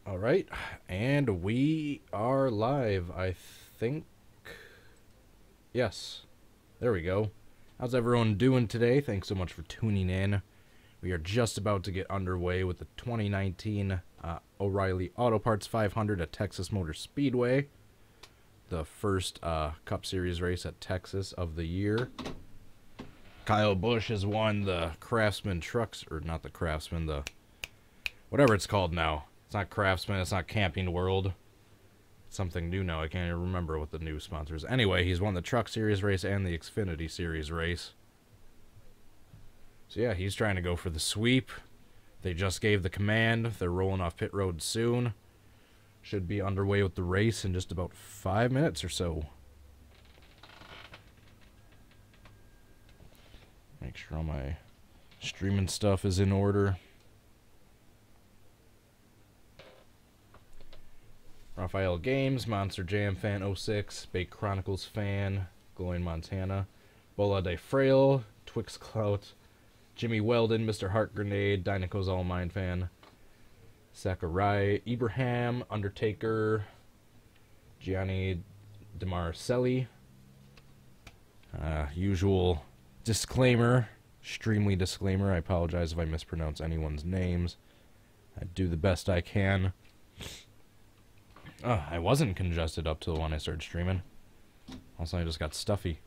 All right, and we are live, I think. Yes, there we go. How's everyone doing today? Thanks so much for tuning in. We are just about to get underway with the 2019 O'Reilly Auto Parts 500 at Texas Motor Speedway. The first Cup Series race at Texas of the year. Kyle Busch has won the Craftsman Trucks, or not the Craftsman, the whatever it's called now. It's not Craftsman, it's not Camping World. It's something new now. I can't even remember what the new sponsor is. Anyway, he's won the Truck Series race and the Xfinity Series race. So yeah, he's trying to go for the sweep. They just gave the command. They're rolling off pit road soon. Should be underway with the race in just about 5 minutes or so. Make sure all my streaming stuff is in order. Raphael Games, Monster Jam Fan 06, Bake Chronicles Fan, Glowing Montana, Bola de Frail, Twix Clout, Jimmy Weldon, Mr. Heart Grenade, Dynaco's All Mine Fan, Sakurai, Ibrahim, Undertaker, Gianni DeMarcelli, usual disclaimer, extremely disclaimer, I apologize if I mispronounce anyone's names. I do the best I can. I wasn't congested up till when I started streaming. Also, I just got stuffy.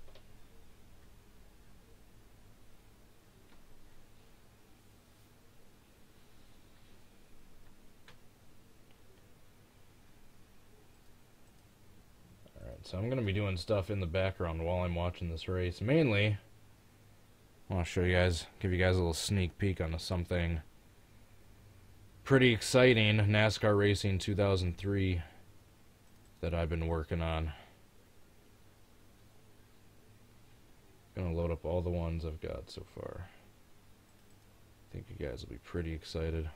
Alright, so I'm going to be doing stuff in the background while I'm watching this race. Mainly, I want to show you guys, give you guys a little sneak peek on something pretty exciting, NASCAR Racing 2003, that I've been working on. Gonna load up all the ones I've got so far. I think you guys will be pretty excited.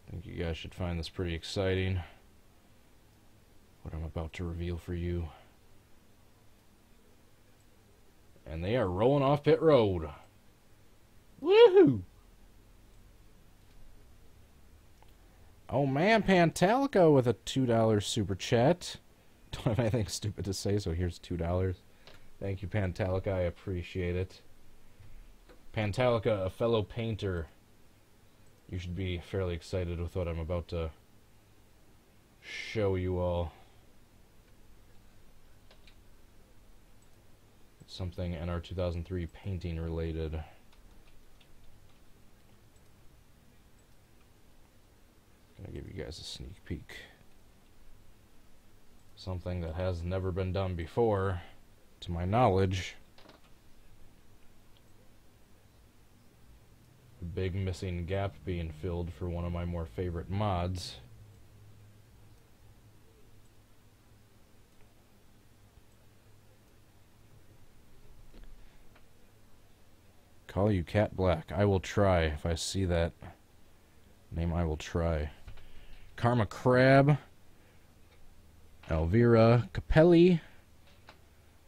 I think you guys should find this pretty exciting, what I'm about to reveal for you. And they are rolling off pit road. Woohoo! Oh man, Pantalica with a $2 super chat. Don't have anything stupid to say, so here's $2. Thank you, Pantalica. I appreciate it. Pantalica, a fellow painter. You should be fairly excited with what I'm about to show you all. Something NR 2003 painting related. Gonna give you guys a sneak peek. Something that has never been done before, to my knowledge. A big missing gap being filled for one of my more favorite mods. Call you Cat Black. I will try. If I see that name, I will try. Karma Crab. Elvira Capelli.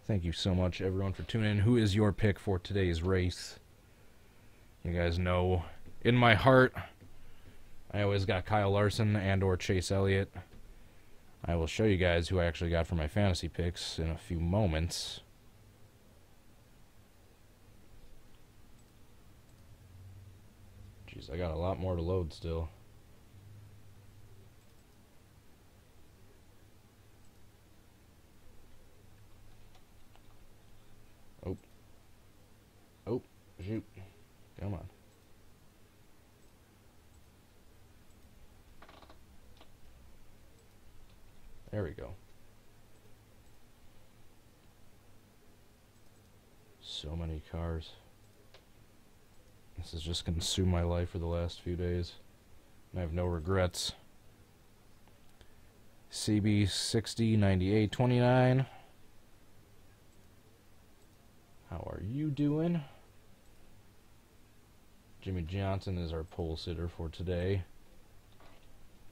Thank you so much, everyone, for tuning in. Who is your pick for today's race? You guys know, in my heart, I always got Kyle Larson and or Chase Elliott. I will show you guys who I actually got for my fantasy picks in a few moments. Jeez, I got a lot more to load still. Oh. Oh, shoot. Come on. There we go. So many cars. This has just consumed my life for the last few days. I have no regrets. CB 60 98 29. How are you doing? Jimmy Johnson is our pole sitter for today.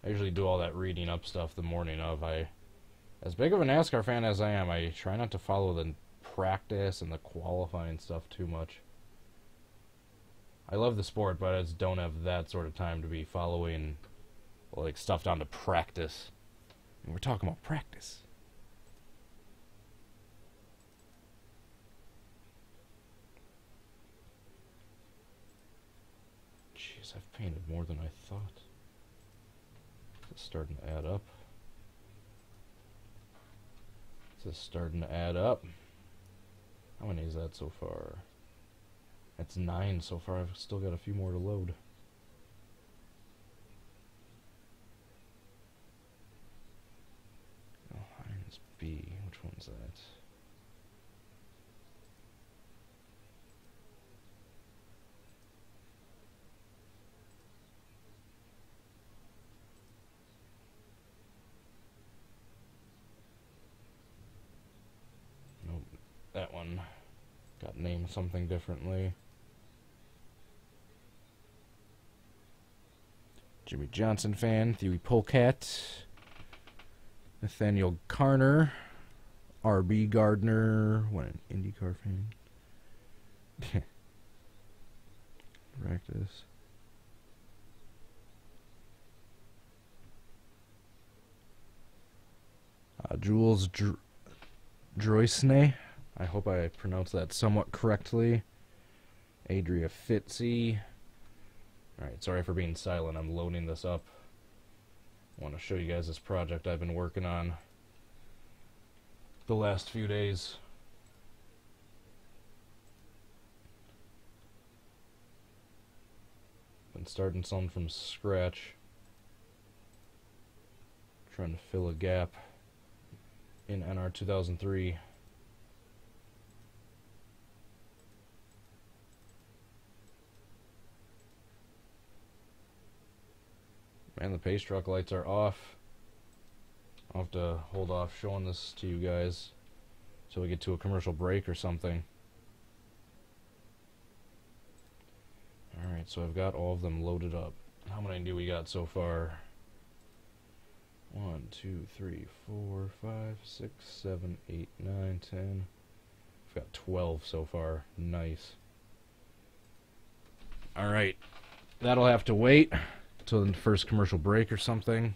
I usually do all that reading up stuff the morning of. As big of a NASCAR fan as I am, I try not to follow the practice and the qualifying stuff too much. I love the sport, but I just don't have that sort of time to be following like stuff down to practice. And we're talking about practice. Jeez, I've painted more than I thought. It's starting to add up. This is starting to add up. How many is that so far? That's 9 so far. I've still got a few more to load. Oh, Heinz B. Which one's that? Nope. That one got named something differently. Jimmy Johnson fan, Thierry Polecat, Nathaniel Carner, RB Gardner, what an IndyCar fan. Practice. Jules Droisne, I hope I pronounced that somewhat correctly. Adria Fitzy. Alright, sorry for being silent. I'm loading this up. I want to show you guys this project I've been working on the last few days. Been starting something from scratch. Trying to fill a gap in NR 2003. Man, the pace truck lights are off. I'll have to hold off showing this to you guys till we get to a commercial break or something. Alright, so I've got all of them loaded up. How many do we got so far? 1, 2, 3, 4, 5, 6, 7, 8, 9, 10. I've got 12 so far. Nice. Alright, that'll have to wait till the first commercial break or something,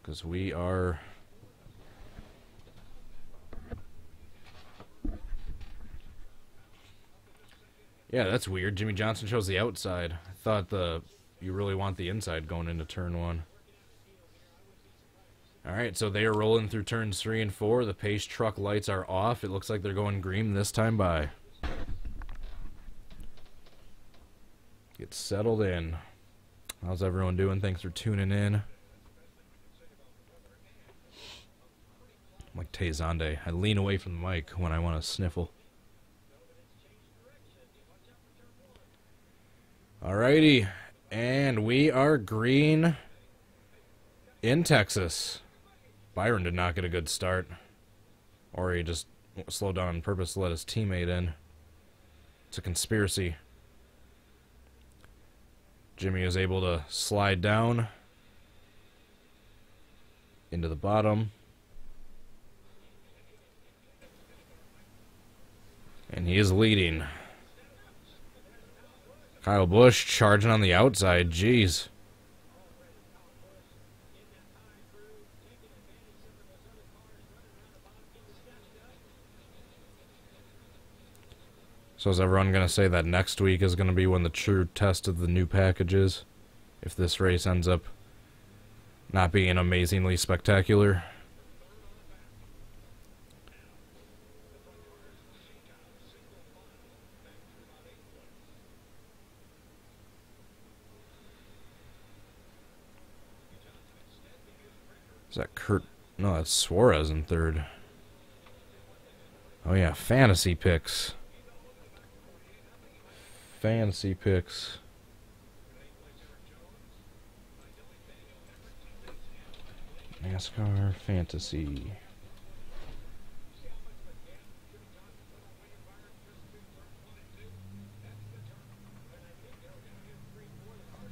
because we are yeah, that's weird. Jimmy Johnson shows the outside. I thought you really want the inside going into turn 1. Alright, so they are rolling through turns 3 and 4. The pace truck lights are off. It looks like they're going green this time by. Get settled in. How's everyone doing? Thanks for tuning in. I'm like Tay Zonde. I lean away from the mic when I want to sniffle. Alrighty. And we are green in Texas. Byron did not get a good start. Or he just slowed down on purpose to let his teammate in. It's a conspiracy. Jimmy is able to slide down into the bottom. And he is leading. Kyle Busch charging on the outside. Jeez. So is everyone going to say that next week is going to be when the true test of the new packages? If this race ends up not being amazingly spectacular? Is that Kurt? No, that's Suarez in third. Oh yeah, fantasy picks. Fantasy picks. NASCAR fantasy.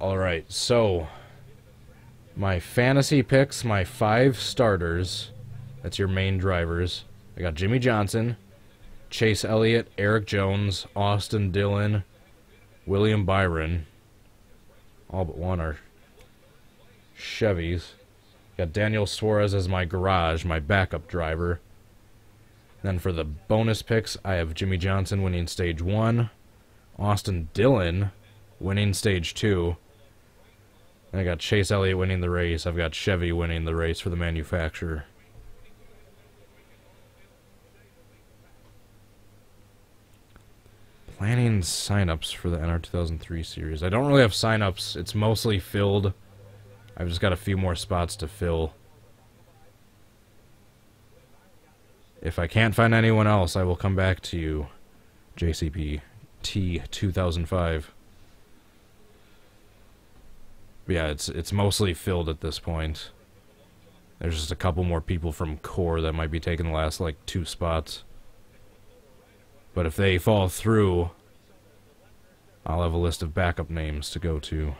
Alright, so My fantasy picks, my 5 starters. That's your main drivers. I got Jimmy Johnson, Chase Elliott, Eric Jones, Austin Dillon, William Byron. All but one are Chevys. Got Daniel Suarez as my garage, my backup driver. Then for the bonus picks, I have Jimmy Johnson winning stage 1, Austin Dillon winning stage 2. And I got Chase Elliott winning the race. I've got Chevy winning the race for the manufacturer. Planning signups for the NR 2003 series. I don't really have signups. It's mostly filled. I've just got a few more spots to fill. If I can't find anyone else, I will come back to you. JCP T 2005. But yeah, it's mostly filled at this point. There's just a couple more people from Core that might be taking the last, like, 2 spots. But if they fall through, I'll have a list of backup names to go to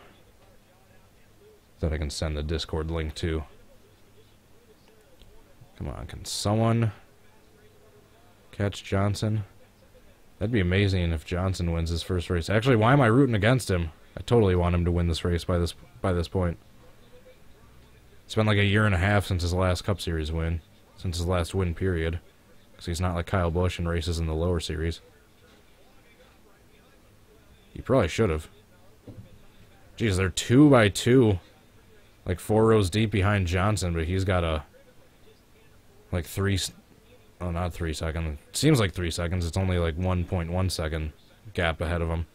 that I can send the Discord link to. Come on, can someone catch Johnson? That'd be amazing if Johnson wins his first race. Actually, why am I rooting against him? I totally want him to win this race by this point. It's been like a year and a half since his last Cup Series win. Since his last win period. Because he's not like Kyle Busch and races in the lower series. He probably should have. Jeez, they're 2 by 2. Like 4 rows deep behind Johnson, but he's got a... like 3... oh, not 3 seconds. It seems like 3 seconds. It's only like 1.1 second gap ahead of him.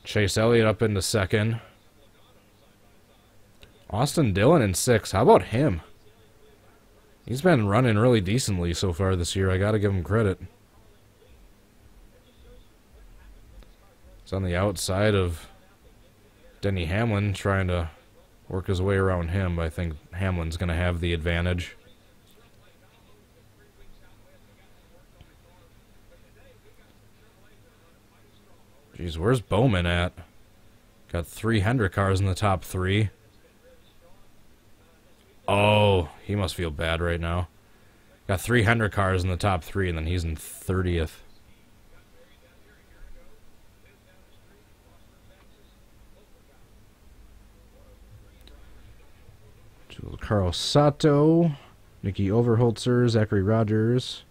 Chase Elliott up into 2nd. Austin Dillon in 6th. How about him? He's been running really decently so far this year. I gotta give him credit. It's on the outside of Denny Hamlin, trying to work his way around him. But I think Hamlin's gonna have the advantage. Jeez, where's Bowman at? Got 3 Hendrick cars in the top 3. Oh, he must feel bad right now. Got 3 Hendrick cars in the top 3, and then he's in 30th. Carl Sato, Nicky Overholtzer, Zachary Rogers.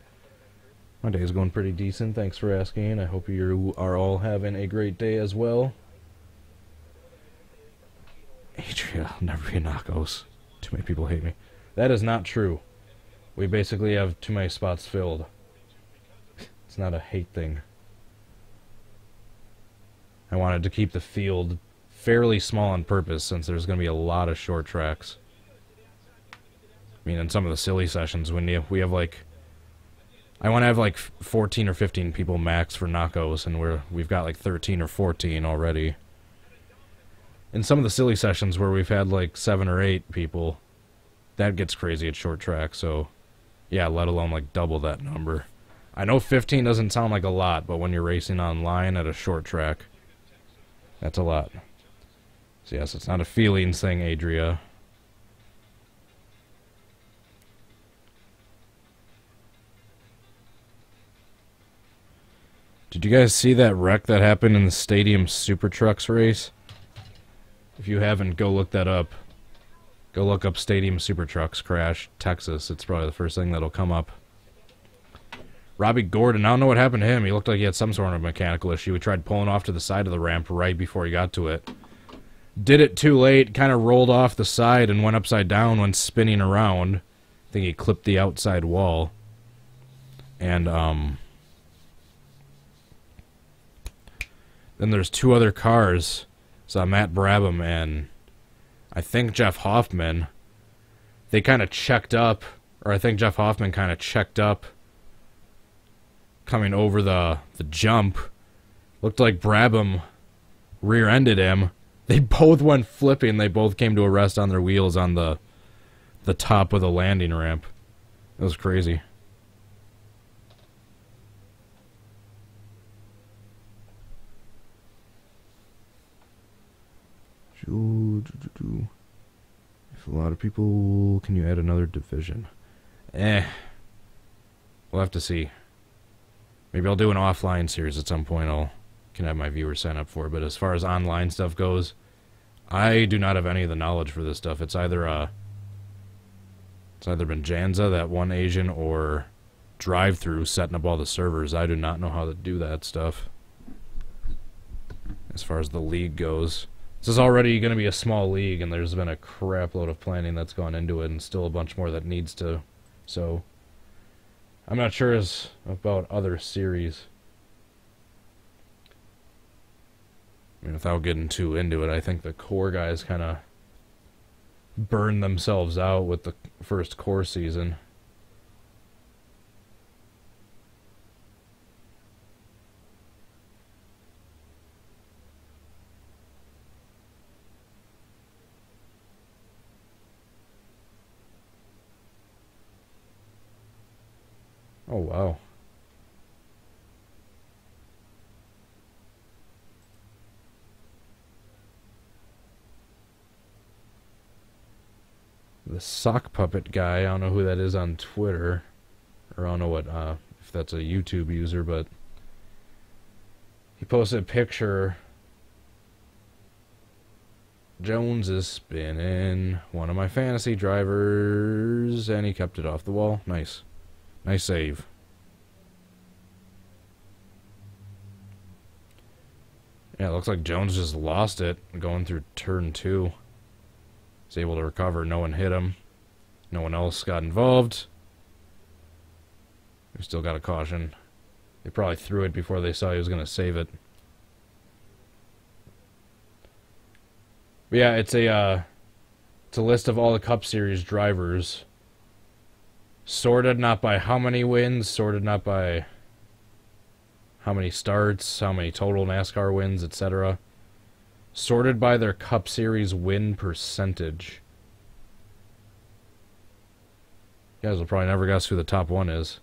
My day is going pretty decent. Thanks for asking. I hope you are all having a great day as well. Adria, I'll never be a Knockos. Too many people hate me. That is not true. We basically have too many spots filled. It's not a hate thing. I wanted to keep the field fairly small on purpose since there's going to be a lot of short tracks. I mean, in some of the silly sessions, when we have like... I want to have like 14 or 15 people max for knockouts, and we've got like 13 or 14 already. In some of the silly sessions where we've had like 7 or 8 people, that gets crazy at short track, so yeah, let alone like double that number. I know 15 doesn't sound like a lot, but when you're racing online at a short track, that's a lot. So yes, it's not a feelings thing, Adria. Did you guys see that wreck that happened in the Stadium Super Trucks race? If you haven't, go look that up. Go look up Stadium Super Trucks crash, Texas. It's probably the first thing that'll come up. Robbie Gordon, I don't know what happened to him. He looked like he had some sort of mechanical issue. He tried pulling off to the side of the ramp right before he got to it. Did it too late, kind of rolled off the side and went upside down when spinning around. I think he clipped the outside wall. And, then there's 2 other cars. So Matt Brabham and I think Jeff Hoffman. They kind of checked up, or I think Jeff Hoffman kind of checked up coming over the jump. Looked like Brabham rear-ended him. They both went flipping. They both came to a rest on their wheels on the top of the landing ramp. It was crazy. If a lot of people, can you add another division? We'll have to see. Maybe I'll do an offline series at some point. Can have my viewers sign up for it. But as far as online stuff goes, I do not have any of the knowledge for this stuff. It's either been Janza, that one Asian, or Drive-Thru setting up all the servers. I do not know how to do that stuff. As far as the league goes, this is already going to be a small league, and there's been a crap load of planning that's gone into it, and still a bunch more that needs to. So I'm not sure about other series. I mean, without getting too into it, I think the core guys kind of burned themselves out with the first core season. Oh, wow. The sock puppet guy, I don't know who that is on Twitter, or I don't know what, if that's a YouTube user, but he posted a picture. Jones is spinning one of my fantasy drivers, and he kept it off the wall. Nice. Nice save. Yeah, it looks like Jones just lost it going through turn 2. He's able to recover. No one hit him. No one else got involved. We still got a caution. They probably threw it before they saw he was going to save it. But yeah, it's a list of all the Cup Series drivers. Sorted not by how many wins, sorted not by how many starts, how many total NASCAR wins, etc. Sorted by their Cup Series win percentage. You guys will probably never guess who the top one is.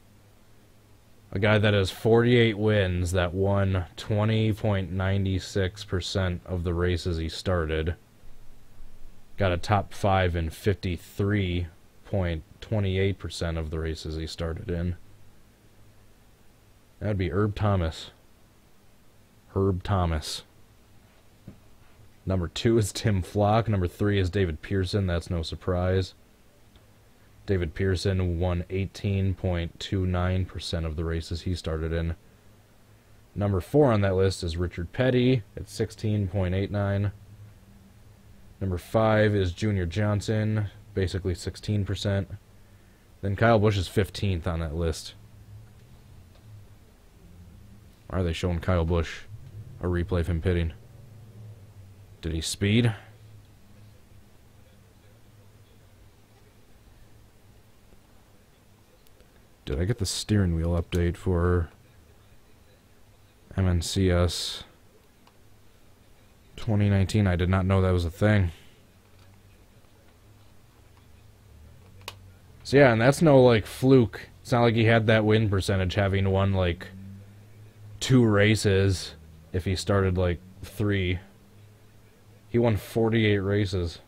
A guy that has 48 wins that won 20.96% of the races he started. Got a top 5 in 53.28% of the races he started in. That would be Herb Thomas. Herb Thomas. Number 2 is Tim Flock. Number 3 is David Pearson. That's no surprise. David Pearson won 18.29% of the races he started in. Number 4 on that list is Richard Petty at 16.89. Number 5 is Junior Johnson, basically 16%. Then Kyle Busch is 15th on that list. Why are they showing Kyle Busch a replay of him pitting? Did he speed? Did I get the steering wheel update for MNCS 2019? I did not know that was a thing. So yeah, and that's no like fluke. It's not like he had that win percentage having won like 2 races if he started like 3. He won 48 races.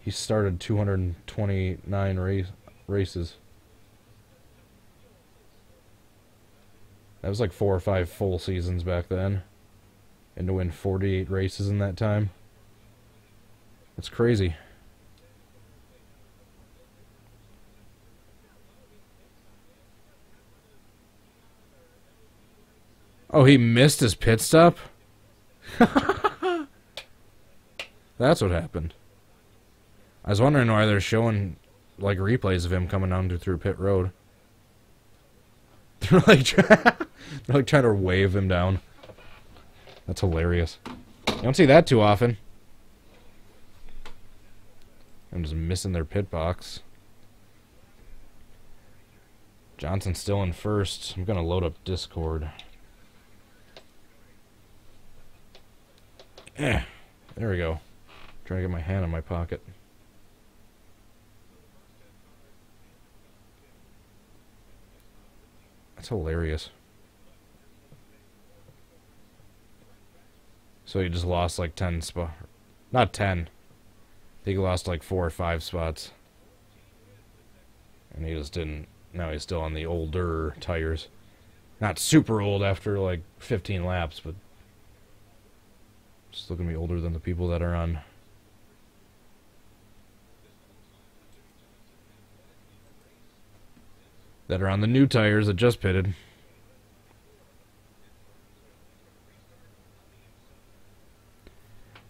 He started 229 races. That was like 4 or 5 full seasons back then. And to win 48 races in that time. That's crazy. Oh, he missed his pit stop? That's what happened. I was wondering why they're showing like replays of him coming down through pit road. They're like trying to wave him down. That's hilarious. You don't see that too often. I'm just missing their pit box. Johnson's still in first. I'm gonna load up Discord. There we go. Trying to get my hand in my pocket. That's hilarious. So he just lost like 10 spots. Not 10. He lost like 4 or 5 spots. And he just didn't... Now he's still on the older tires. Not super old after like 15 laps, but... Still gonna be older than the people that are on... That are on the new tires that just pitted.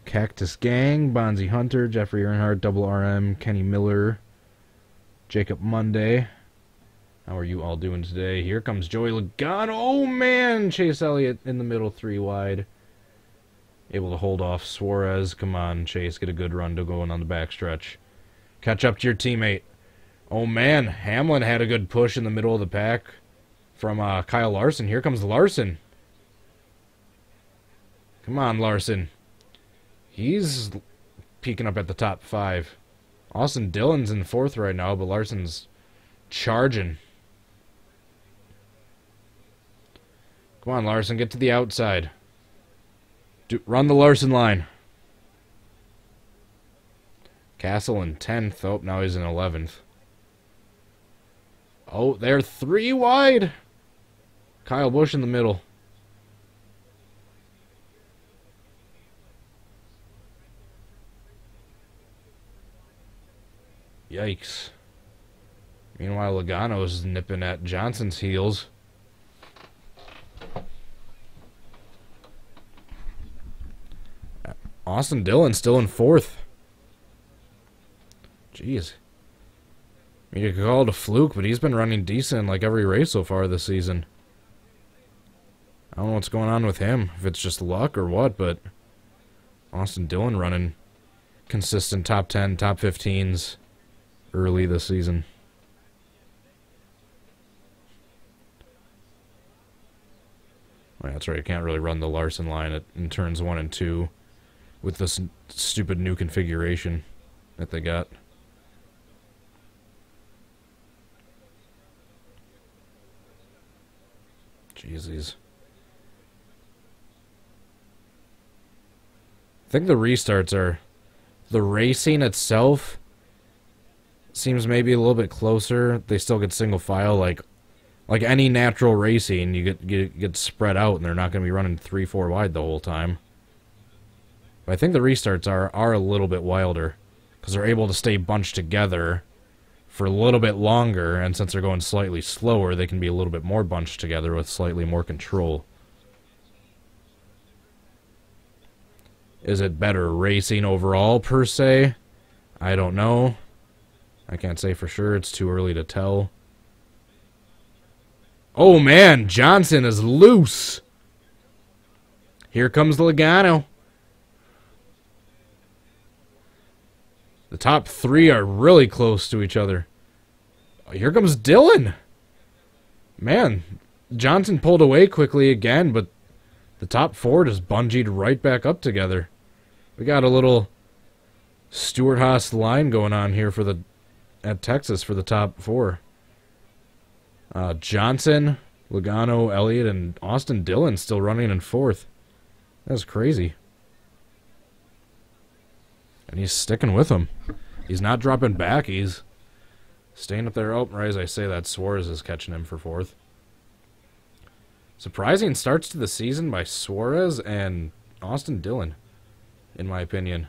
Cactus Gang, Bonzi Hunter, Jeffrey Earnhardt, Double RM, Kenny Miller, Jacob Monday. How are you all doing today? Here comes Joey Logano. Oh man, Chase Elliott in the middle, 3 wide. Able to hold off Suarez. Come on, Chase, get a good run to going on the backstretch. Catch up to your teammate. Oh man, Hamlin had a good push in the middle of the pack from Kyle Larson. Here comes Larson. Come on, Larson. He's peeking up at the top 5. Austin Dillon's in 4th right now, but Larson's charging. Come on, Larson, get to the outside. Run the Larson line. Castle in 10th. Oh, now he's in 11th. Oh, they're 3 wide. Kyle Busch in the middle. Yikes. Meanwhile, Logano's nipping at Johnson's heels. Austin Dillon still in 4th. Jeez. I mean, you could call it a fluke, but he's been running decent in like every race so far this season. I don't know what's going on with him, if it's just luck or what, but Austin Dillon running consistent top 10, top 15s early this season. Well, that's right, you can't really run the Larson line in turns 1 and 2 with this stupid new configuration that they got. Jeez. I think the restarts are... The racing itself seems maybe a little bit closer. They still get single file, like any natural racing. You get spread out, and they're not going to be running 3-4 wide the whole time. But I think the restarts are a little bit wilder because they're able to stay bunched together for a little bit longer, and since they're going slightly slower, they can be a little bit more bunched together with slightly more control. Is it better racing overall, per se? I don't know. I can't say for sure. It's too early to tell. Oh, man. Johnson is loose. Here comes Logano. The top 3 are really close to each other. Here comes Dillon. Man, Johnson pulled away quickly again, but the top 4 just bungeed right back up together. We got a little Stewart-Haas line going on here at Texas for the top 4. Johnson, Logano, Elliott, and Austin Dillon still running in 4th. That's crazy. And he's sticking with them. He's not dropping back. He's staying up there. Oh, right as I say that, Suarez is catching him for 4th. Surprising starts to the season by Suarez and Austin Dillon, in my opinion.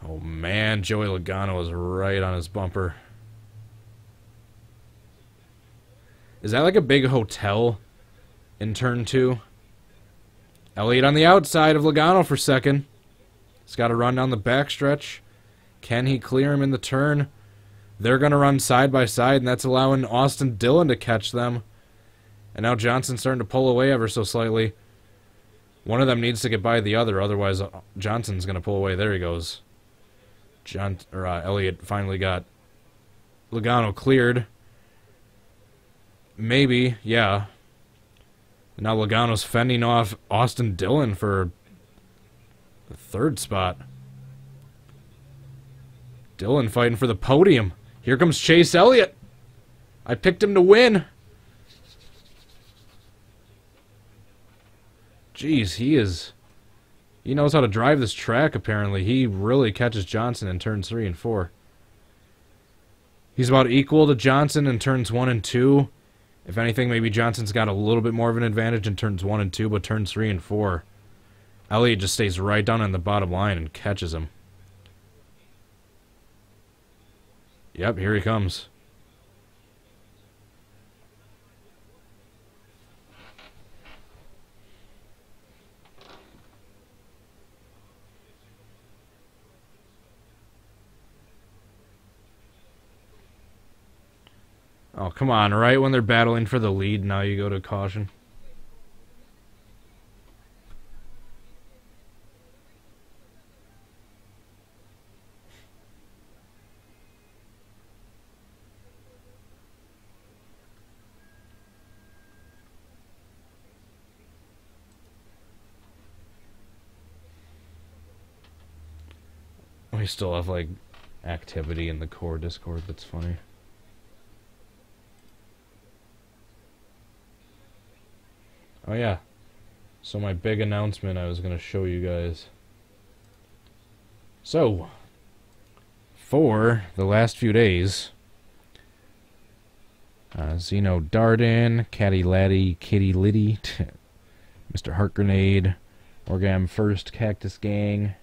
Oh, man, Joey Logano is right on his bumper. Is that like a big hotel in turn 2? Elliott on the outside of Logano for 2nd. He's got to run down the backstretch. Can he clear him in the turn? They're going to run side by side, and that's allowing Austin Dillon to catch them. And now Johnson's starting to pull away ever so slightly. One of them needs to get by the other, otherwise Johnson's going to pull away. There he goes. Elliott finally got Logano cleared. Maybe, yeah. Now Logano's fending off Austin Dillon for the 3rd spot. Dillon fighting for the podium. Here comes Chase Elliott. I picked him to win. Jeez, he is He knows how to drive this track, apparently. He really catches Johnson in turns 3 and 4. He's about equal to Johnson in turns 1 and 2. If anything, maybe Johnson's got a little bit more of an advantage in turns 1 and 2, but turns 3 and 4, Elliott just stays right down on the bottom line and catches him. Yep, here he comes. Oh, come on, right when they're battling for the lead, now you go to caution. We still have, like, activity in the core Discord that's funny. Oh yeah, so my big announcement I was going to show you guys. So, for the last few days, Zeno Darden, Catty Laddie, Kitty Liddy, Mr. Heart Grenade, Orgam First, Cactus Gang.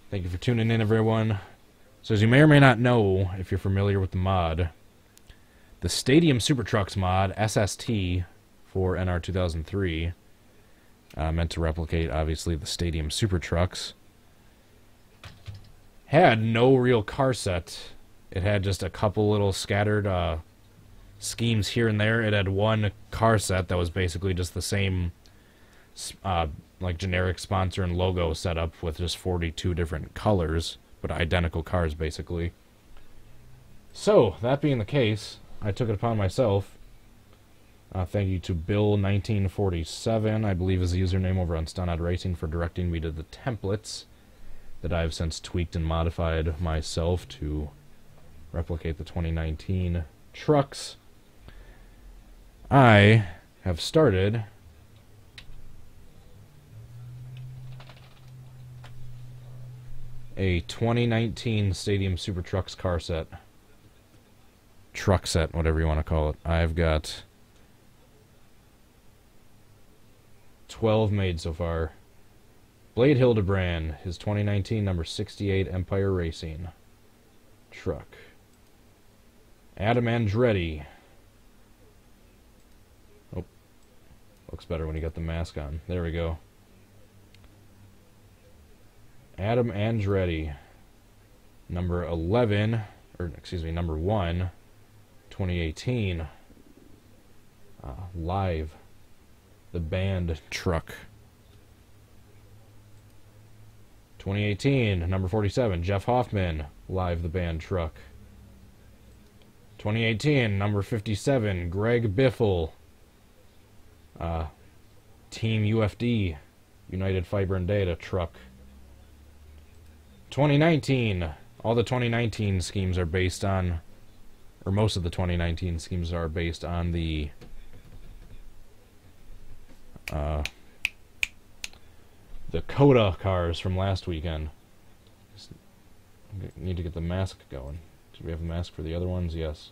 Thank you for tuning in, everyone. So as you may or may not know, if you're familiar with the mod, the Stadium Super Trucks mod, SST, for NR 2003, meant to replicate, obviously, the Stadium Super Trucks, had no real car set. It had just a couple little scattered schemes here and there. It had one car set that was basically just the same like generic sponsor and logo setup with just 42 different colors, but identical cars, basically. So, that being the case, I took it upon myself. Thank you to Bill1947, I believe is the username over on Stunad Racing, for directing me to the templates that I've since tweaked and modified myself to replicate the 2019 trucks. I have started a 2019 Stadium Super Trucks car set. Truck set, whatever you want to call it. I've got 12 made so far. Blade Hildebrand, his 2019 number 68 Empire Racing truck. Adam Andretti. Oh, looks better when you got the mask on. There we go. Adam Andretti, number 11, or excuse me, number 1, 2018. Live. The band truck. 2018, number 47, Jeff Hoffman, Live the band truck. 2018, number 57, Greg Biffle, Team UFD, United Fiber and Data truck. 2019, all the 2019 schemes are based on, or most of the 2019 schemes are based on the Coda cars from last weekend. Just need to get the mask going. Do we have a mask for the other ones? Yes.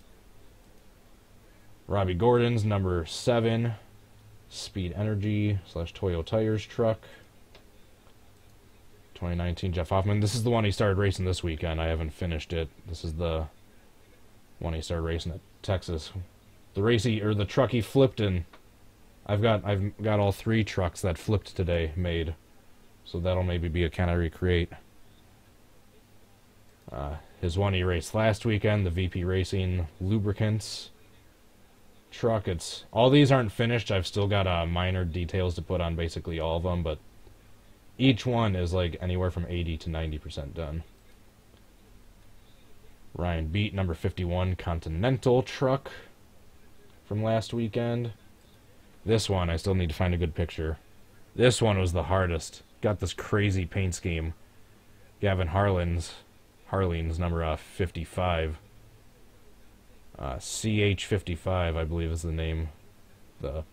Robbie Gordon's number 7 Speed Energy / Toyo Tires truck. 2019 Jeff Hoffman. This is the one he started racing this weekend. I haven't finished it. This is the one he started racing at Texas. The truck he flipped in. I've got all 3 trucks that flipped today made, so that'll maybe be a kind of recreate. His one he raced last weekend, the VP Racing Lubricants truck. It's all these aren't finished. I've still got minor details to put on basically all of them, but each one is like anywhere from 80 to 90% done. Ryan Beat, number 51 Continental truck from last weekend. This one, I still need to find a good picture. This one was the hardest. Got this crazy paint scheme. Gavin Harlan's number 55. CH55, I believe is the name. The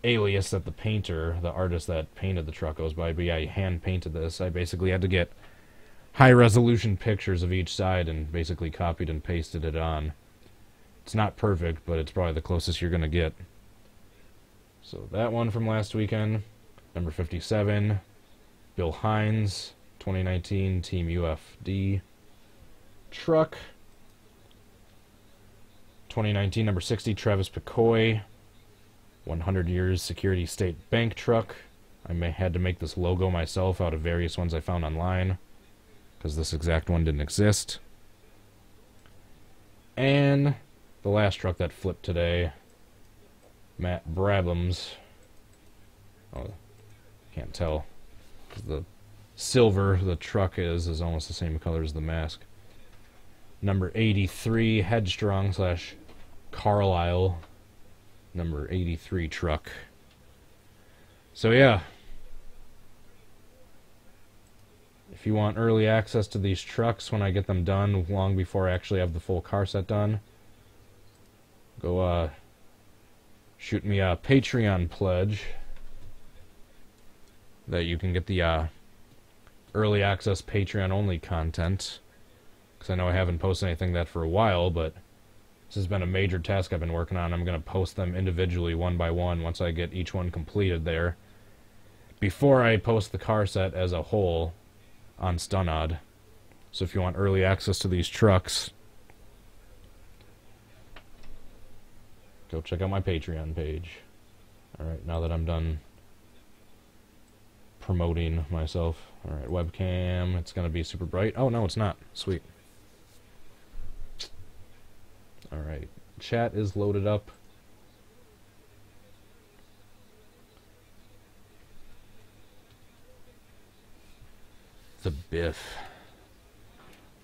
alias that the painter, the artist that painted the truck goes by, but yeah, he hand painted this. I basically had to get high resolution pictures of each side and basically copied and pasted it on. It's not perfect, but it's probably the closest you're gonna get. So that one from last weekend, number 57, Bill Hines, 2019 Team UFD truck. 2019 number 60, Travis Picoy, 100 years Security State Bank truck. I had to make this logo myself out of various ones I found online, because this exact one didn't exist. And the last truck that flipped today, Matt Brabham's. Oh, can't tell, because the silver the truck is almost the same color as the mask. Number 83, Headstrong / Carlisle. Number 83 truck. So yeah, if you want early access to these trucks when I get them done, long before I actually have the full car set done, go shoot me a Patreon pledge that you can get the early access Patreon only content, because I know I haven't posted anything that for a while, but this has been a major task I've been working on. I'm going to post them individually one by one once I get each one completed there, before I post the car set as a whole on Stunod. So if you want early access to these trucks, go check out my Patreon page. Alright, now that I'm done promoting myself. Alright, webcam, it's going to be super bright. Oh, no, it's not. Sweet. Alright, chat is loaded up. The Biff.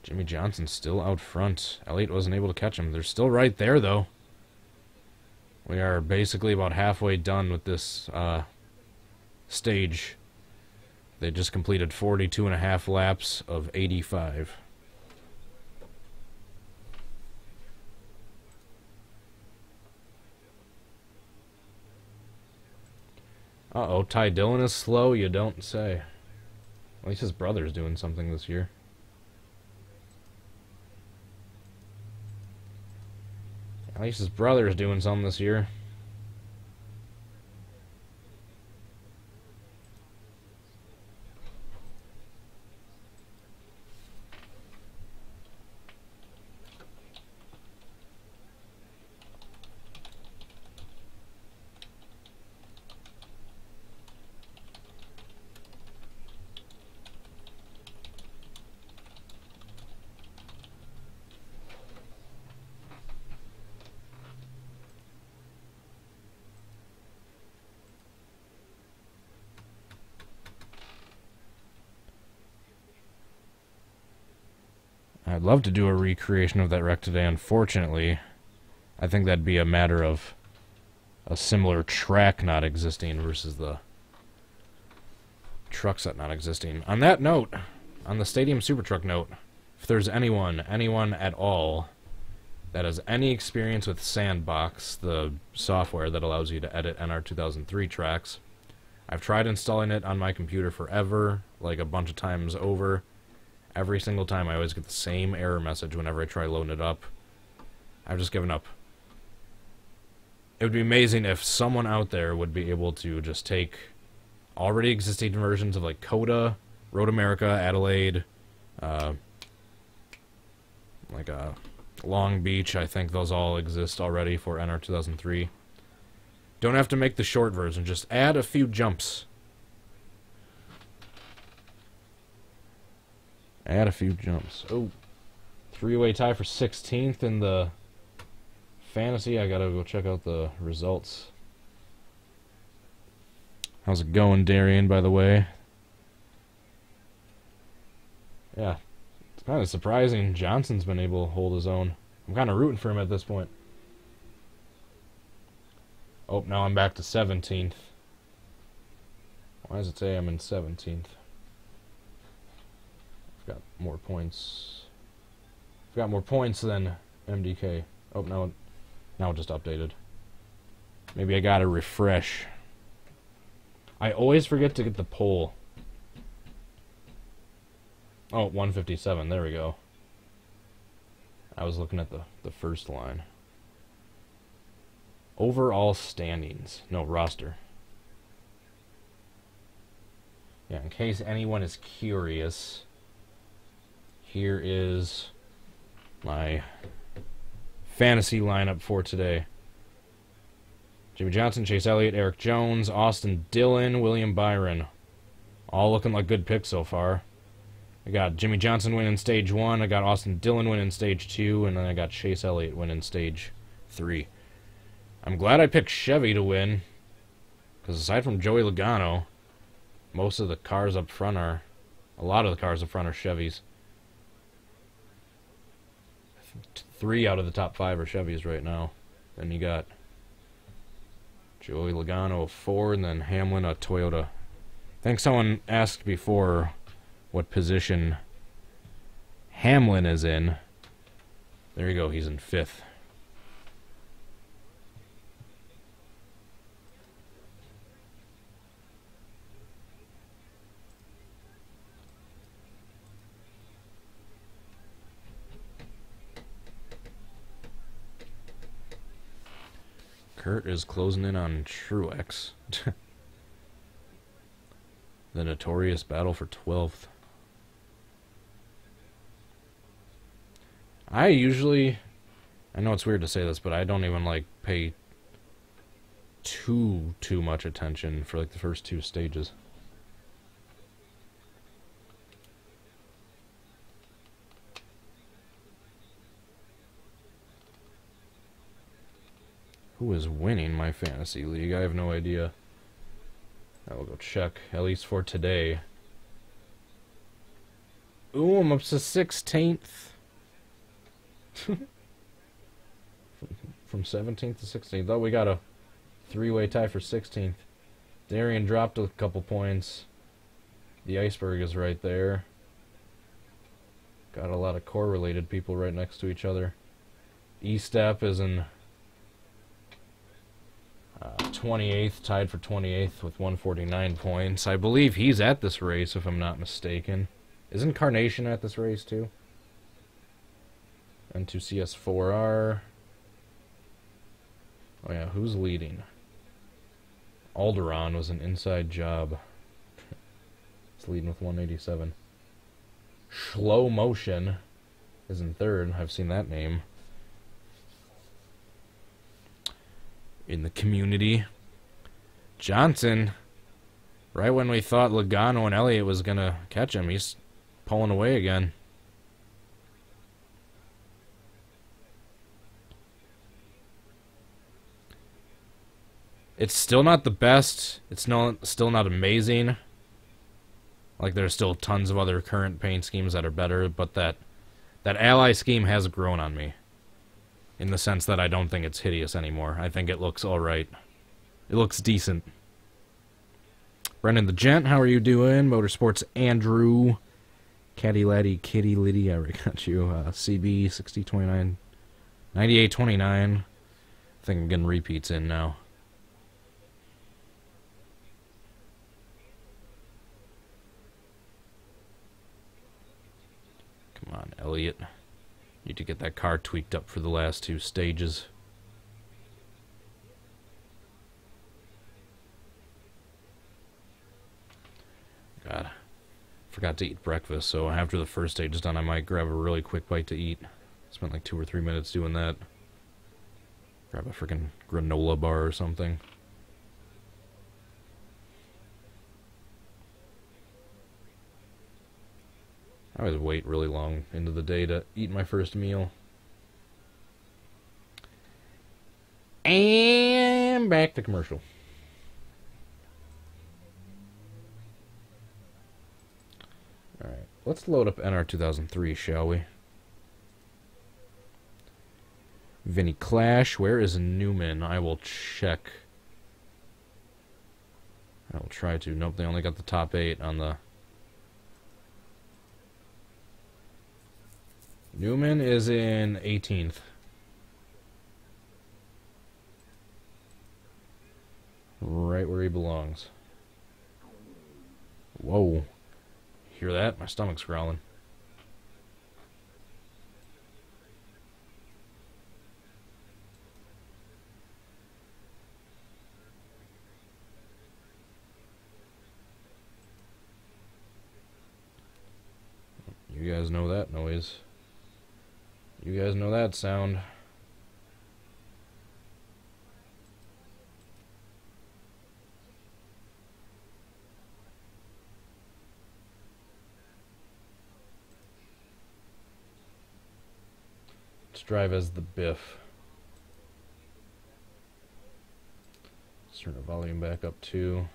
Jimmy Johnson's still out front. Elliott wasn't able to catch him. They're still right there, though. We are basically about halfway done with this stage. They just completed 42.5 laps of 85. Uh-oh, Ty Dillon is slow, you don't say. At least his brother's doing something this year. At least his brother's doing something this year. I'd love to do a recreation of that wreck today. Unfortunately, I think that'd be a matter of a similar track not existing versus the truck set not existing. On that note, on the Stadium Super Truck note, if there's anyone at all that has any experience with Sandbox, the software that allows you to edit NR 2003 tracks, I've tried installing it on my computer forever, like a bunch of times over. Every single time I always get the same error message whenever I try loading it up. I've just given up. It would be amazing if someone out there would be able to just take already existing versions of like Coda, Road America, Adelaide, Long Beach. I think those all exist already for NR 2003. Don't have to make the short version, just add a few jumps. Add a few jumps. Oh, three-way tie for 16th in the fantasy. I gotta go check out the results. How's it going, Darian, by the way? Yeah, it's kind of surprising Johnson's been able to hold his own. I'm kind of rooting for him at this point. Oh, now I'm back to 17th. Why does it say I'm in 17th? Got more points. I've got more points than MDK. Oh, no, now it just updated. Maybe I gotta refresh. I always forget to get the pole. Oh, 157. There we go. I was looking at the first line. Overall standings. No, roster. Yeah, in case anyone is curious, here is my fantasy lineup for today. Jimmy Johnson, Chase Elliott, Eric Jones, Austin Dillon, William Byron. All looking like good picks so far. I got Jimmy Johnson winning stage 1, I got Austin Dillon winning stage 2, and then I got Chase Elliott winning stage 3. I'm glad I picked Chevy to win, because aside from Joey Logano, most of the cars up front are, a lot of the cars up front are Chevys. 3 out of the top 5 are Chevys right now. Then you got Joey Logano a Ford, and then Hamlin a Toyota. I think someone asked before what position Hamlin is in. There you go, he's in 5th. Kurt is closing in on Truex. The notorious battle for 12th. I know it's weird to say this, but I don't even like pay too much attention for like the first 2 stages. Who is winning my fantasy league? I have no idea. I will go check, at least for today. Ooh, I'm up to 16th. From 17th to 16th. Oh, we got a 3-way tie for 16th. Darian dropped a couple points. The iceberg is right there. Got a lot of core-related people right next to each other. E-Step is in 28th, tied for 28th with 149 points. I believe he's at this race, if I'm not mistaken. Isn't Carnation at this race, too? N2CS4R. Oh, yeah, who's leading? Alderon was an inside job. It's leading with 187. Slow Motion is in 3rd. I've seen that name in the community. Johnson, right when we thought Logano and Elliott was going to catch him, he's pulling away again. It's still not the best. It's still not amazing. Like, there's still tons of other current paint schemes that are better, but that Ally scheme has grown on me. In the sense that I don't think it's hideous anymore. I think it looks alright. It looks decent. Brendan the Gent, how are you doing? Motorsports Andrew. Caddy Laddie, Kitty Liddy, I already got you. CB 6029. 9829. I think I'm getting repeats in now. Come on, Elliott. Need to get that car tweaked up for the last 2 stages. God, forgot to eat breakfast, so after the first stage is done, I might grab a really quick bite to eat. Spent like 2 or 3 minutes doing that. Grab a freaking granola bar or something. I always wait really long into the day to eat my first meal. And back to commercial. Alright, let's load up NR 2003, shall we? Vinny Clash, where is Newman? I will check. I will try to. Nope, they only got the top 8 on the... Newman is in 18th. Right where he belongs. Whoa. Hear that? My stomach's growling. You guys know that noise. You guys know that sound. Let's drive as the Biff. Let's turn the volume back up too.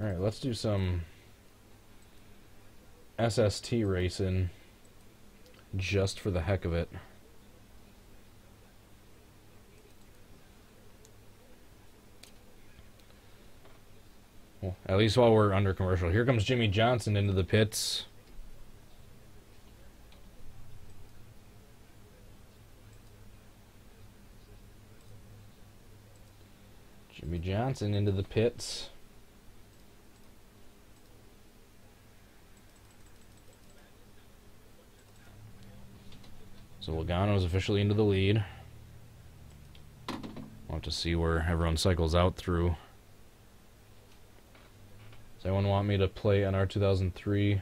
Alright, let's do some SST racing just for the heck of it. Well, at least while we're under commercial. Here comes Jimmy Johnson into the pits. Jimmy Johnson into the pits. So Logano's officially into the lead. We'll have to see where everyone cycles out through. Does anyone want me to play NR 2003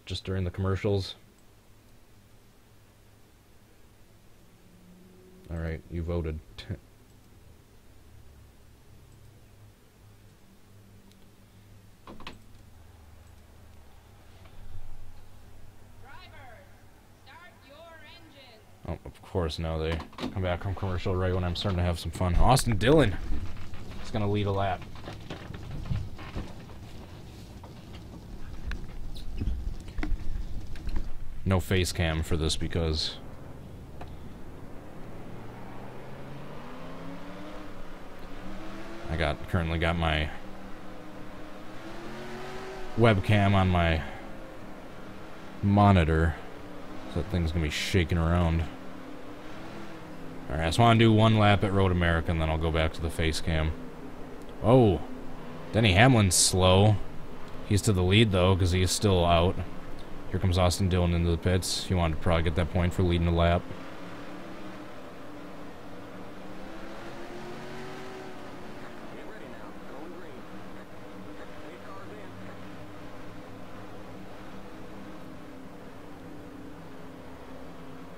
just during the commercials? Alright, you voted. Oh, of course, now they come back from commercial right when I'm starting to have some fun. Austin Dillon is going to lead a lap. No face cam for this because I currently got my webcam on my monitor, so that thing's gonna be shaking around. Alright, I just want to do one lap at Road America and then I'll go back to the face cam. Oh, Denny Hamlin's slow. He's to the lead though because he's still out. Here comes Austin Dillon into the pits. He wanted to probably get that point for leading the lap.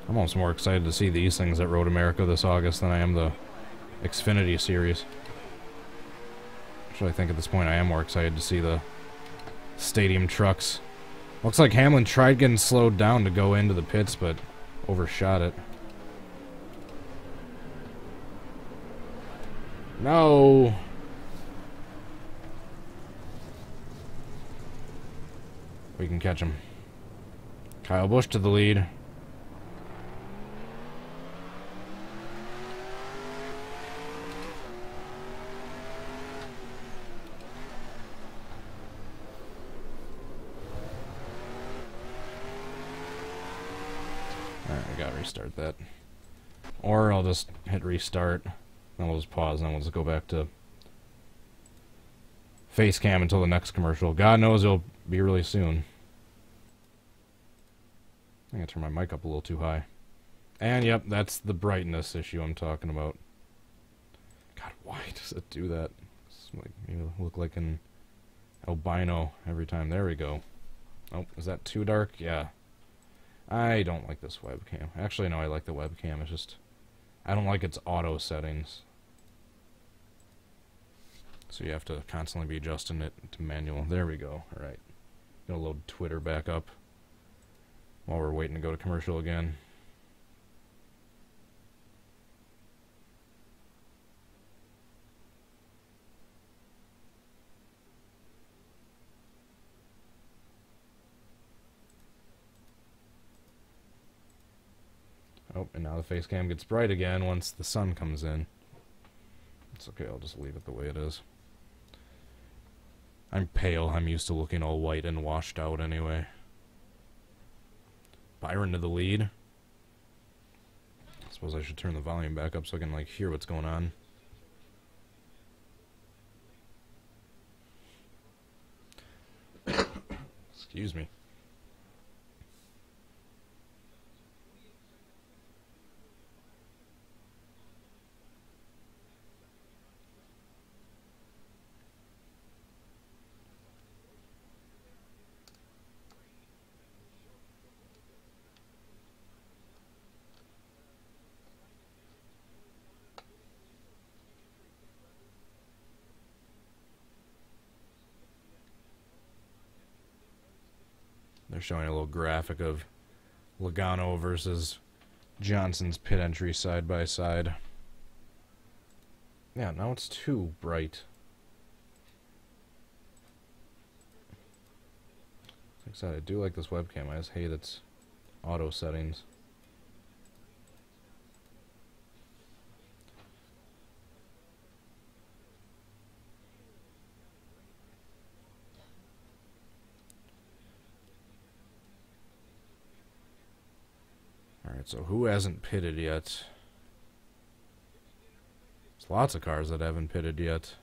I'm almost more excited to see these things at Road America this August than I am the Xfinity series. Actually, I think at this point I am more excited to see the stadium trucks. Looks like Hamlin tried getting slowed down to go into the pits, but overshot it. No! We can catch him. Kyle Busch to the lead. Alright, I gotta restart that. Or I'll just hit restart, then we'll just pause, and then we'll just go back to face cam until the next commercial. God knows it'll be really soon. I gotta turn my mic up a little too high. And yep, that's the brightness issue I'm talking about. God, why does it do that? It's like, you look like an albino every time. There we go. Oh, is that too dark? Yeah. I don't like this webcam. Actually, no, I like the webcam. It's just, I don't like its auto settings. So you have to constantly be adjusting it to manual. There we go. Alright. Gonna load Twitter back up while we're waiting to go to commercial again. Oh, and now the face cam gets bright again once the sun comes in. It's okay, I'll just leave it the way it is. I'm pale, I'm used to looking all white and washed out anyway. Byron to the lead. Suppose I should turn the volume back up so I can, like, hear what's going on. Excuse me. They're showing a little graphic of Logano versus Johnson's pit entry side by side. Yeah, now it's too bright. Like I said, I do like this webcam. I just hate its auto settings. Alright, so who hasn't pitted yet? There's lots of cars that haven't pitted yet.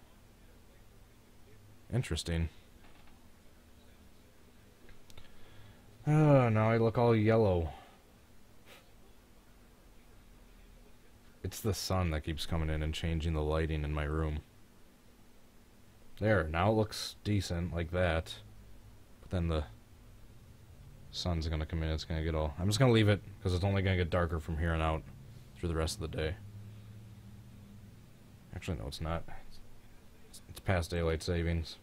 Interesting. Oh, now I look all yellow. It's the sun that keeps coming in and changing the lighting in my room. There, now it looks decent like that. But then the sun's gonna come in, it's gonna get all... I'm just gonna leave it, because it's only gonna get darker from here on out through the rest of the day. Actually, no, it's not. It's past daylight savings.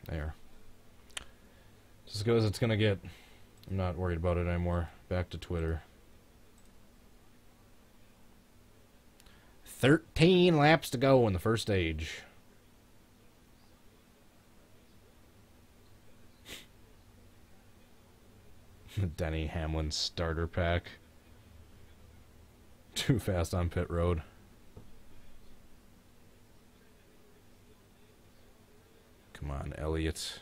There. Just as good as it's gonna get. I'm not worried about it anymore. Back to Twitter. 13 laps to go in the first stage. Denny Hamlin starter pack. Too fast on pit road. Come on, Elliott.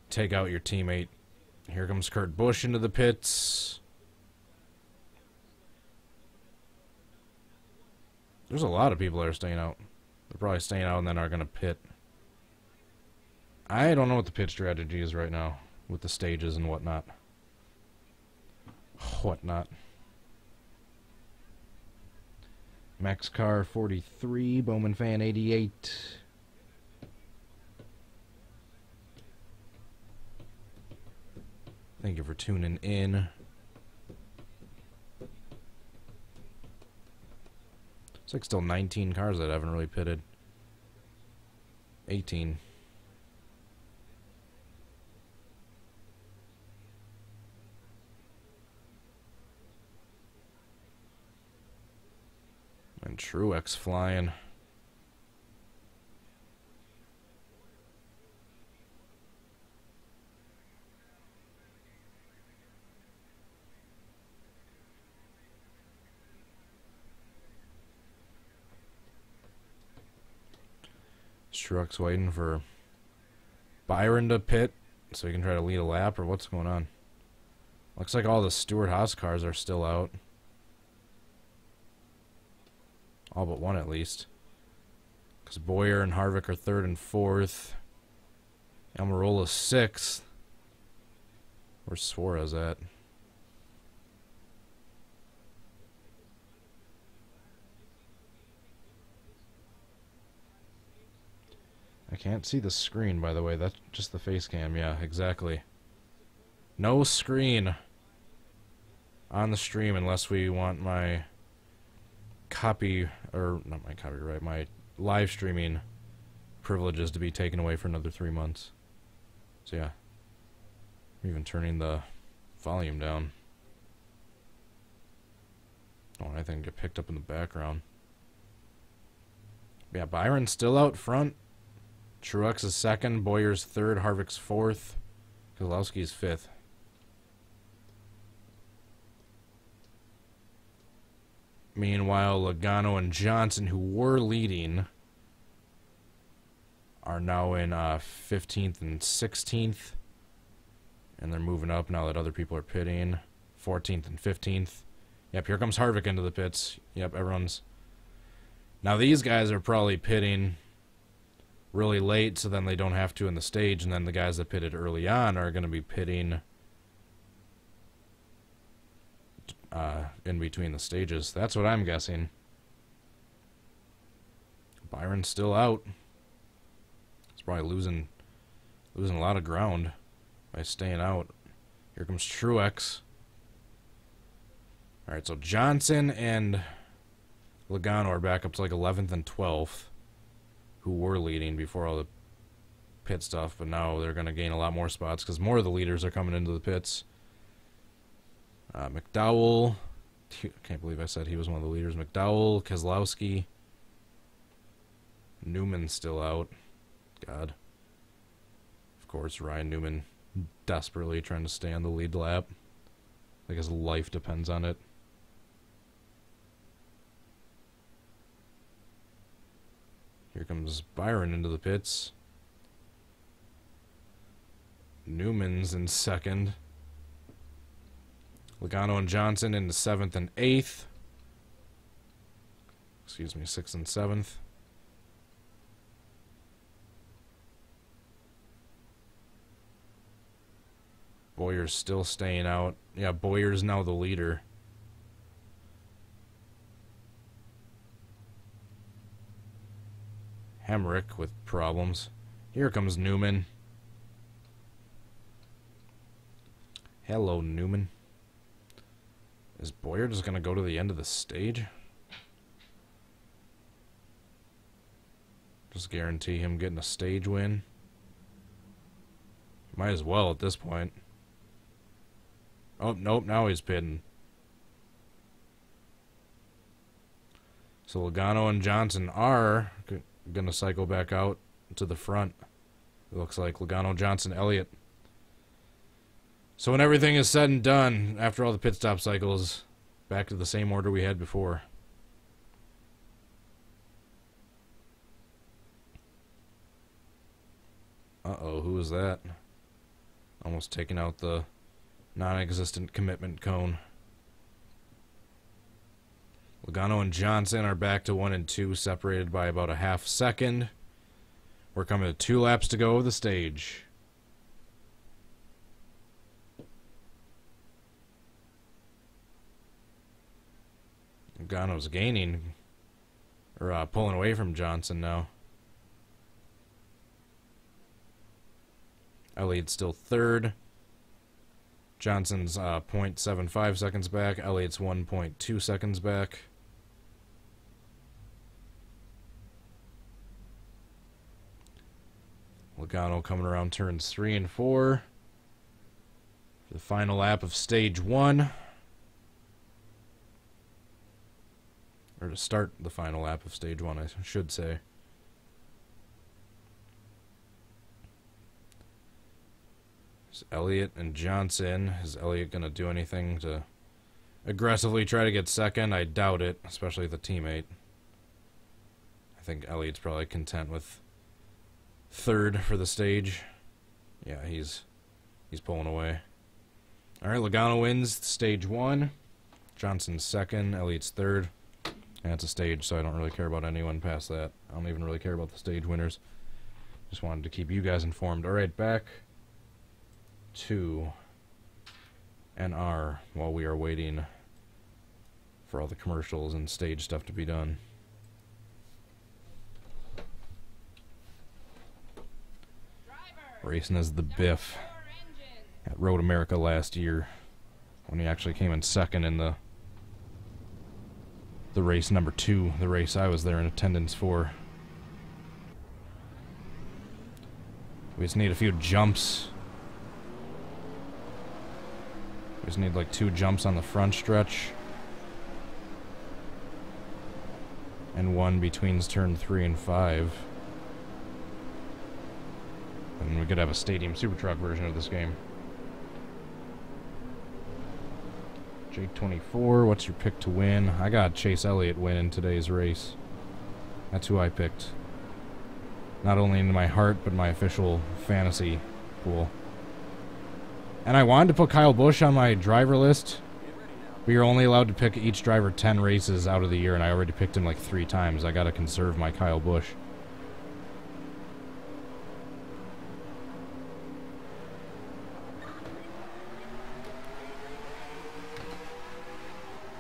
Take out your teammate. Here comes Kurt Busch into the pits. There's a lot of people that are staying out. They're probably staying out and then are going to pit. I don't know what the pit strategy is right now with the stages and whatnot. Max Car 43, Bowman Fan 88. Thank you for tuning in. It's like still 19 cars that haven't really pitted. 18. And Truex flying. Truex waiting for Byron to pit so he can try to lead a lap, or what's going on? Looks like all the Stewart-Haas cars are still out. All but one, at least. Because Boyer and Harvick are 3rd and 4th. Almirola's 6th. Where's Suarez at? I can't see the screen, by the way. That's just the face cam. Yeah, exactly. No screen on the stream unless we want my not my copyright, my live streaming privileges to be taken away for another 3 months. So yeah, I'm even turning the volume down. Oh, I think get picked up in the background. Yeah, Byron's still out front. Truex is 2nd, Boyer's 3rd, Harvick's 4th, Keselowski's 5th. Meanwhile, Logano and Johnson, who were leading, are now in 15th and 16th. And they're moving up now that other people are pitting. 14th and 15th. Yep, here comes Harvick into the pits. Yep, everyone's... Now these guys are probably pitting really late, so then they don't have to in the stage, and then the guys that pitted early on are going to be pitting in between the stages. That's what I'm guessing. Byron's still out. He's probably losing a lot of ground by staying out. Here comes Truex. Alright, so Johnson and Logano are back up to like 11th and 12th, who were leading before all the pit stuff, but now they're going to gain a lot more spots because more of the leaders are coming into the pits. McDowell, can't believe I said he was one of the leaders. McDowell, Keselowski, Newman's still out. God. Of course, Ryan Newman desperately trying to stay on the lead lap. Like his life depends on it. Here comes Byron into the pits. Newman's in second. Logano and Johnson in the 7th and 8th. Excuse me, 6th and 7th. Boyer's still staying out. Yeah, Boyer's now the leader. Hemrick with problems. Here comes Newman. Hello, Newman. Is Boyer just going to go to the end of the stage? Just guarantee him getting a stage win. Might as well at this point. Oh, nope, now he's pitting. So Logano and Johnson are going to cycle back out to the front. It looks like Logano, Johnson, Elliott. So when everything is said and done, after all the pit stop cycles, back to the same order we had before. Uh-oh, who was that? Almost taking out the non-existent commitment cone. Logano and Johnson are back to 1 and 2, separated by about a half second. We're coming to 2 laps to go of the stage. Logano's gaining, or pulling away from Johnson now. Elliott's still third. Johnson's 0.75 seconds back. Elliott's 1.2 seconds back. Logano coming around turns 3 and 4. For the final lap of stage 1. Or to start the final lap of stage 1, I should say. There's Elliott and Johnson. Is Elliott going to do anything to aggressively try to get second? I doubt it, especially the teammate. I think Elliott's probably content with third for the stage. Yeah, he's pulling away. All right, Logano wins stage 1. Johnson's second. Elliott's third. And it's a stage, so I don't really care about anyone past that. I don't even really care about the stage winners. Just wanted to keep you guys informed. All right, back to NR while we are waiting for all the commercials and stage stuff to be done. Racing as the Biff at Road America last year when he actually came in second in the race number 2, the race I was there in attendance for. We just need a few jumps. We just need like 2 jumps on the front stretch. And 1 between turn 3 and 5. And we could have a Stadium Super Truck version of this game. Jake 24, what's your pick to win? I got Chase Elliott win in today's race. That's who I picked. Not only in my heart, but my official fantasy pool. And I wanted to put Kyle Busch on my driver list, but you're only allowed to pick each driver 10 races out of the year, and I already picked him like 3 times. I gotta conserve my Kyle Busch.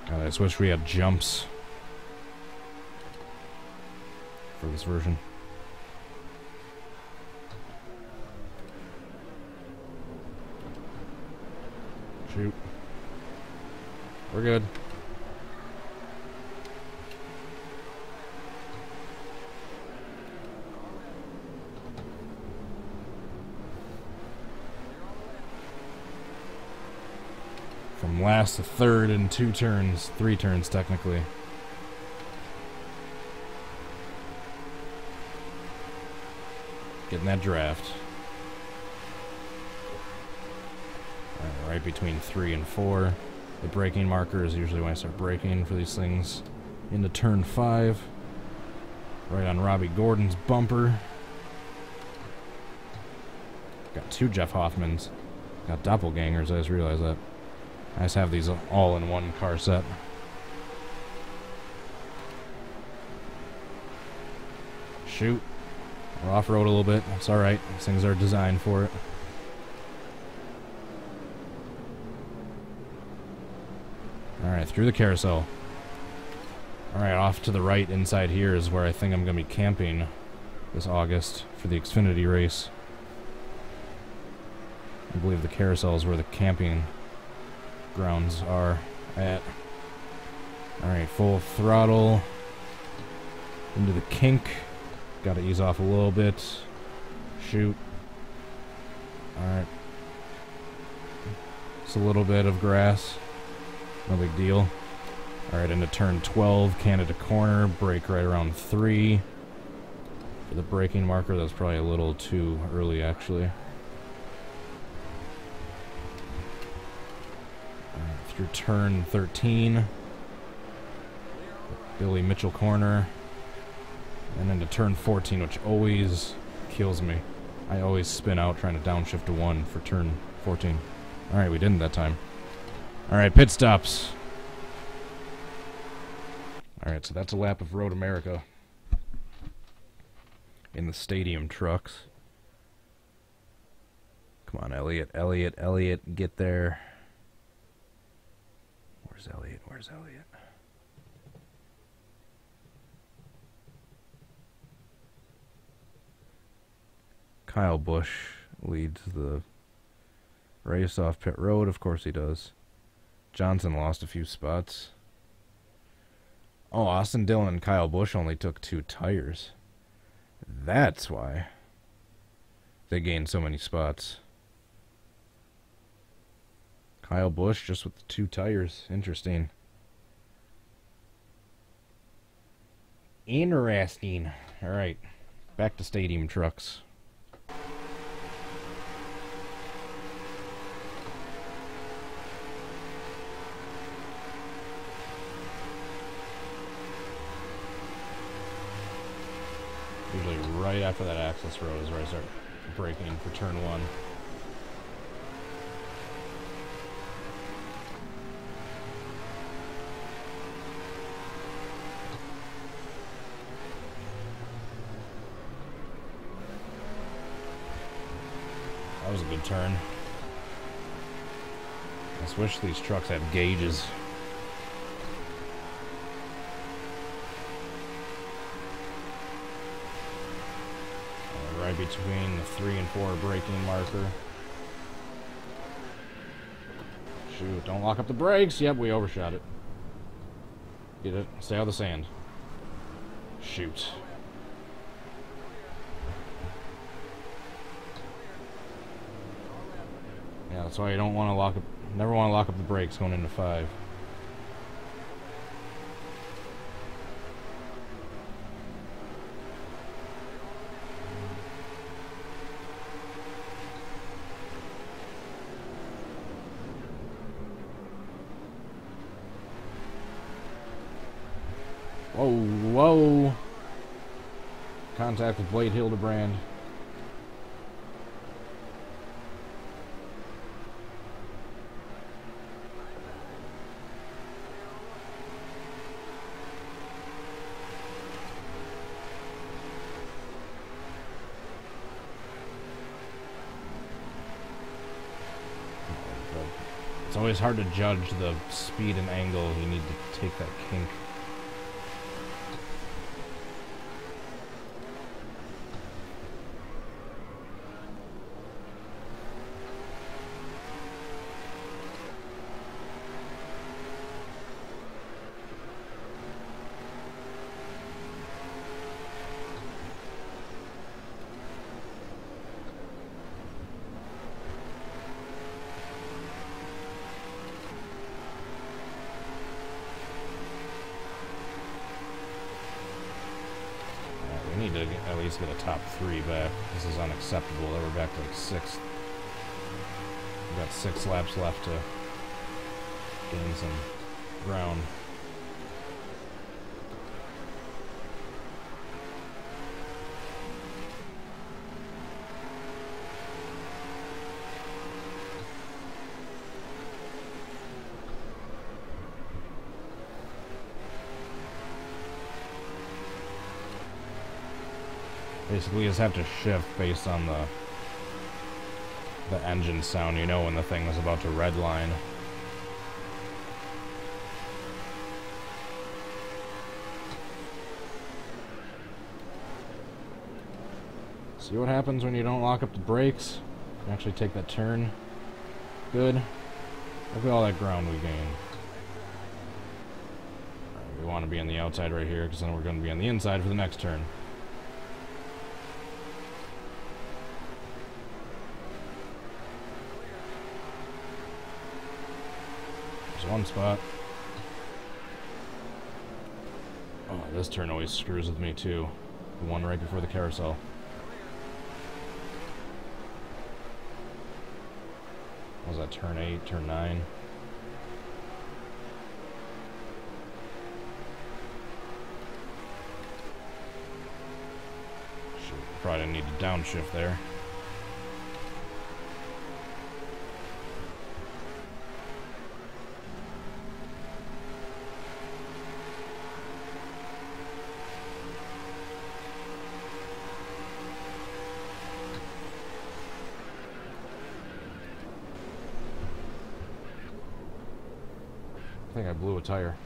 God, I just wish we had jumps for this version. Shoot. We're good. From last to third in 2 turns, 3 turns technically. Getting that draft. Right between 3 and 4. The braking marker is usually when I start braking for these things. Into turn 5. Right on Robbie Gordon's bumper. Got 2 Jeff Hoffmans. Got doppelgangers, I just realized that. I just have these all in one car set. Shoot. We're off-road a little bit. It's alright. These things are designed for it. Alright, through the carousel. Alright, off to the right inside here is where I think I'm going to be camping this August for the Xfinity race. I believe the carousel is where the camping grounds are at. Alright, full throttle. Into the kink. Gotta ease off a little bit. Shoot. Alright. It's a little bit of grass. No big deal. Alright, into turn 12, Canada corner, brake right around 3. For the braking marker, that's probably a little too early, actually. Alright, through turn 13. Billy Mitchell corner. And into turn 14, which always kills me. I always spin out trying to downshift to 1 for turn 14. Alright, we didn't that time. Alright, pit stops. Alright, so that's a lap of Road America. In the stadium trucks. Come on, Elliott, Elliott, Elliott, get there. Where's Elliott? Where's Elliott? Kyle Busch leads the race off pit road. Of course he does. Johnson lost a few spots. Oh, Austin Dillon and Kyle Busch only took 2 tires. That's why they gained so many spots. Kyle Busch just with the 2 tires. Interesting. Interesting. Alright. Back to stadium trucks. Usually right after that access road is where I start braking for turn 1. That was a good turn. I just wish these trucks had gauges. Right between the 3 and 4 braking marker. Shoot, don't lock up the brakes. Yep, we overshot it. Get it? Stay out of the sand. Shoot. Yeah, that's why you don't want to lock up, never want to lock up the brakes going into 5. Whoa, whoa. Contact with Blade Hildebrand. It's always hard to judge the speed and angle. You need to take that kink. We need to at least get a top 3 back. This is unacceptable that we're back to like 6th. We've got 6 laps left to gain some ground. Basically, you just have to shift based on the engine sound, you know, when the thing is about to redline. See what happens when you don't lock up the brakes? You can actually take that turn. Good. Look at all that ground we gain. Right, we want to be on the outside right here, because then we're going to be on the inside for the next turn. One spot. Oh, this turn always screws with me too. The one right before the carousel. What was that, turn 8, turn 9? Probably didn't need to downshift there. I think I blew a tire.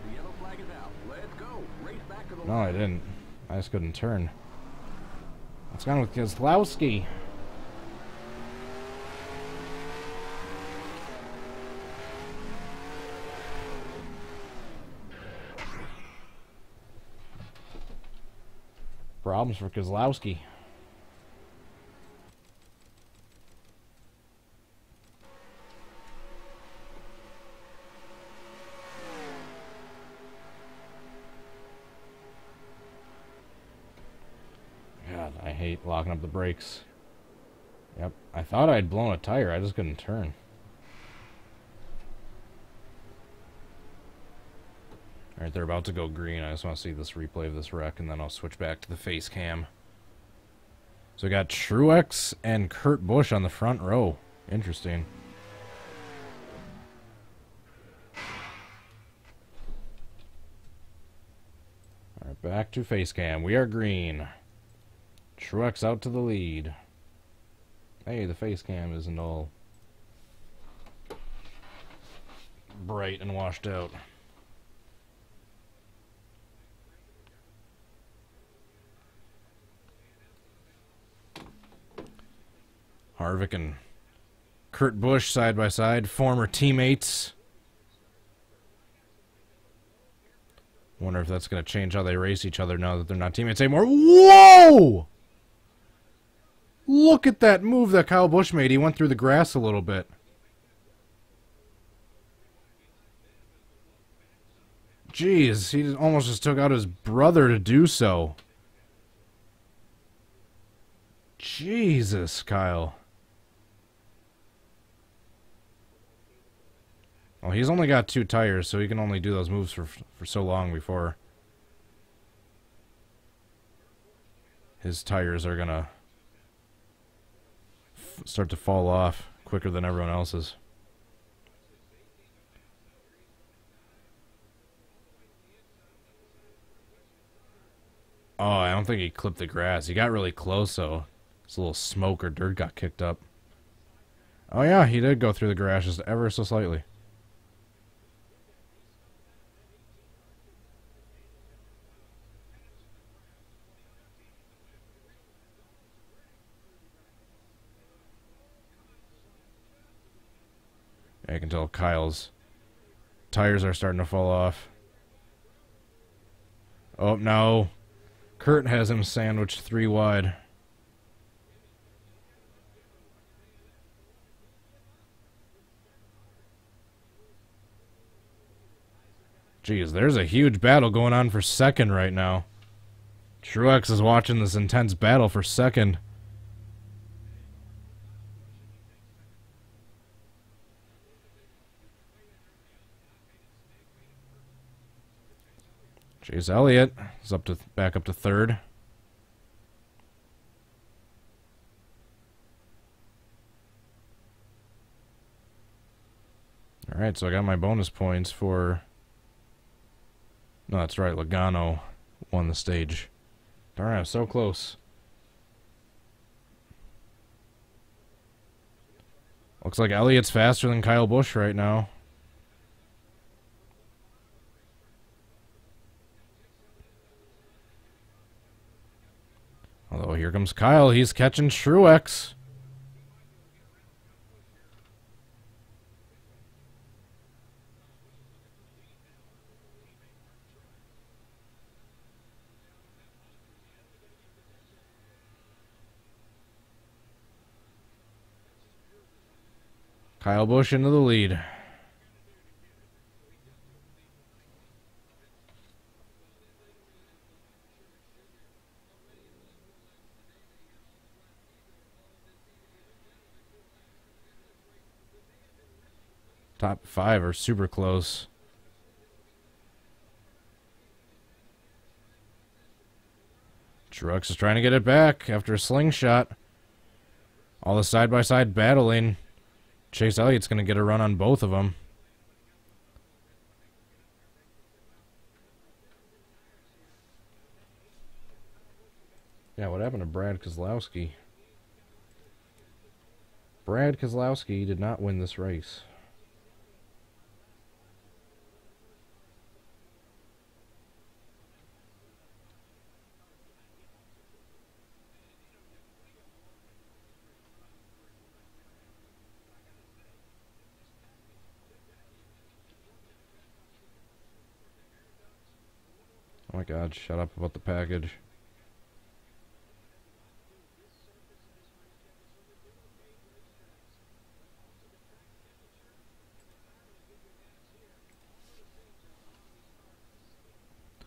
The yellow flag is out. Let's go. Race back to the No, I didn't. I just couldn't turn. What's going on with Keselowski? Problems for Keselowski. God, I hate locking up the brakes. Yep, I thought I'd blown a tire, I just couldn't turn. Alright, they're about to go green. I just want to see this replay of this wreck, and then I'll switch back to the face cam. So we got Truex and Kurt Busch on the front row. Interesting. Alright, back to face cam. We are green. Truex out to the lead. Hey, the face cam isn't all bright and washed out. Harvick and Kurt Busch side by side, former teammates. Wonder if that's going to change how they race each other now that they're not teammates anymore. Whoa! Look at that move that Kyle Busch made. He went through the grass a little bit. Jeez, he almost just took out his brother to do so. Jesus, Kyle. Well, he's only got 2 tires, so he can only do those moves for so long before his tires are gonna start to fall off quicker than everyone else's. Oh, I don't think he clipped the grass. He got really close, though. It's a little smoke or dirt got kicked up. Oh, yeah, he did go through the grass just ever so slightly. I can tell Kyle's tires are starting to fall off. Oh, no. Kurt has him sandwiched 3 wide. Jeez, there's a huge battle going on for second right now. Truex is watching this intense battle for second. Chase Elliott is back up to third. All right, so I got my bonus points for... No, that's right, Logano won the stage. Darn, I was so close. Looks like Elliott's faster than Kyle Busch right now. Although here comes Kyle, he's catching Truex. Kyle Busch into the lead. Top 5 are super close. Truex is trying to get it back after a slingshot. All the side-by-side battling. Chase Elliott's going to get a run on both of them. Yeah, what happened to Brad Keselowski? Brad Keselowski did not win this race. Oh my God, shut up about the package.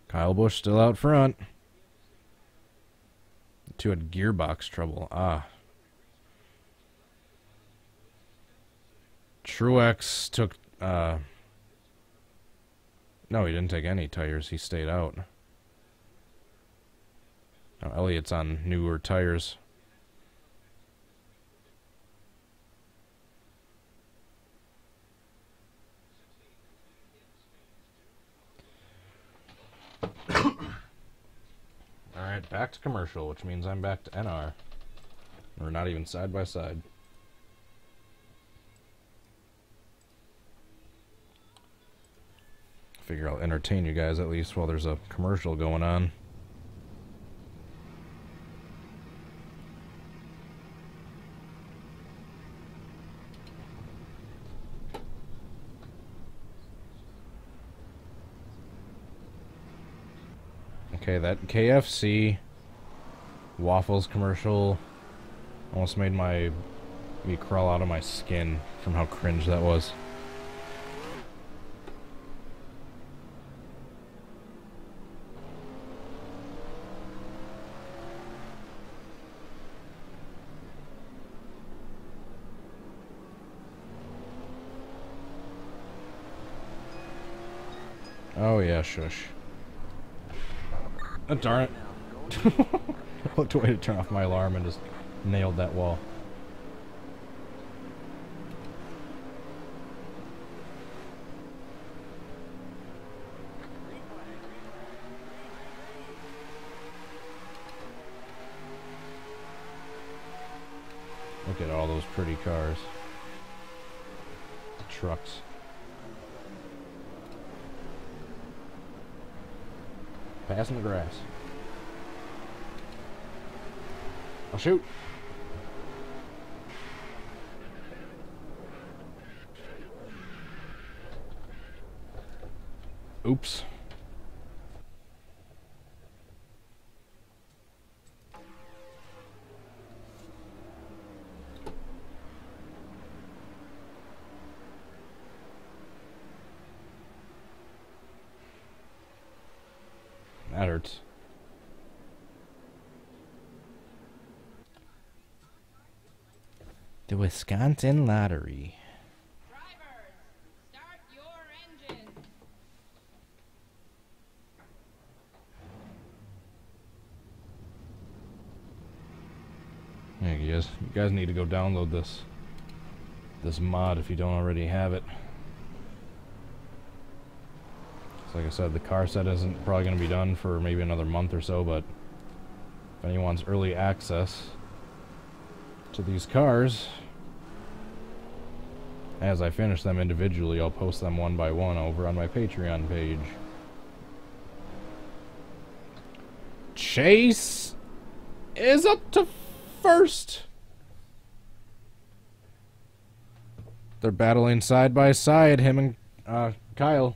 Kyle Busch still out front. The 2 had gearbox trouble. Truex took... No, he didn't take any tires. He stayed out. Now Elliott's on newer tires. Alright, back to commercial, which means I'm back to NR. We're not even side by side. Figure I'll entertain you guys at least while there's a commercial going on. Okay, that KFC waffles commercial almost made me crawl out of my skin from how cringe that was. Oh yeah, shush. Oh, darn it. Looked away to turn off my alarm and just nailed that wall. Look at all those pretty cars. Trucks. Passing the grass. I'll shoot. Oops. That hurts. The Wisconsin Lottery. Drivers, start your engines. Yeah, you guys need to go download this mod if you don't already have it. So like I said, the car set isn't probably going to be done for maybe another month or so, but if anyone wants early access to these cars, as I finish them individually, I'll post them one by one over on my Patreon page. Chase is up to first. They're battling side by side, him and Kyle.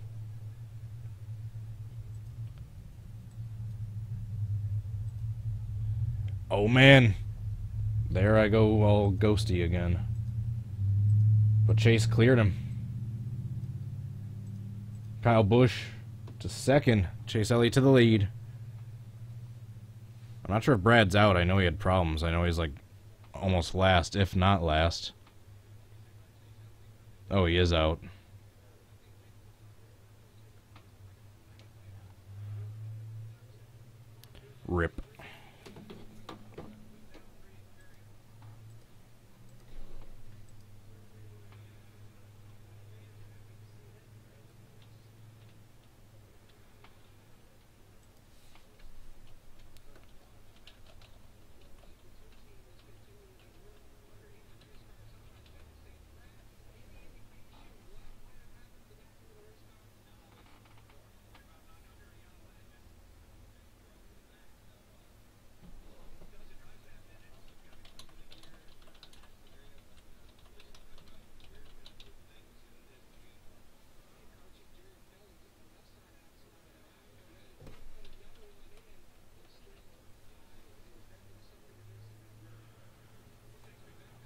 Oh man, there I go all ghosty again. But Chase cleared him. Kyle Busch to second, Chase Elliott to the lead. I'm not sure if Brad's out. I know he had problems. I know he's like almost last, if not last. Oh, he is out. Rip.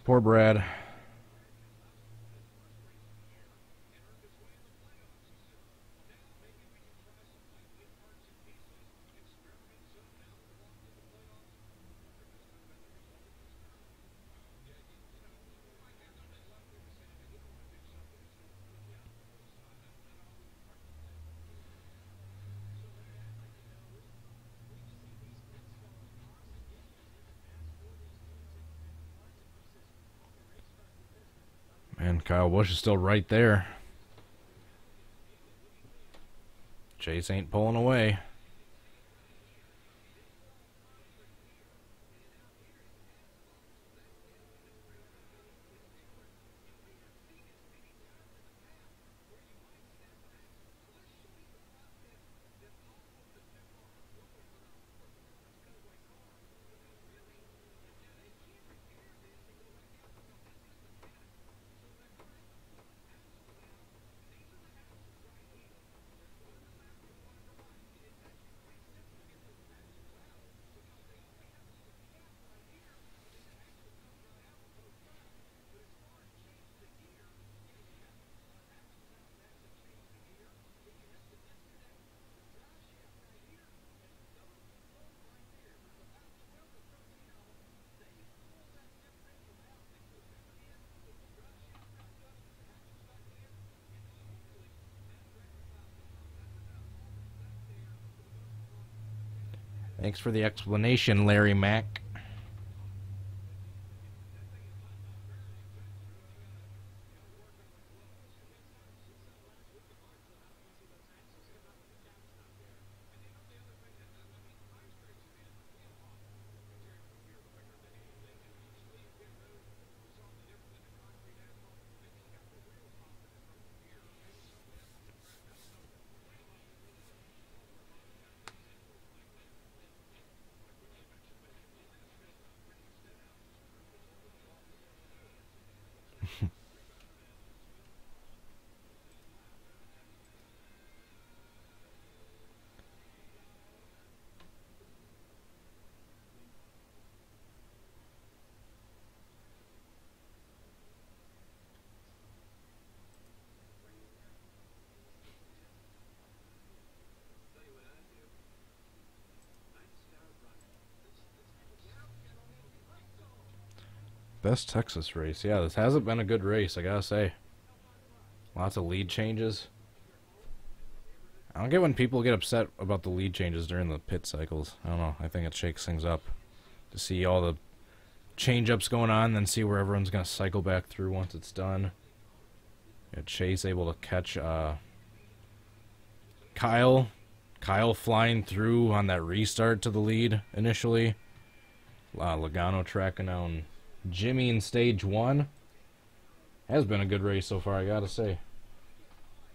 Poor Brad. And Kyle Busch is still right there. Chase ain't pulling away. Thanks for the explanation, Larry Mack. Best Texas race. Yeah, this hasn't been a good race, I gotta say. Lots of lead changes. I don't get when people get upset about the lead changes during the pit cycles. I don't know. I think it shakes things up to see all the change-ups going on, then see where everyone's gonna cycle back through once it's done. Yeah, Chase able to catch Kyle flying through on that restart to the lead initially. Logano tracking down Jimmy in stage 1. Has been a good race so far, I gotta say.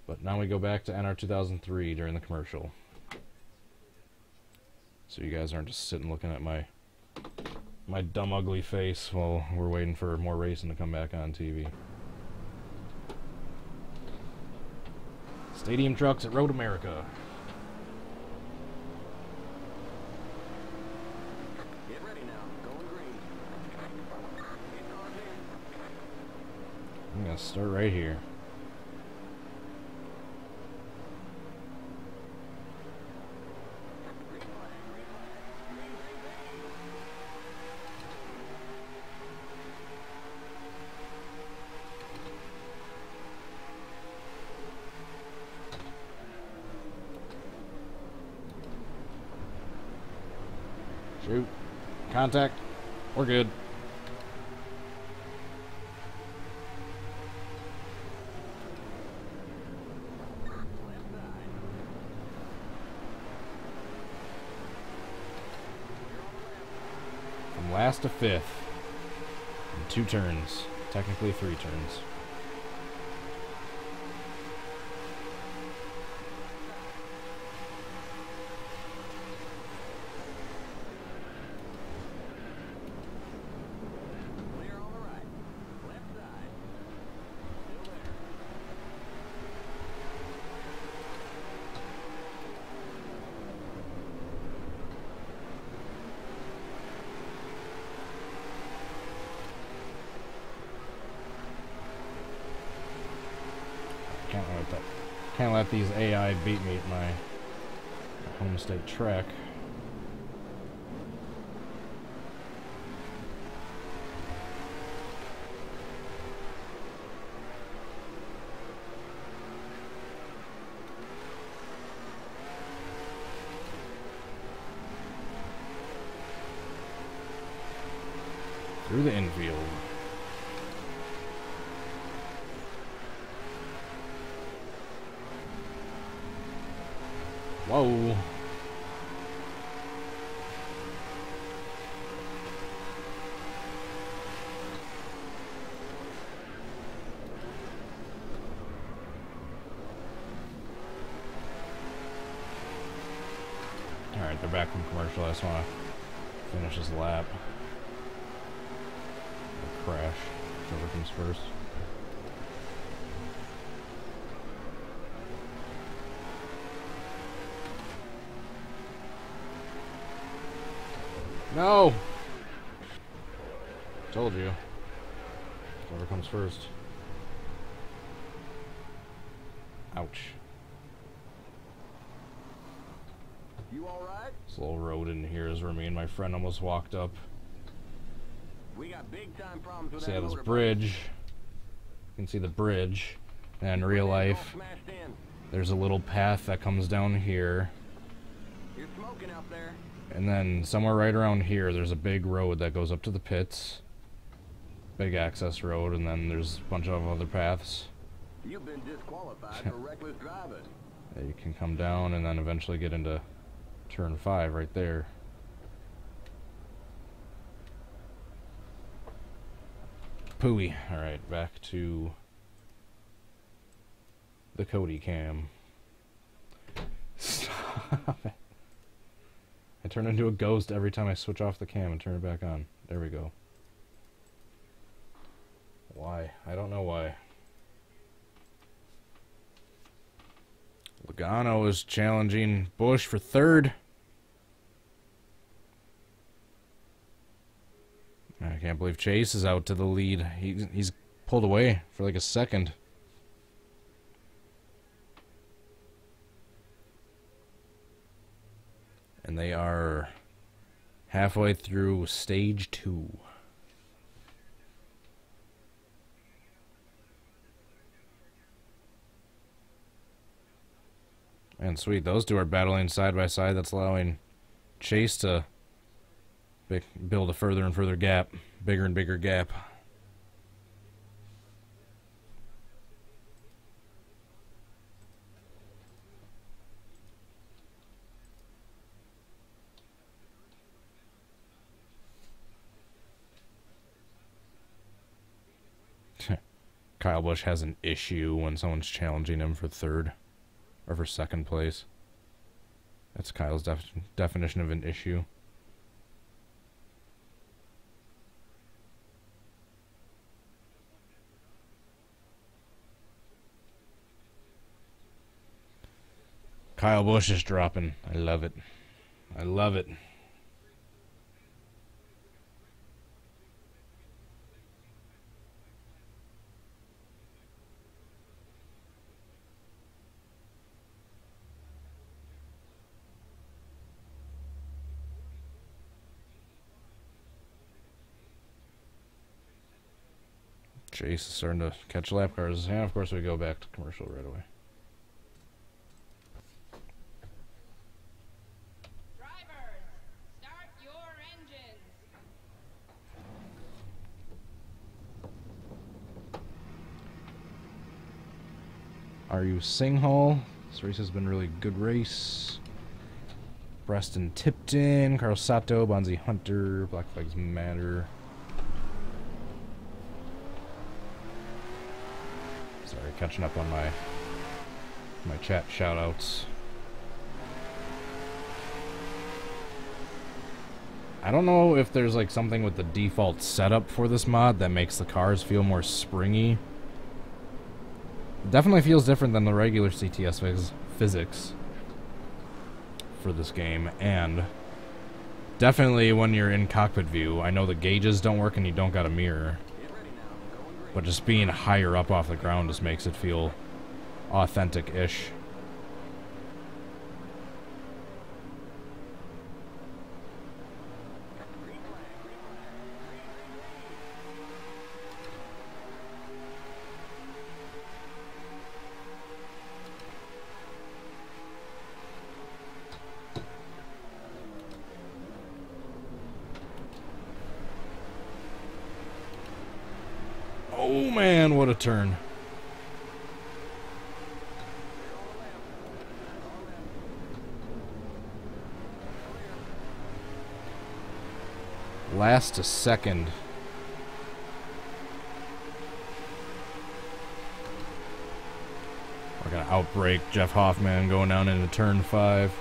But now we go back to NR 2003 during the commercial. So you guys aren't just sitting looking at my dumb ugly face while we're waiting for more racing to come back on TV. Stadium trucks at Road America. Get ready now. Going green. Get on here. I'm gonna start right here. Green flag, green flag. Green, green, green. Shoot. Contact. We're good. From last to fifth. In 2 turns. Technically 3 turns. Clear on the right. Left side. Still there. Can't let these AI beat me at my home state track. Through the infield. Whoa. Alright, they're back from commercial. I just want to finish this lap. Or crash. Whichever comes first. No! Told you. Whoever comes first. Ouch. You all right? This little road in here is where me and my friend almost walked up. We got big time problems with See that how this motor, bridge. You can see the bridge. And in real buddy. All life, smashed in. there's a little path that comes down here. You're smoking out there. And then somewhere right around here, there's a big road that goes up to the pits. Big access road, and then there's a bunch of other paths. You've been disqualified for reckless driving. That you can come down and then eventually get into turn 5 right there. Pooey. Alright, back to the Cody cam. Stop it. I turn into a ghost every time I switch off the cam and turn it back on. There we go. Why? I don't know why. Logano is challenging Bush for 3rd. I can't believe Chase is out to the lead. He's pulled away for like a second. And they are halfway through stage 2. And sweet, those two are battling side by side. That's allowing Chase to build a further and further gap, bigger and bigger gap. Kyle Busch has an issue when someone's challenging him for 3rd or for 2nd place. That's Kyle's definition of an issue. Kyle Busch is dropping. I love it. I love it. Chase is starting to catch lap cars. And of course we go back to commercial right away. Drivers, start your engines. Are you Singhall? This race has been a really good race. Preston Tipton, Carl Sato, Bonzi Hunter, Black Flags Matter. Sorry, catching up on my chat shoutouts. I don't know if there's like something with the default setup for this mod that makes the cars feel more springy. It definitely feels different than the regular CTS physics for this game, and definitely when you're in cockpit view. I know the gauges don't work and you don't got a mirror, but just being higher up off the ground just makes it feel authentic-ish. Oh man, what a turn. Last to second. We're gonna outbrake Jeff Hoffman going down into turn 5.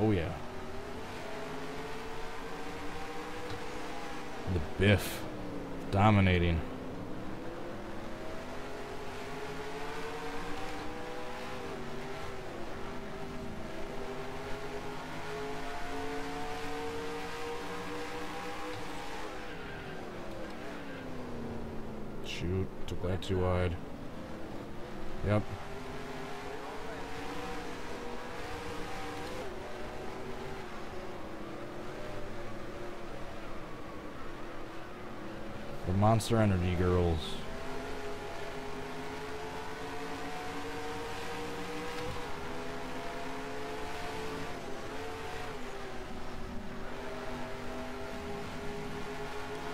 Oh yeah. The Biff dominating. Shoot, took that too wide. Yep. The Monster Energy girls.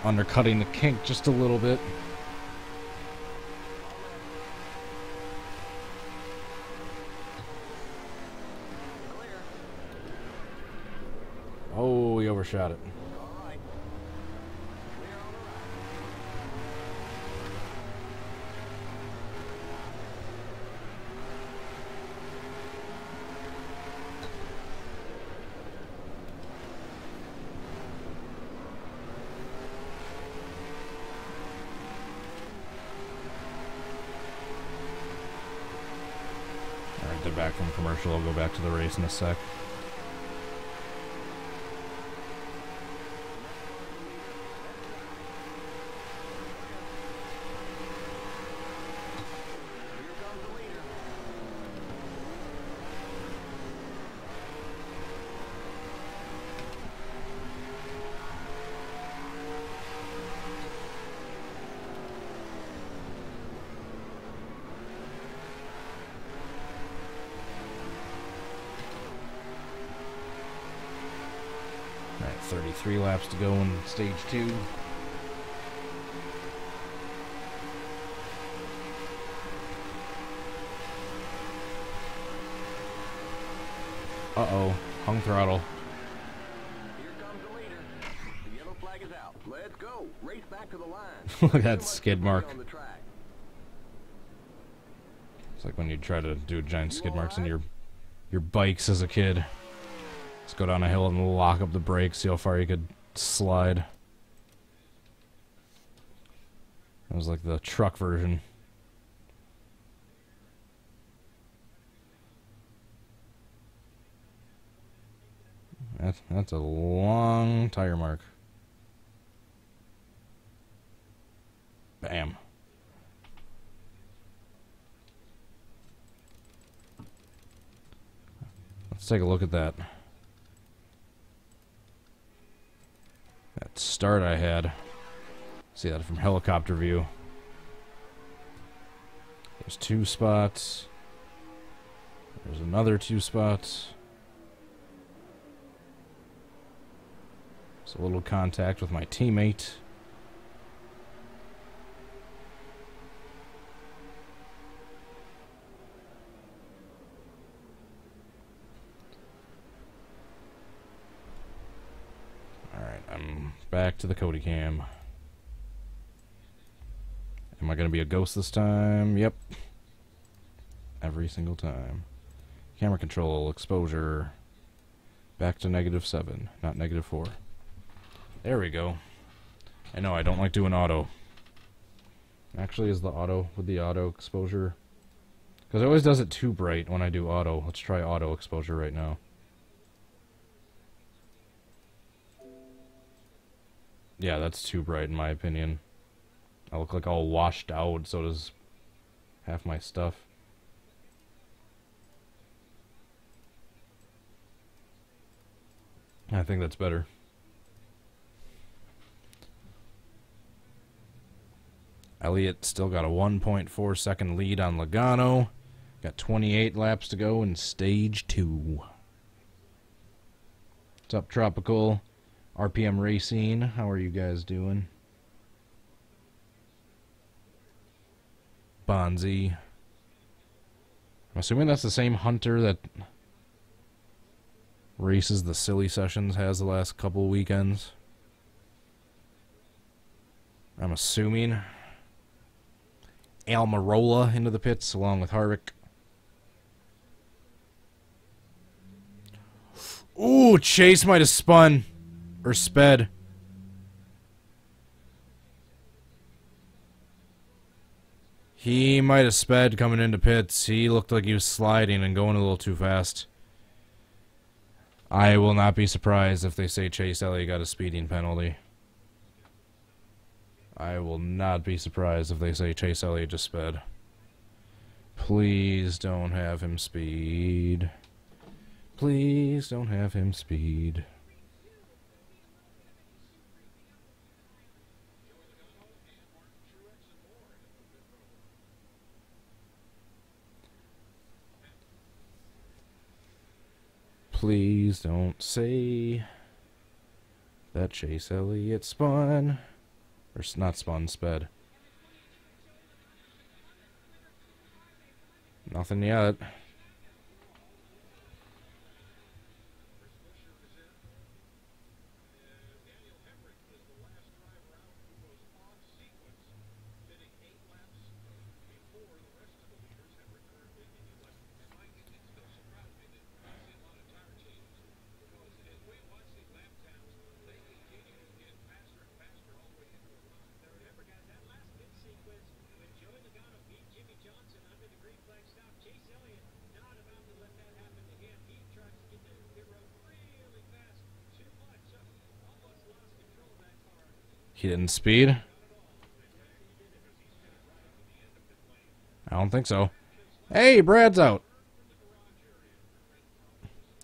Undercutting the kink just a little bit. Oh, we overshot it. Alright, they're back from commercial. I'll go back to the race in a sec. Alright, 33 laps to go in stage 2. Uh-oh, hung throttle. Here comes the leader. The yellow flag is out. Let's go. Race back to the line. Look at that skid mark. On the track. It's like when you try to do giant skid marks in your bikes as a kid. Just go down a hill and lock up the brakes, see how far you could slide. That was like the truck version. That's a long tire mark. Bam. Let's take a look at that. That start I had. See that from helicopter view. There's 2 spots. There's another 2 spots. It's a little contact with my teammate. Alright, I'm back to the Cody cam. Am I going to be a ghost this time? Yep. Every single time. Camera control, exposure. Back to -7, not -4. There we go. I know, I don't like doing auto. Actually, is the auto with the auto exposure? Because it always does it too bright when I do auto. Let's try auto exposure right now. Yeah, that's too bright in my opinion. I look like all washed out, so does half my stuff. I think that's better. Elliott still got a 1.4 second lead on Logano. Got 28 laps to go in stage 2. What's up, Tropical? RPM Racing, how are you guys doing? Bonzi. I'm assuming that's the same Hunter that races the Silly Sessions has the last couple weekends. I'm assuming. Almirola into the pits along with Harvick. Ooh, Chase might have spun. Or sped. He might have sped coming into pits. He looked like he was sliding and going a little too fast. I will not be surprised if they say Chase Elliott got a speeding penalty. I will not be surprised if they say Chase Elliott just sped. Please don't have him speed. Please don't have him speed. Please don't say that Chase Elliott spun. Or not spun, sped. Nothing yet. He didn't speed? I don't think so. Hey, Brad's out.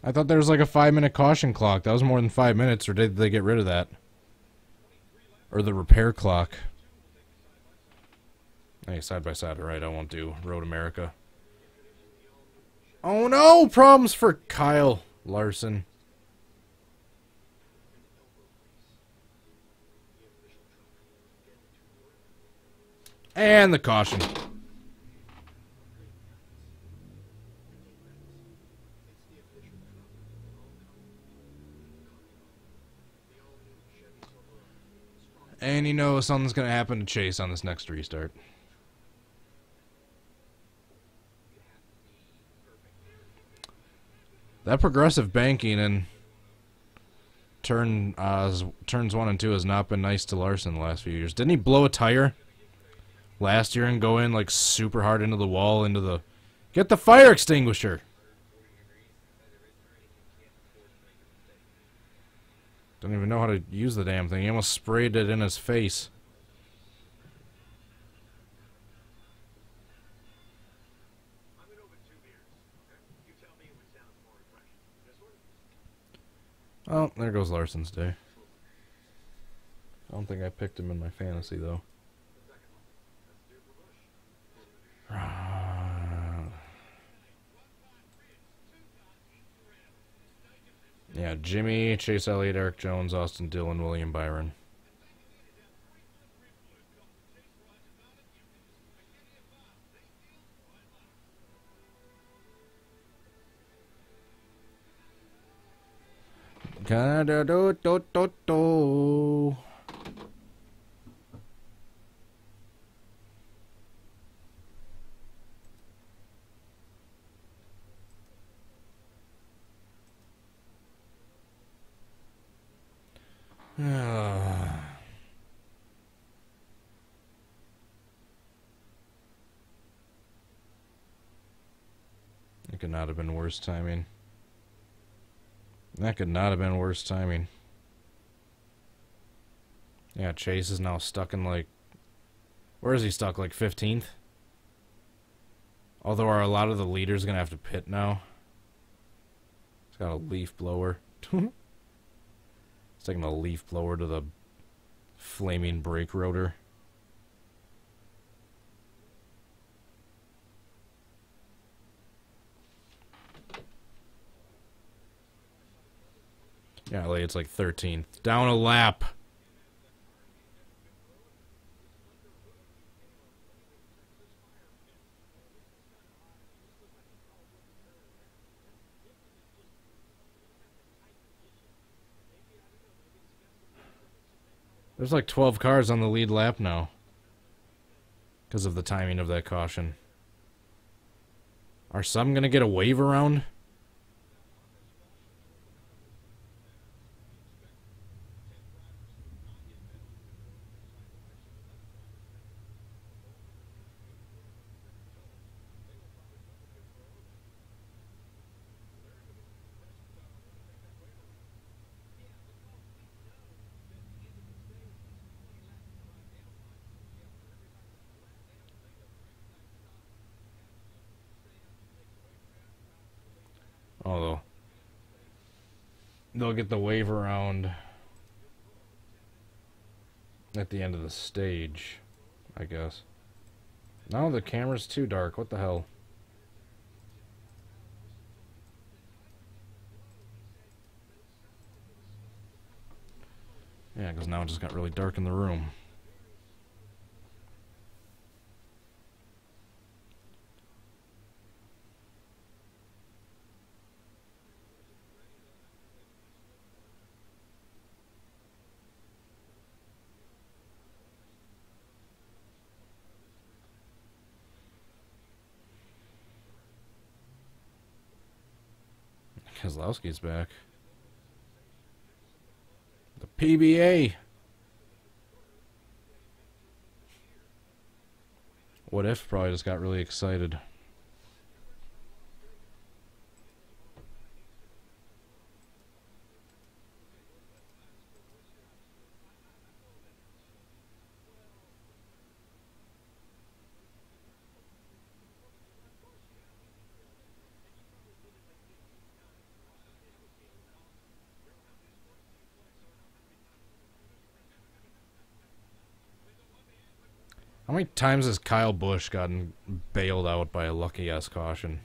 I thought there was like a 5-minute caution clock. That was more than 5 minutes, or did they get rid of that? Or the repair clock. Hey, side by side, alright, I won't do Road America. Oh no! Problems for Kyle Larson. And the caution. And you know something's going to happen to Chase on this next restart. That progressive banking in turns 1 and 2 has not been nice to Larson the last few years. Didn't he blow a tire last year and go in like super hard into the wall, into the... Get the fire extinguisher! Don't even know how to use the damn thing. He almost sprayed it in his face. Oh, there goes Larson's day. I don't think I picked him in my fantasy, though. Yeah, Jimmy, Chase Elliott, Eric Jones, Austin Dillon, William Byron. Do. It could not have been worse timing. That could not have been worse timing. Yeah, Chase is now stuck in like... Where is he stuck? Like 15th? Although are a lot of the leaders going to have to pit now? It's got a leaf blower. It's taking a leaf blower to the flaming brake rotor. Yeah, it's like 13th. Down a lap. There's like 12 cars on the lead lap now. Because of the timing of that caution. Are some going to get a wave around? Oh, they'll get the wave around at the end of the stage, I guess. No, the camera's too dark. What the hell? Yeah, because now it just got really dark in the room. Kozlowski's back. The PBA. What If probably just got really excited. How many times has Kyle Busch gotten bailed out by a lucky S caution?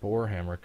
Boerhamrick.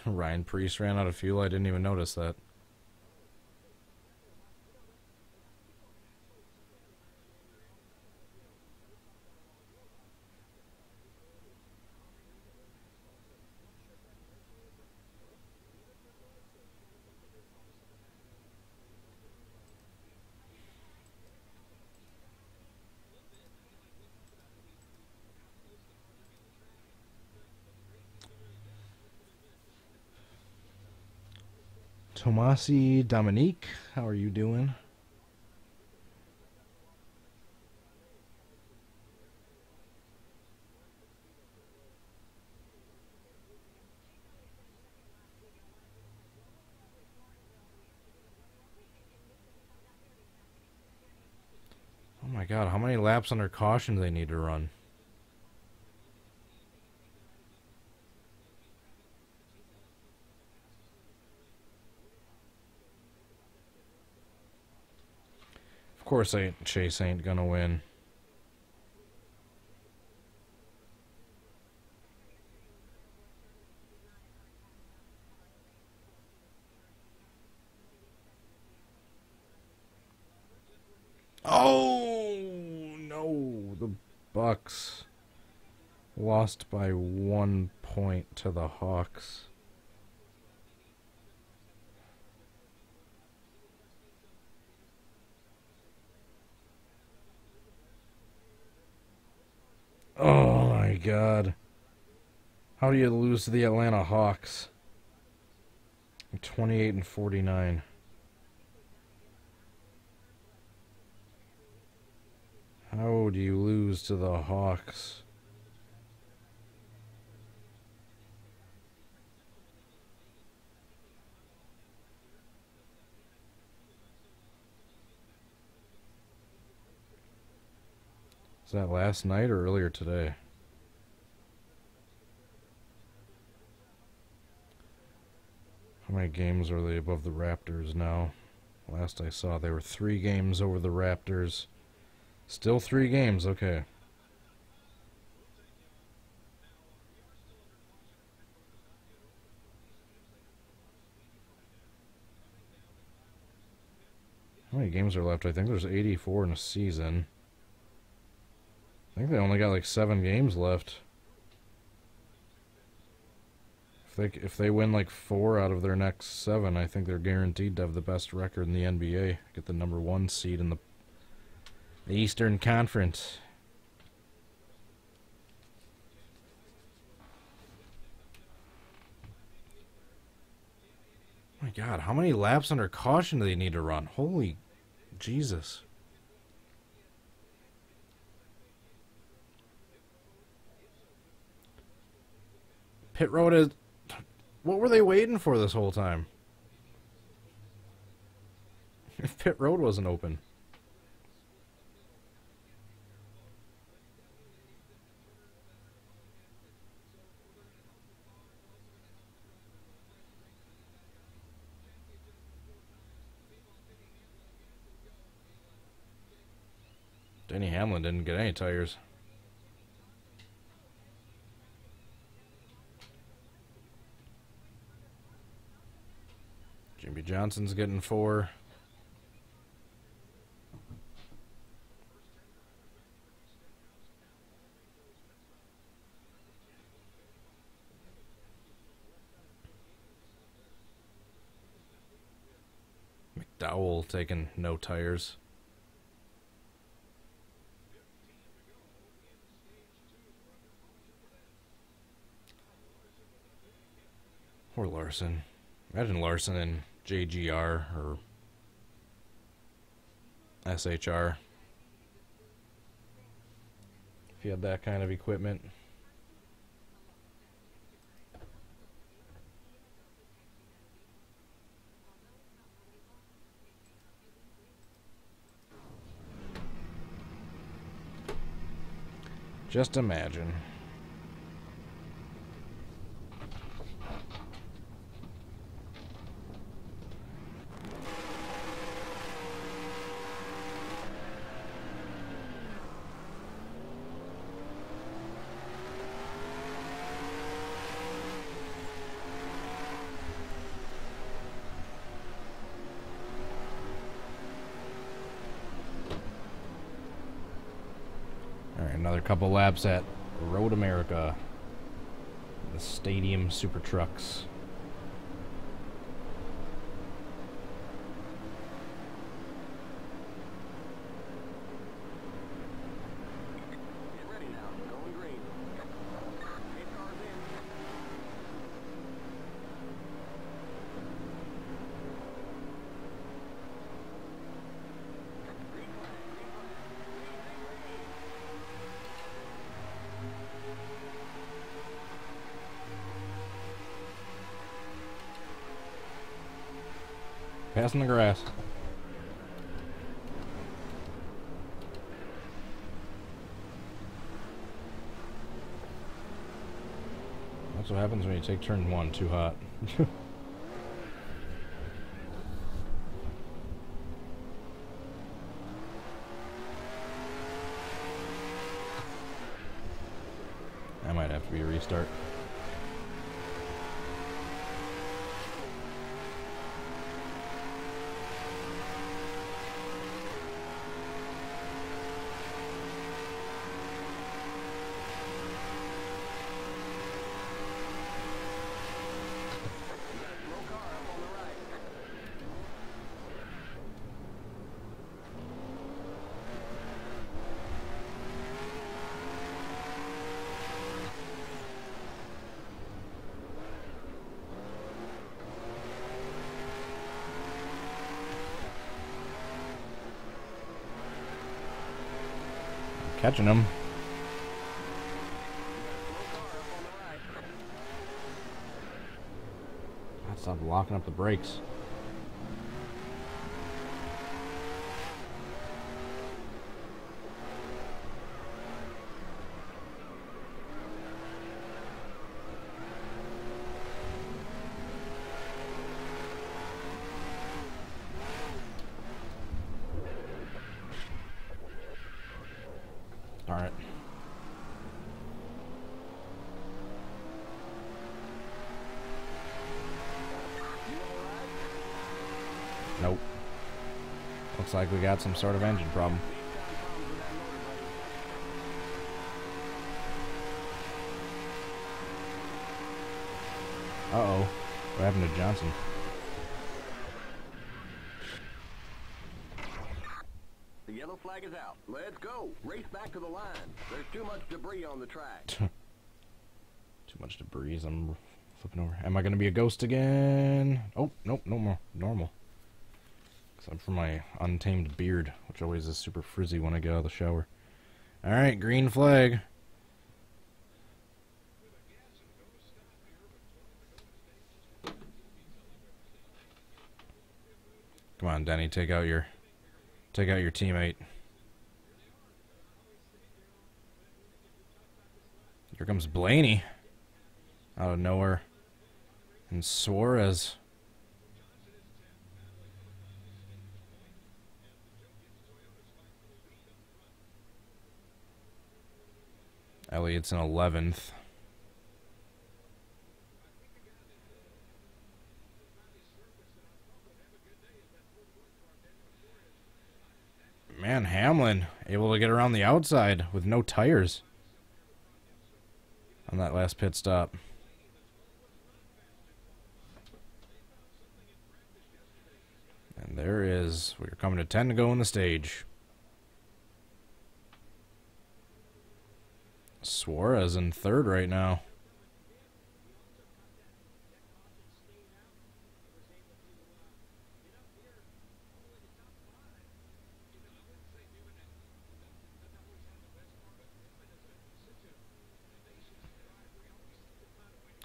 Ryan Preece ran out of fuel. I didn't even notice that. Tomasi Dominique, how are you doing? Oh my god, how many laps under caution do they need to run? Of course Chase ain't gonna win. Oh no, the Bucks lost by 1 point to the Hawks. Oh my god. How do you lose to the Atlanta Hawks? 28-49. How do you lose to the Hawks? Was that last night or earlier today? How many games are they above the Raptors now? Last I saw, they were 3 games over the Raptors. Still 3 games, okay. How many games are left? I think there's 84 in a season. I think they only got like 7 games left. If they win like 4 out of their next 7, I think they're guaranteed to have the best record in the NBA. Get the #1 seed in the Eastern Conference. Oh my God, how many laps under caution do they need to run? Holy Jesus. Pit road is... What were they waiting for this whole time? If pit road wasn't open. Denny Hamlin didn't get any tires. Jimmy Johnson's getting 4. McDowell taking no tires. Poor Larson. Imagine Larson in JGR or SHR. If he had that kind of equipment. Just imagine. Another couple laps at Road America, the Stadium Super Trucks. Get ready now. Going green. 8 cars in. Green flag. Passing the grass. That's what happens when you take turn 1 too hot. That might have to be a restart. Catching him. God, stop locking up the brakes. Alright. Nope. Looks like we got some sort of engine problem. Uh-oh. What happened to Johnson? The yellow flag is out. Let's go. Race back to the line. There's too much debris on the track. Too much debris. I'm flipping over. Am I going to be a ghost again? Oh, nope, no more. Normal. Except for my untamed beard, which always is super frizzy when I get out of the shower. Alright, green flag. Come on, Denny, take out your teammate. Here comes Blaney out of nowhere. And Suarez. Elliott's in 11th. Man, Hamlin able to get around the outside with no tires on that last pit stop. And there is, we're coming to 10 to go on the stage. Suarez in third right now.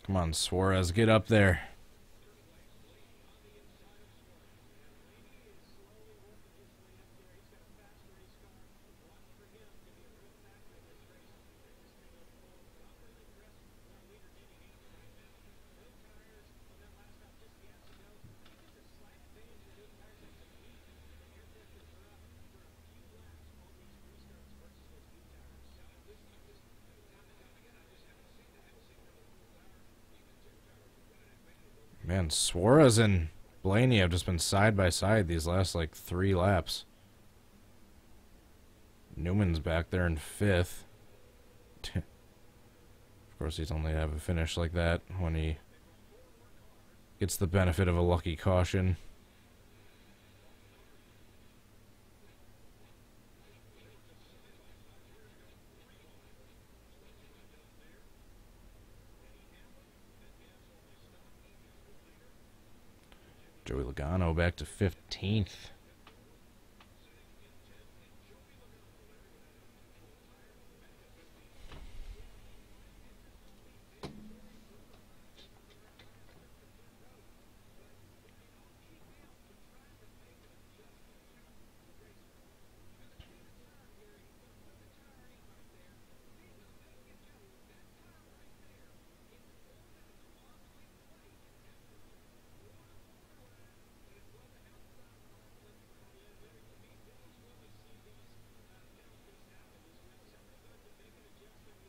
Come on, Suarez, get up there. Man, Suarez and Blaney have just been side by side these last, like, 3 laps. Newman's back there in 5th. Of course, he's only have a finish like that when he gets the benefit of a lucky caution. Joey Logano back to 15th.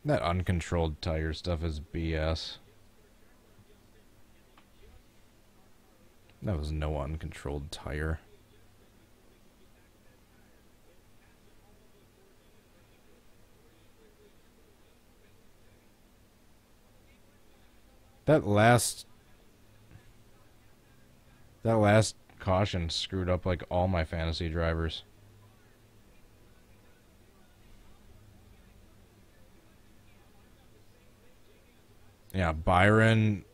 That uncontrolled tire stuff is BS. That was no uncontrolled tire. That last caution screwed up like all my fantasy drivers. Yeah, Byron,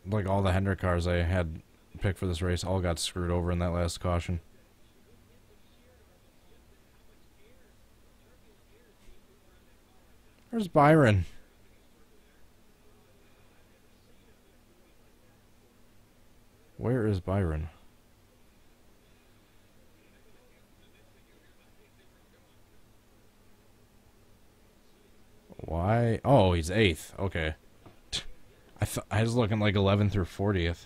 like all the Hendrick cars I had picked for this race, all got screwed over in that last caution. Where's Byron? Where is Byron? Why? Oh, he's 8th. Okay. I was looking like 11th or 40th.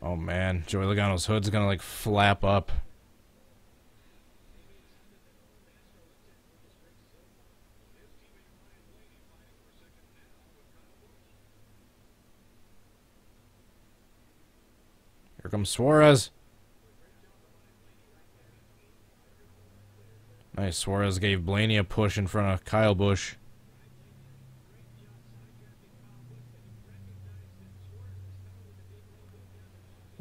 Oh man, Joey Logano's hood's gonna like flap up. Here comes Suarez. Nice. Suarez gave Blaney a push in front of Kyle Busch.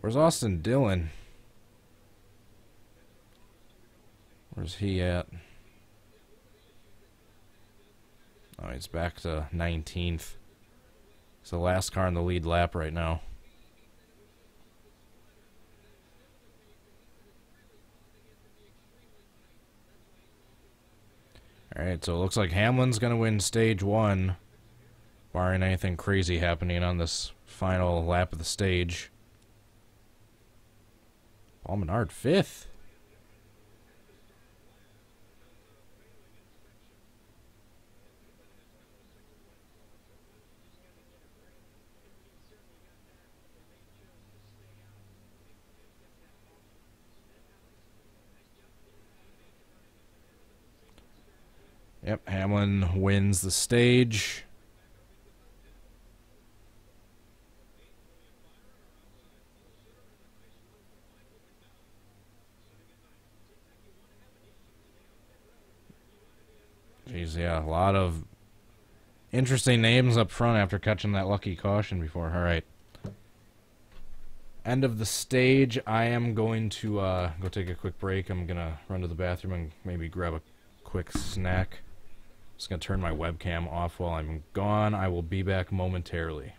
Where's Austin Dillon? Where's he at? Oh, he's back to 19th. He's the last car in the lead lap right now. Alright, so it looks like Hamlin's going to win stage 1, barring anything crazy happening on this final lap of the stage. Paul Menard 5th. Yep, Hamlin wins the stage. Jeez, yeah, a lot of interesting names up front after catching that lucky caution before. All right. End of the stage. I am going to go take a quick break. I'm going to run to the bathroom and maybe grab a quick snack. Just going to turn my webcam off while I'm gone. I will be back momentarily.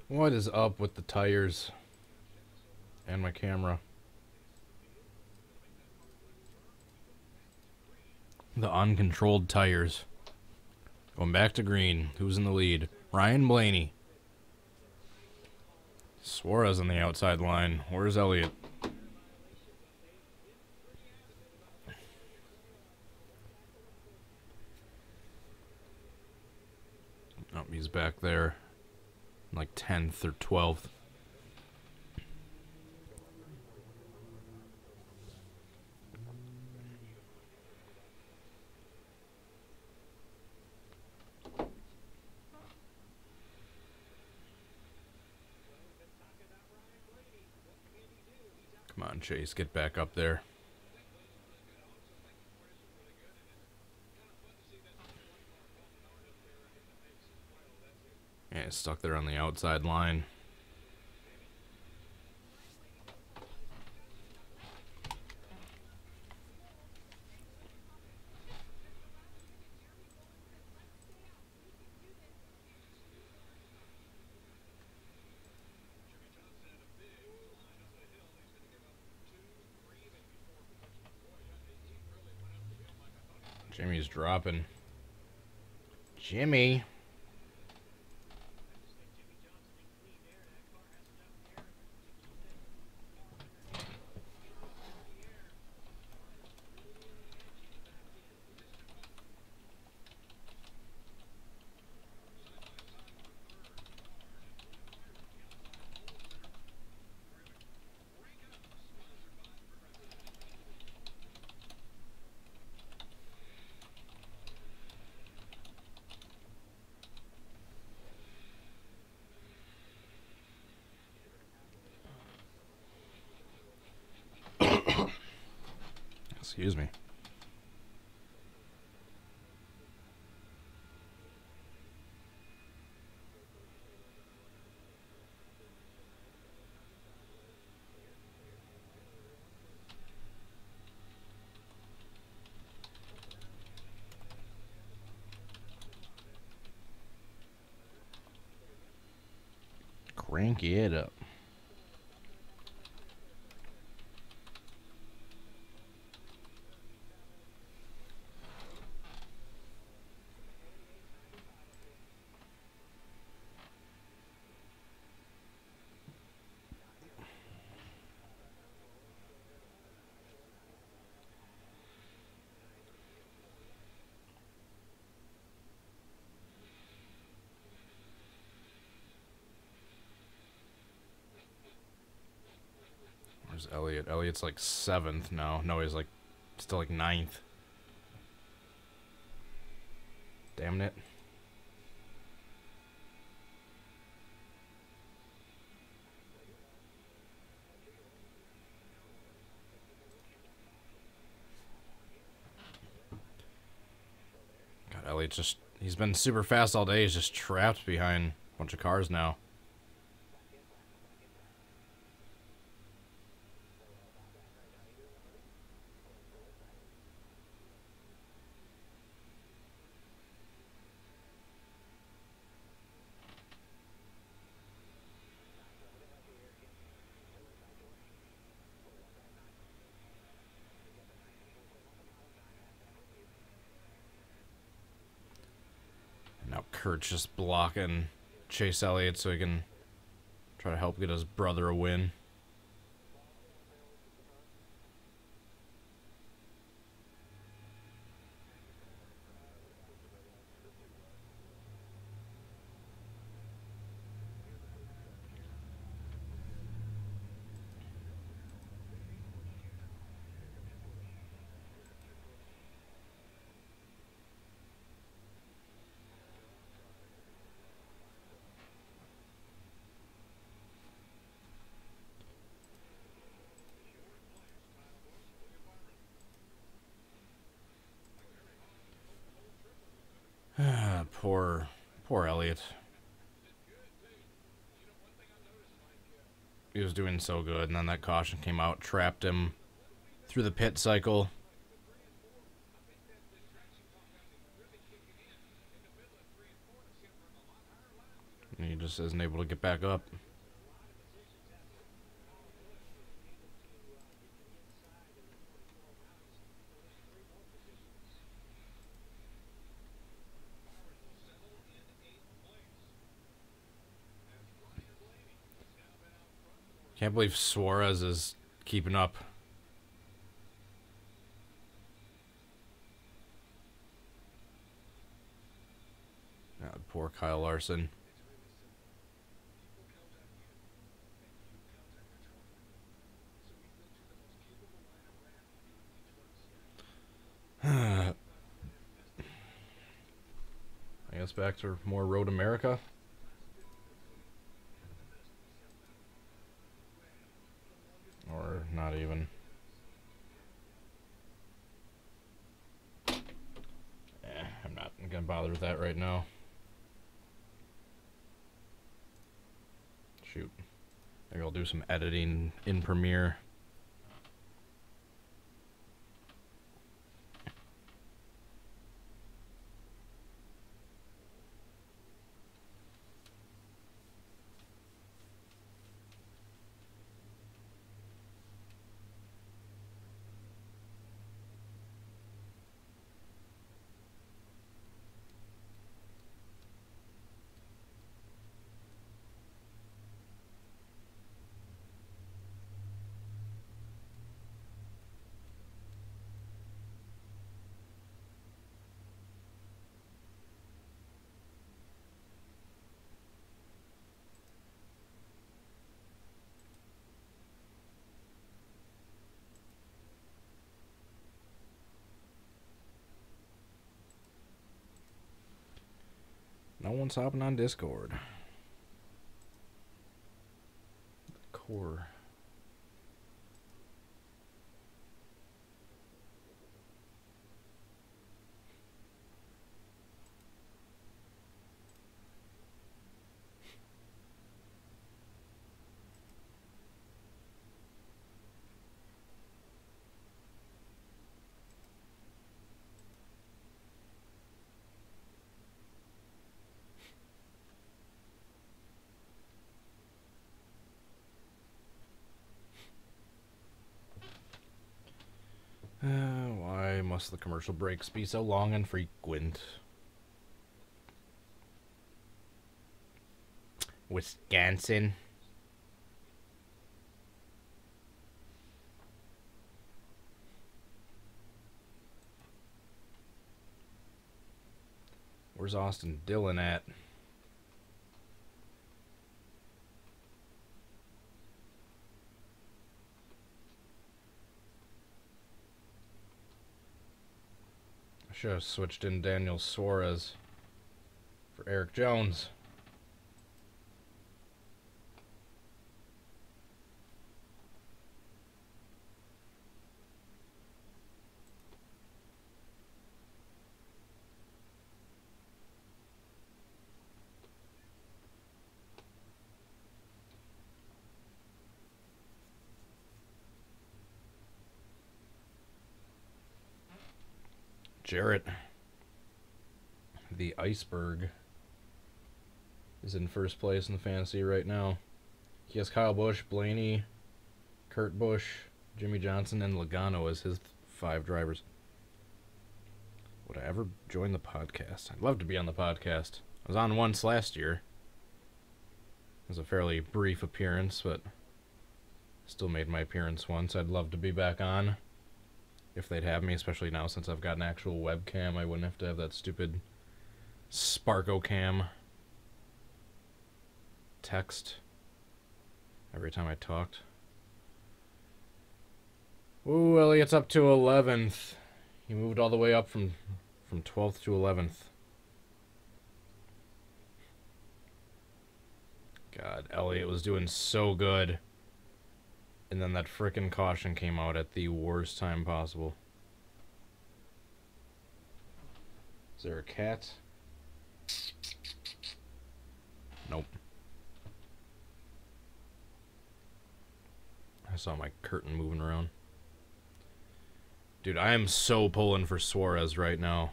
What is up with the tires and my camera? The uncontrolled tires. Going back to green. Who's in the lead? Ryan Blaney. Suarez on the outside line. Where's Elliott? Oh, he's back there. Like 10th or 12th. Come on, Chase, get back up there. Yeah, stuck there on the outside line. Jimmy's dropping. Jimmy. Excuse me. Crank it up. Where's Elliott? Elliott's like 7th now. No, he's like still like 9th. Damn it. God, Elliott's just, he's been super fast all day. He's just trapped behind a bunch of cars now. Now Kurt's just blocking Chase Elliott so he can try to help get his brother a win. Poor Elliott. He was doing so good, and then that caution came out, trapped him through the pit cycle. And he just isn't able to get back up. Can't believe Suarez is keeping up. God, poor Kyle Larson. I guess back to more Road America. Or not even. I'm not gonna bother with that right now. Shoot. Maybe I'll do some editing in Premiere. No one's hopping on Discord. Core. Why must the commercial breaks be so long and frequent? Wisconsin. Where's Austin Dillon at? I should have switched in Daniel Suarez for Eric Jones. Jarrett, the iceberg, is in first place in the fantasy right now. He has Kyle Busch, Blaney, Kurt Busch, Jimmy Johnson, and Logano as his 5 drivers. Would I ever join the podcast? I'd love to be on the podcast. I was on once last year. It was a fairly brief appearance, but still made my appearance once. I'd love to be back on. If they'd have me, especially now since I've got an actual webcam, I wouldn't have to have that stupid Sparko cam text every time I talked. Ooh, Elliott's up to 11th. He moved all the way up from 12th to 11th. God, Elliott was doing so good. And then that frickin' caution came out at the worst time possible. Is there a cat? Nope. I saw my curtain moving around. Dude, I am so pulling for Suarez right now.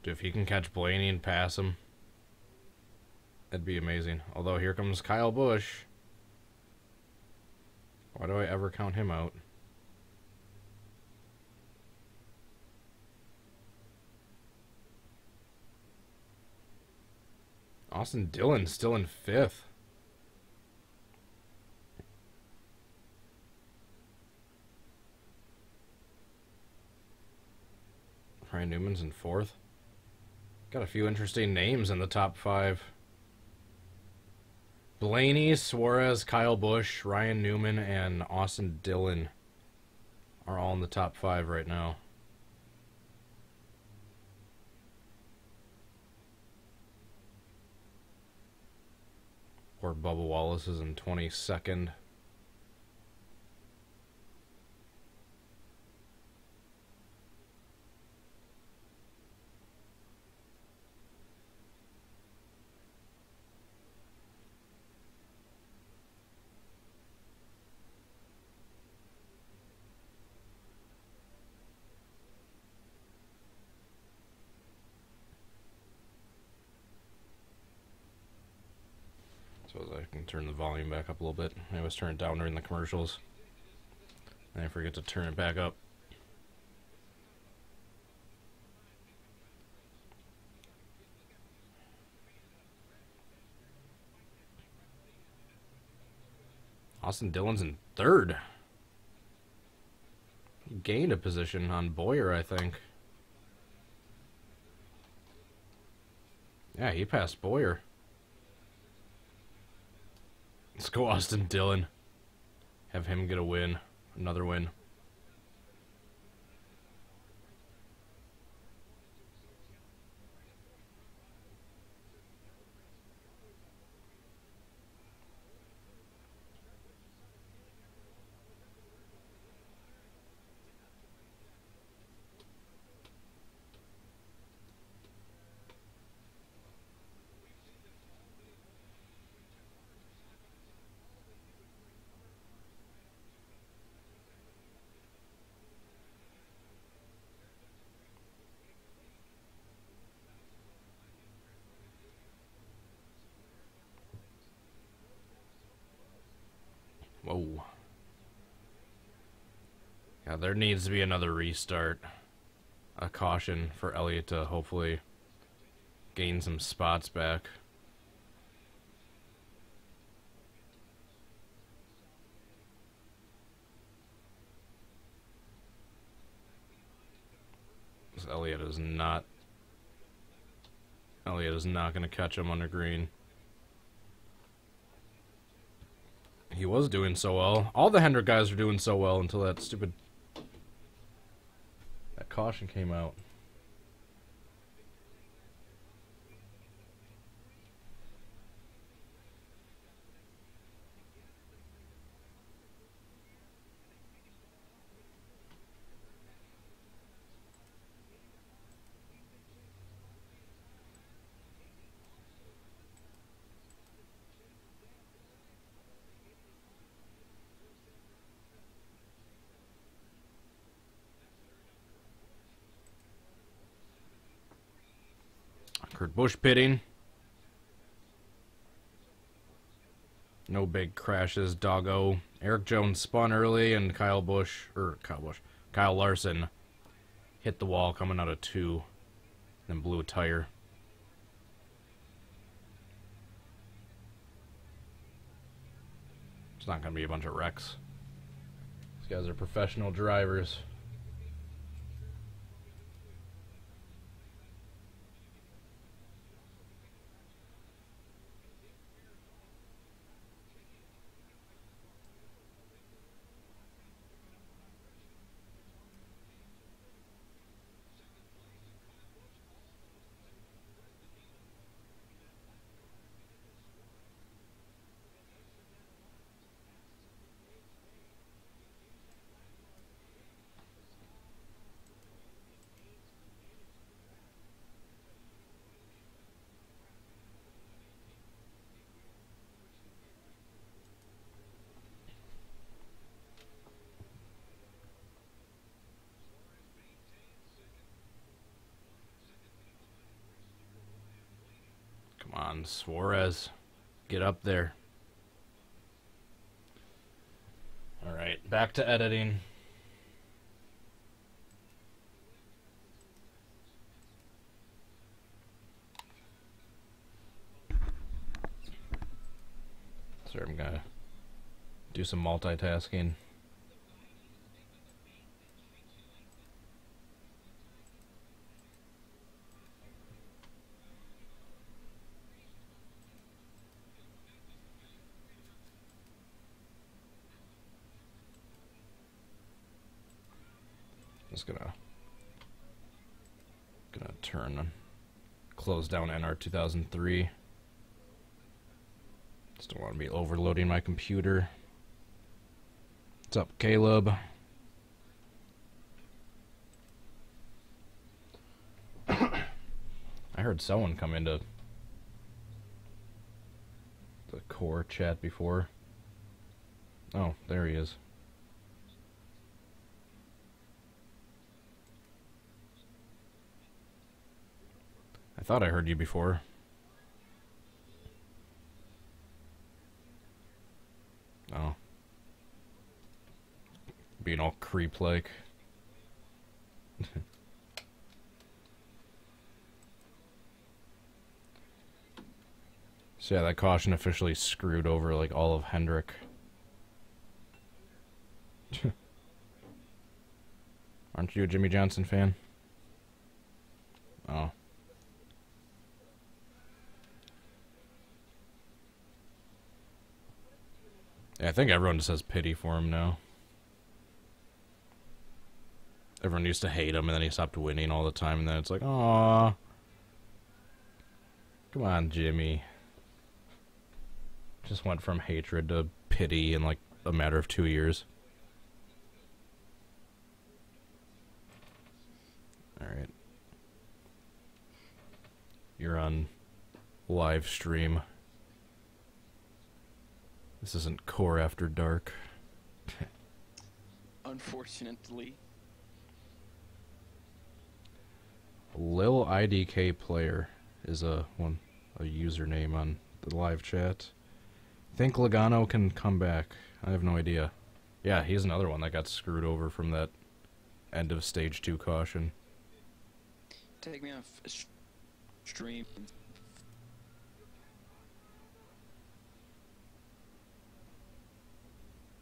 Dude, if he can catch Blaney and pass him, That'd be amazing. Although here comes Kyle Busch. Why do I ever count him out? Austin Dillon still in 5th. Ryan Newman's in 4th. Got a few interesting names in the top 5. Blaney, Suarez, Kyle Busch, Ryan Newman, and Austin Dillon are all in the top 5 right now. Poor Bubba Wallace is in 22nd. Suppose I can turn the volume back up a little bit. I always turn it down during the commercials, and I forget to turn it back up. Austin Dillon's in 3rd. He gained a position on Boyer, I think. Yeah, he passed Boyer. Let's go Austin Dillon. Have him get a win. Another win. Whoa. Yeah, there needs to be another restart. A caution for Elliott to hopefully gain some spots back. Elliott is not going to catch him under green. He was doing so well. All the Hendrick guys were doing so well until that caution came out. Kurt Busch pitting. No big crashes, doggo. Eric Jones spun early, and Kyle Larson hit the wall coming out of 2, then blew a tire. It's not going to be a bunch of wrecks. These guys are professional drivers. on, Suarez. Get up there. Alright, back to editing. So I'm gonna do some multitasking. Just gonna close down NR 2003. Just don't want to be overloading my computer. What's up, Caleb? I heard someone come into the core chat before. Oh, there he is. I thought I heard you before. Oh. Being all creep-like. So yeah, that caution officially screwed over like all of Hendrick. Aren't you a Jimmy Johnson fan? Oh. Yeah, I think everyone just has pity for him now. Everyone used to hate him, and then he stopped winning all the time, and then it's like, aww. Come on, Jimmy. Just went from hatred to pity in like a matter of 2 years. Alright. You're on live stream. This isn't Core After Dark. Unfortunately. Lil IDK Player is a username on the live chat. Think Logano can come back. I have no idea. Yeah, he's another one that got screwed over from that end of stage 2 caution. Take me off stream.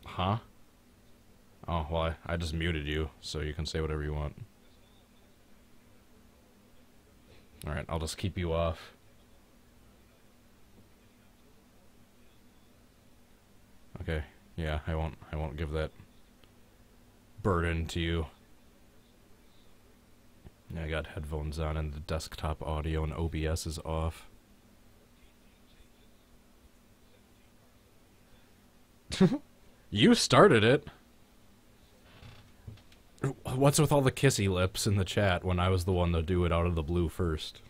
Huh? Oh, well, I just muted you, so you can say whatever you want. Alright, I'll just keep you off. Okay, yeah, I won't give that burden to you. Yeah, I got headphones on and the desktop audio and OBS is off. You started it. What's with all the kissy lips in the chat when I was the one to do it out of the blue first?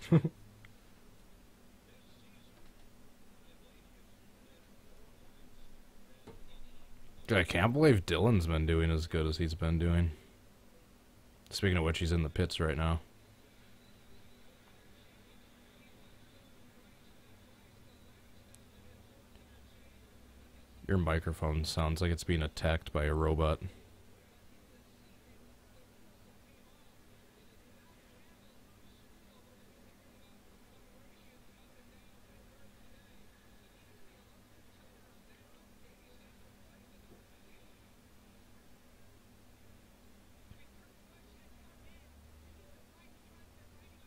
I can't believe Dylan's been doing as good as he's been doing. Speaking of which, he's in the pits right now. Your microphone sounds like it's being attacked by a robot.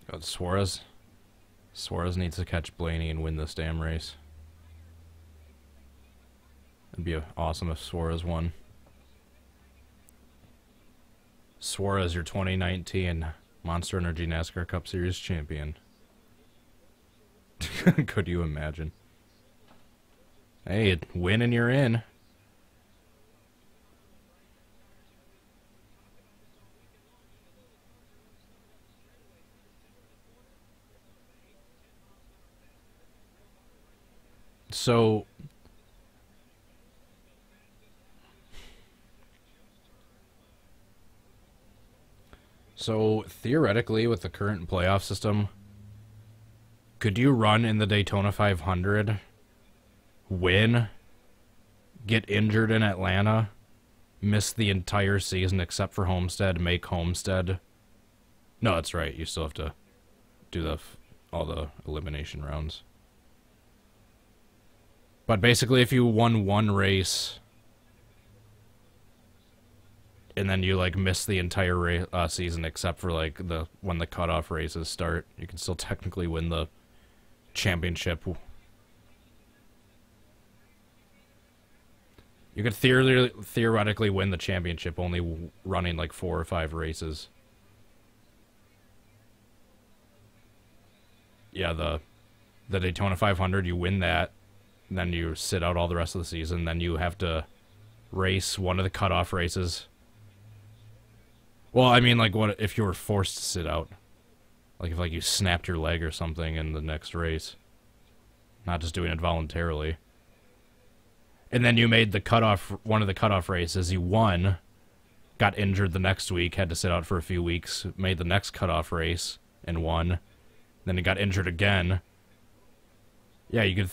God, Suarez. Suarez needs to catch Blaney and win this damn race. It'd be awesome if Suarez won. Suarez, your 2019 Monster Energy NASCAR Cup Series champion. Could you imagine? Hey, win and you're in. So theoretically, with the current playoff system, Could you run in the Daytona 500, win, get injured in Atlanta, miss the entire season except for Homestead, make Homestead? No, that's right. You still have to do all the elimination rounds. But basically, if you won one race and then you like miss the entire season except for like when the cutoff races start, you can still technically win the championship. You could theoretically win the championship only running like 4 or 5 races. Yeah, the Daytona 500, you win that, and then you sit out all the rest of the season. Then you have to race one of the cutoff races. Well, I mean, like, what if you were forced to sit out? Like, if like you snapped your leg or something in the next race. Not just doing it voluntarily. And then you made the cutoff, one of the cutoff races, you won, got injured the next week, had to sit out for a few weeks, made the next cutoff race, and won. Then you got injured again. Yeah, you could...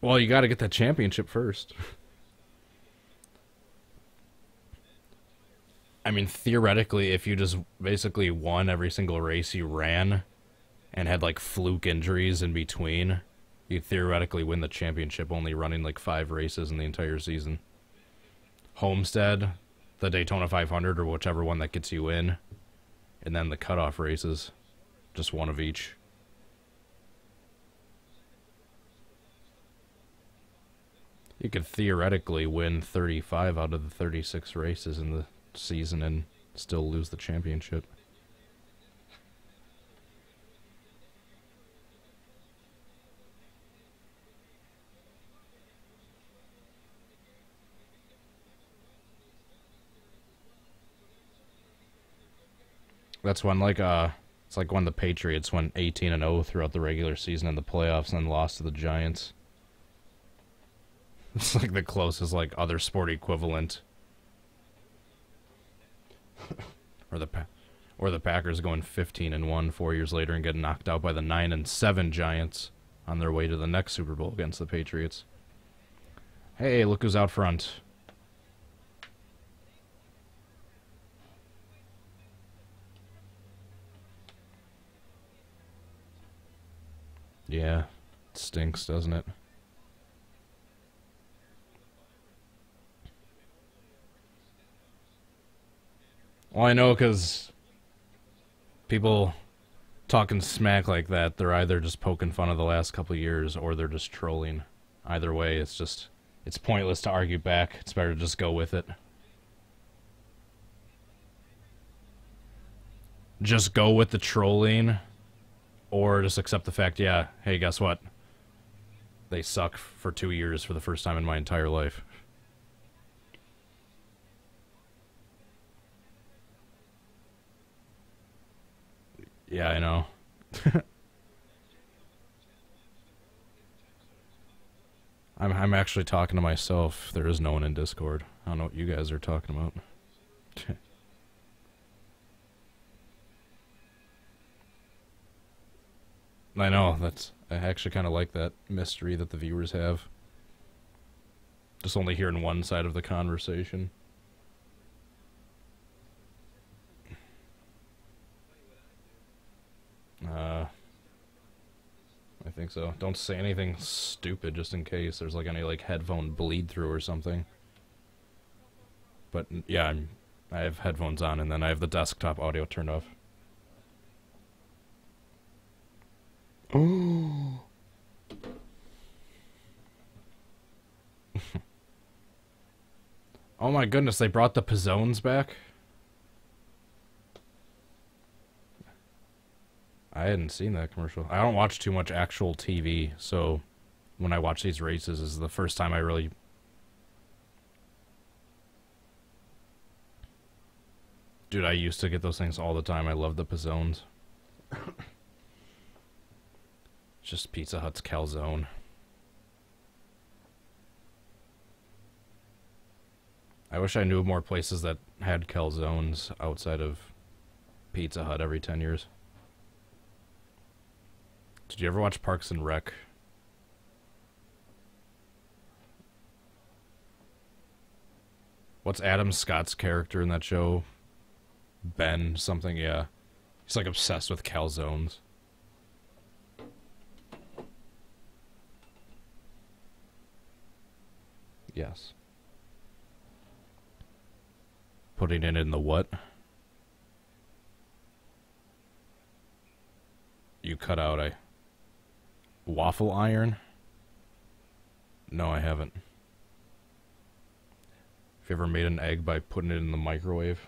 Well, you gotta get that championship first. I mean, theoretically, if you just basically won every single race you ran and had, like, fluke injuries in between, you theoretically win the championship only running, like, 5 races in the entire season. Homestead, the Daytona 500, or whichever one that gets you in, and then the cutoff races. Just one of each. You could theoretically win 35 out of the 36 races in the season and still lose the championship. That's when, like, it's like when the Patriots went 18-0 throughout the regular season and the playoffs and then lost to the Giants. It's like the closest, like, other sport equivalent. or the Packers going 15-1 4 years later and getting knocked out by the 9-7 Giants on their way to the next Super Bowl against the Patriots. Hey, look who's out front. Yeah, it stinks, doesn't it? Well, I know, because people talking smack like that, they're either just poking fun of the last couple of years or they're just trolling. Either way, it's pointless to argue back. It's better to just go with it. Just go with the trolling, or just accept the fact, yeah, hey, guess what? They suck for 2 years for the first time in my entire life. Yeah, I know. I'm actually talking to myself. There is no one in Discord. I don't know what you guys are talking about. I know, I actually kind of like that mystery that the viewers have. Just only hearing one side of the conversation. I think so. Don't say anything stupid just in case there's like any like headphone bleed through or something. But yeah, I have headphones on and then I have the desktop audio turned off. Oh. Oh my goodness, they brought the Pizzones back? I hadn't seen that commercial. I don't watch too much actual TV, so when I watch these races, this is the first time I really... Dude, I used to get those things all the time. I love the Pizzones. Just Pizza Hut's calzone. I wish I knew more places that had calzones outside of Pizza Hut every 10 years. Did you ever watch Parks and Rec? What's Adam Scott's character in that show? Ben something, yeah. He's like obsessed with calzones. Yes. Putting it in the what? You cut out a waffle iron? No, I haven't. Have you ever made an egg by putting it in the microwave?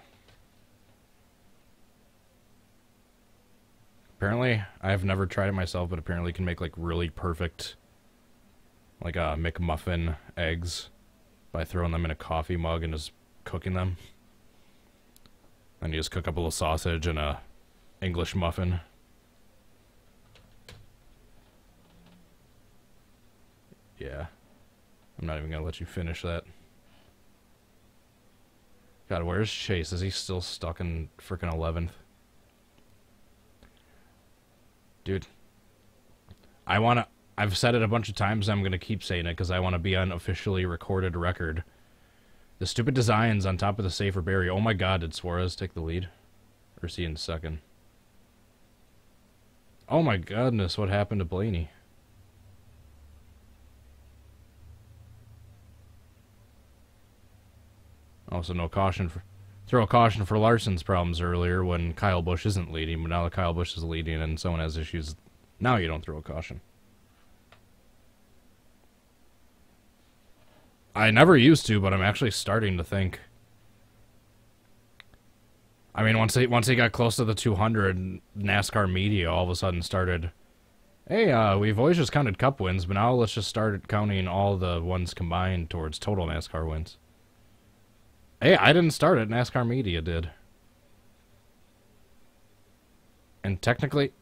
Apparently, I've never tried it myself, but apparently can make like really perfect, like McMuffin eggs by throwing them in a coffee mug and just cooking them. Then you just cook up a little sausage and a English muffin. Yeah. I'm not even gonna let you finish that. God, where's Chase? Is he still stuck in frickin' 11th? Dude. I've said it a bunch of times, I'm gonna keep saying it, because I want to be on officially recorded record. The stupid designs on top of the safer Barry. Oh my god, did Suarez take the lead? Or is he in second? Oh my goodness, what happened to Blaney? Oh, so no caution for... Throw a caution for Larson's problems earlier when Kyle Busch isn't leading, but now that Kyle Busch is leading and someone has issues, now you don't throw a caution. I never used to, but I'm actually starting to think. I mean, once they got close to the 200, NASCAR media all of a sudden started, hey, we've always just counted Cup wins, but now let's just start counting all the ones combined towards total NASCAR wins. Hey, I didn't start it. NASCAR media did. And technically,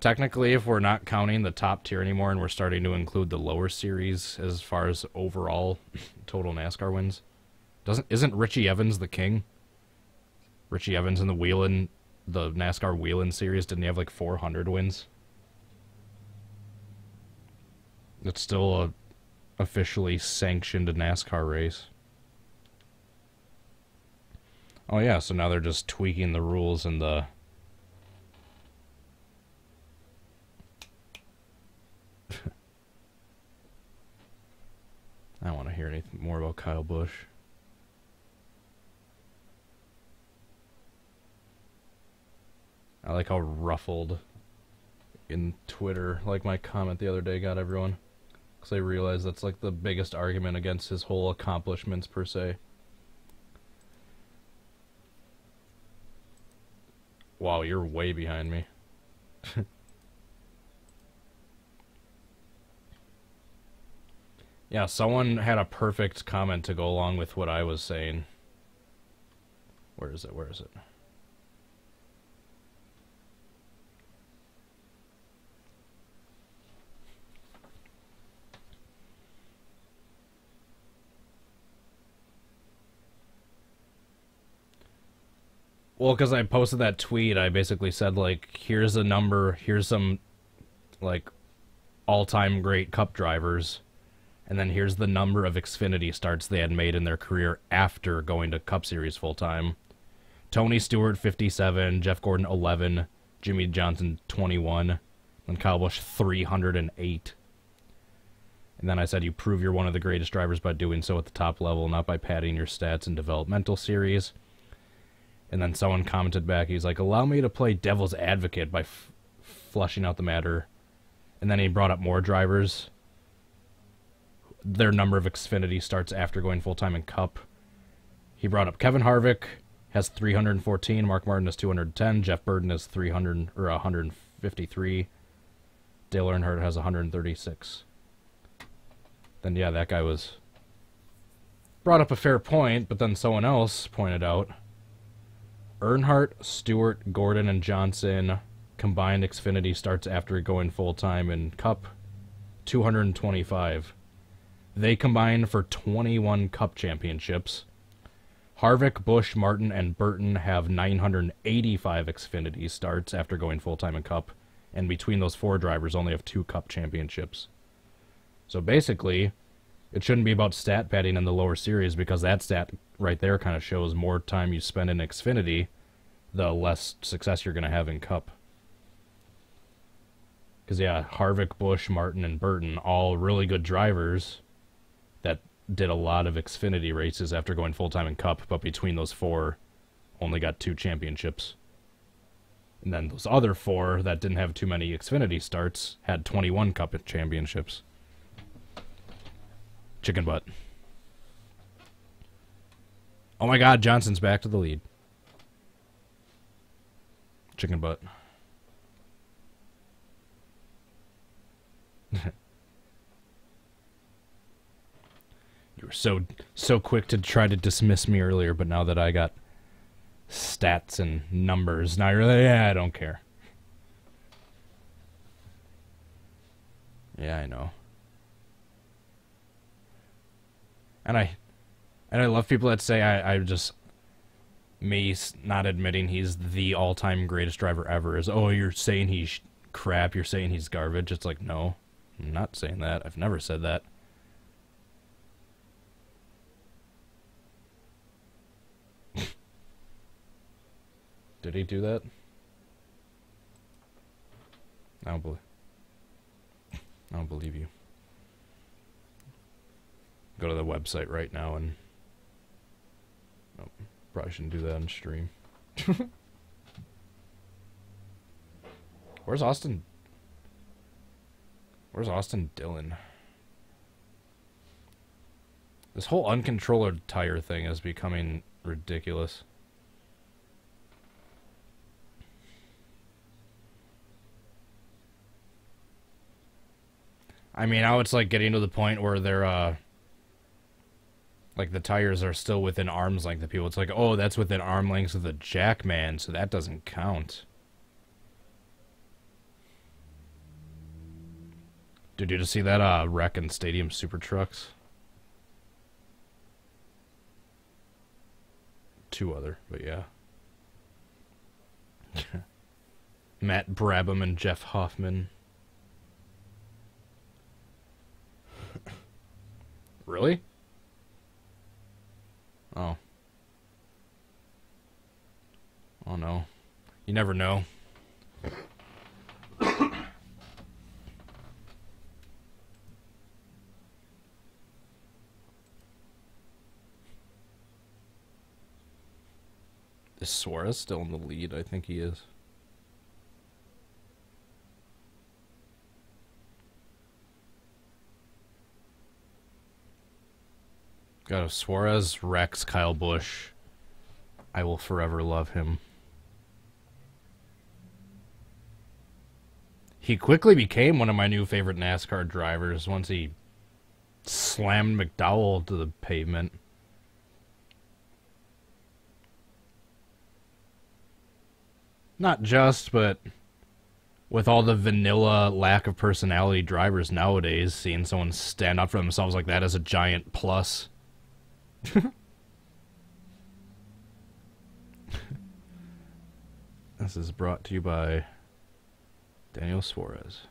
if we're not counting the top tier anymore and we're starting to include the lower series as far as overall total NASCAR wins, isn't Richie Evans the king? Richie Evans in the NASCAR Wheelin' series, didn't he have like 400 wins? It's still a officially sanctioned NASCAR race. Oh yeah, so now they're just tweaking the rules and the... I don't want to hear anything more about Kyle Busch. I like how ruffled in Twitter, like my comment the other day, got everyone. Because I realized that's like the biggest argument against his whole accomplishments per se. Wow, you're way behind me. Yeah, someone had a perfect comment to go along with what I was saying. Where is it? Where is it? Well, because I posted that tweet, I basically said, like, here's a number, here's some, like, all-time great Cup drivers, and then here's the number of Xfinity starts they had made in their career after going to Cup Series full-time. Tony Stewart, 57, Jeff Gordon, 11, Jimmy Johnson, 21, and Kyle Busch, 308. And then I said, you prove you're one of the greatest drivers by doing so at the top level, not by padding your stats in developmental series. And then someone commented back, he's like, allow me to play devil's advocate by flushing out the matter. And then he brought up more drivers. Their number of Xfinity starts after going full-time in Cup. He brought up Kevin Harvick has 314, Mark Martin has 210, Jeff Burton has 153, Dale Earnhardt has 136. Then yeah, that guy was brought up a fair point, but then someone else pointed out Earnhardt, Stewart, Gordon, and Johnson combined Xfinity starts after going full-time in Cup, 225. They combined for 21 Cup championships. Harvick, Busch, Martin, and Burton have 985 Xfinity starts after going full-time in Cup, and between those 4 drivers only have 2 Cup championships. So basically, it shouldn't be about stat padding in the lower series, because that stat right there kind of shows more time you spend in Xfinity, the less success you're going to have in Cup. Because, yeah, Harvick, Busch, Martin, and Burton, all really good drivers that did a lot of Xfinity races after going full-time in Cup, but between those 4, only got 2 championships. And then those other 4 that didn't have too many Xfinity starts had 21 Cup championships. Chicken butt. Oh my god, Johnson's back to the lead. Chicken butt. You were so quick to try to dismiss me earlier, but now that I got stats and numbers, now you're like, yeah, I don't care. Yeah, I know. And I love people that say I just, me not admitting he's the all-time greatest driver ever is, oh, you're saying he's crap, you're saying he's garbage. It's like, no, I'm not saying that. I've never said that. Did he do that? I don't believe you. Go to the website right now and... Nope, probably shouldn't do that on stream. Where's Austin? Where's Austin Dillon? This whole uncontrolled tire thing is becoming ridiculous. I mean, now it's like getting to the point where they're, like the tires are still within arm's length of people. It's like, oh, that's within arm length of the Jackman, so that doesn't count. Dude, you just see that wreck in Stadium Super Trucks? 2 other, but yeah. Matt Brabham and Jeff Hoffman. Really? Oh. Oh no. You never know. Is Suarez still in the lead? I think he is. God, if Suarez wrecks Kyle Busch, I will forever love him. He quickly became one of my new favorite NASCAR drivers once he slammed McDowell to the pavement. Not just, but with all the vanilla lack of personality drivers nowadays, seeing someone stand up for themselves like that is a giant plus. This is brought to you by Daniel Suarez.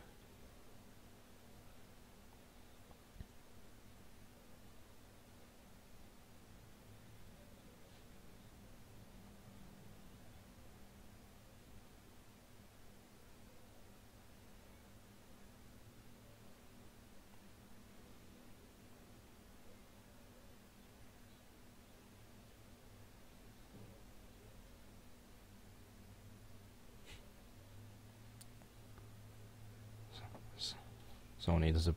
Sony does a...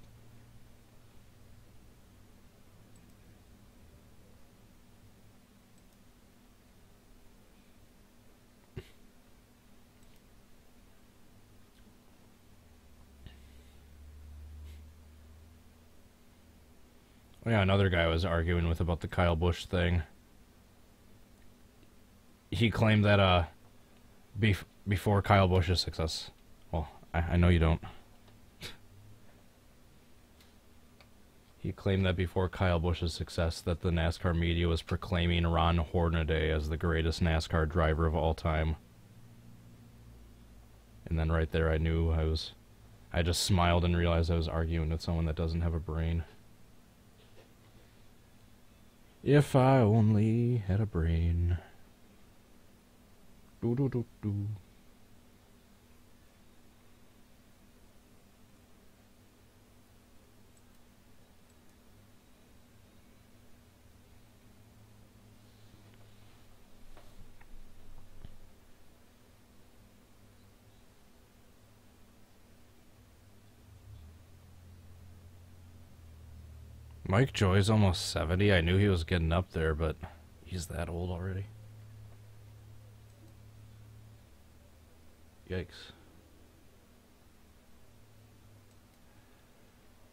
Oh yeah, another guy I was arguing with about the Kyle Busch thing. He claimed that before Kyle Busch's success... Well, I know you don't. He claimed that before Kyle Busch's success that the NASCAR media was proclaiming Ron Hornaday as the greatest NASCAR driver of all time. And then right there I knew I just smiled and realized I was arguing with someone that doesn't have a brain. If I only had a brain. Do do do do. Mike Joy's almost 70. I knew he was getting up there, but he's that old already. Yikes.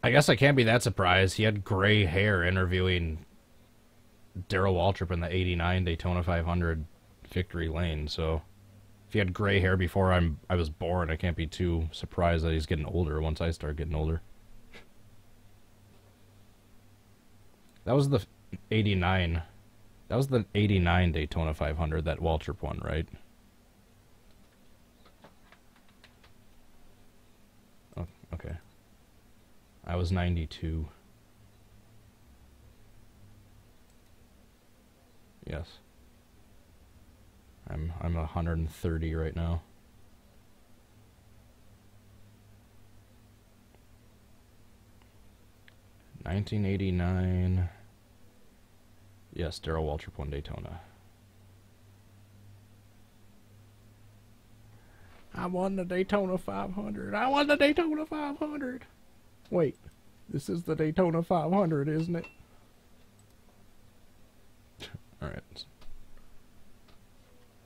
I guess I can't be that surprised. He had gray hair interviewing Darrell Waltrip in the 89 Daytona 500 victory lane, so if he had gray hair before I was born, I can't be too surprised that he's getting older once I start getting older. That was the 89. That was the 89 Daytona 500 that Waltrip won, right? Oh, okay. I was 92. Yes. I'm 130 right now. $1989. Yes, Darrell Waltrip won Daytona. I won the Daytona 500. I won the Daytona 500. Wait, this is the Daytona 500, isn't it? All right.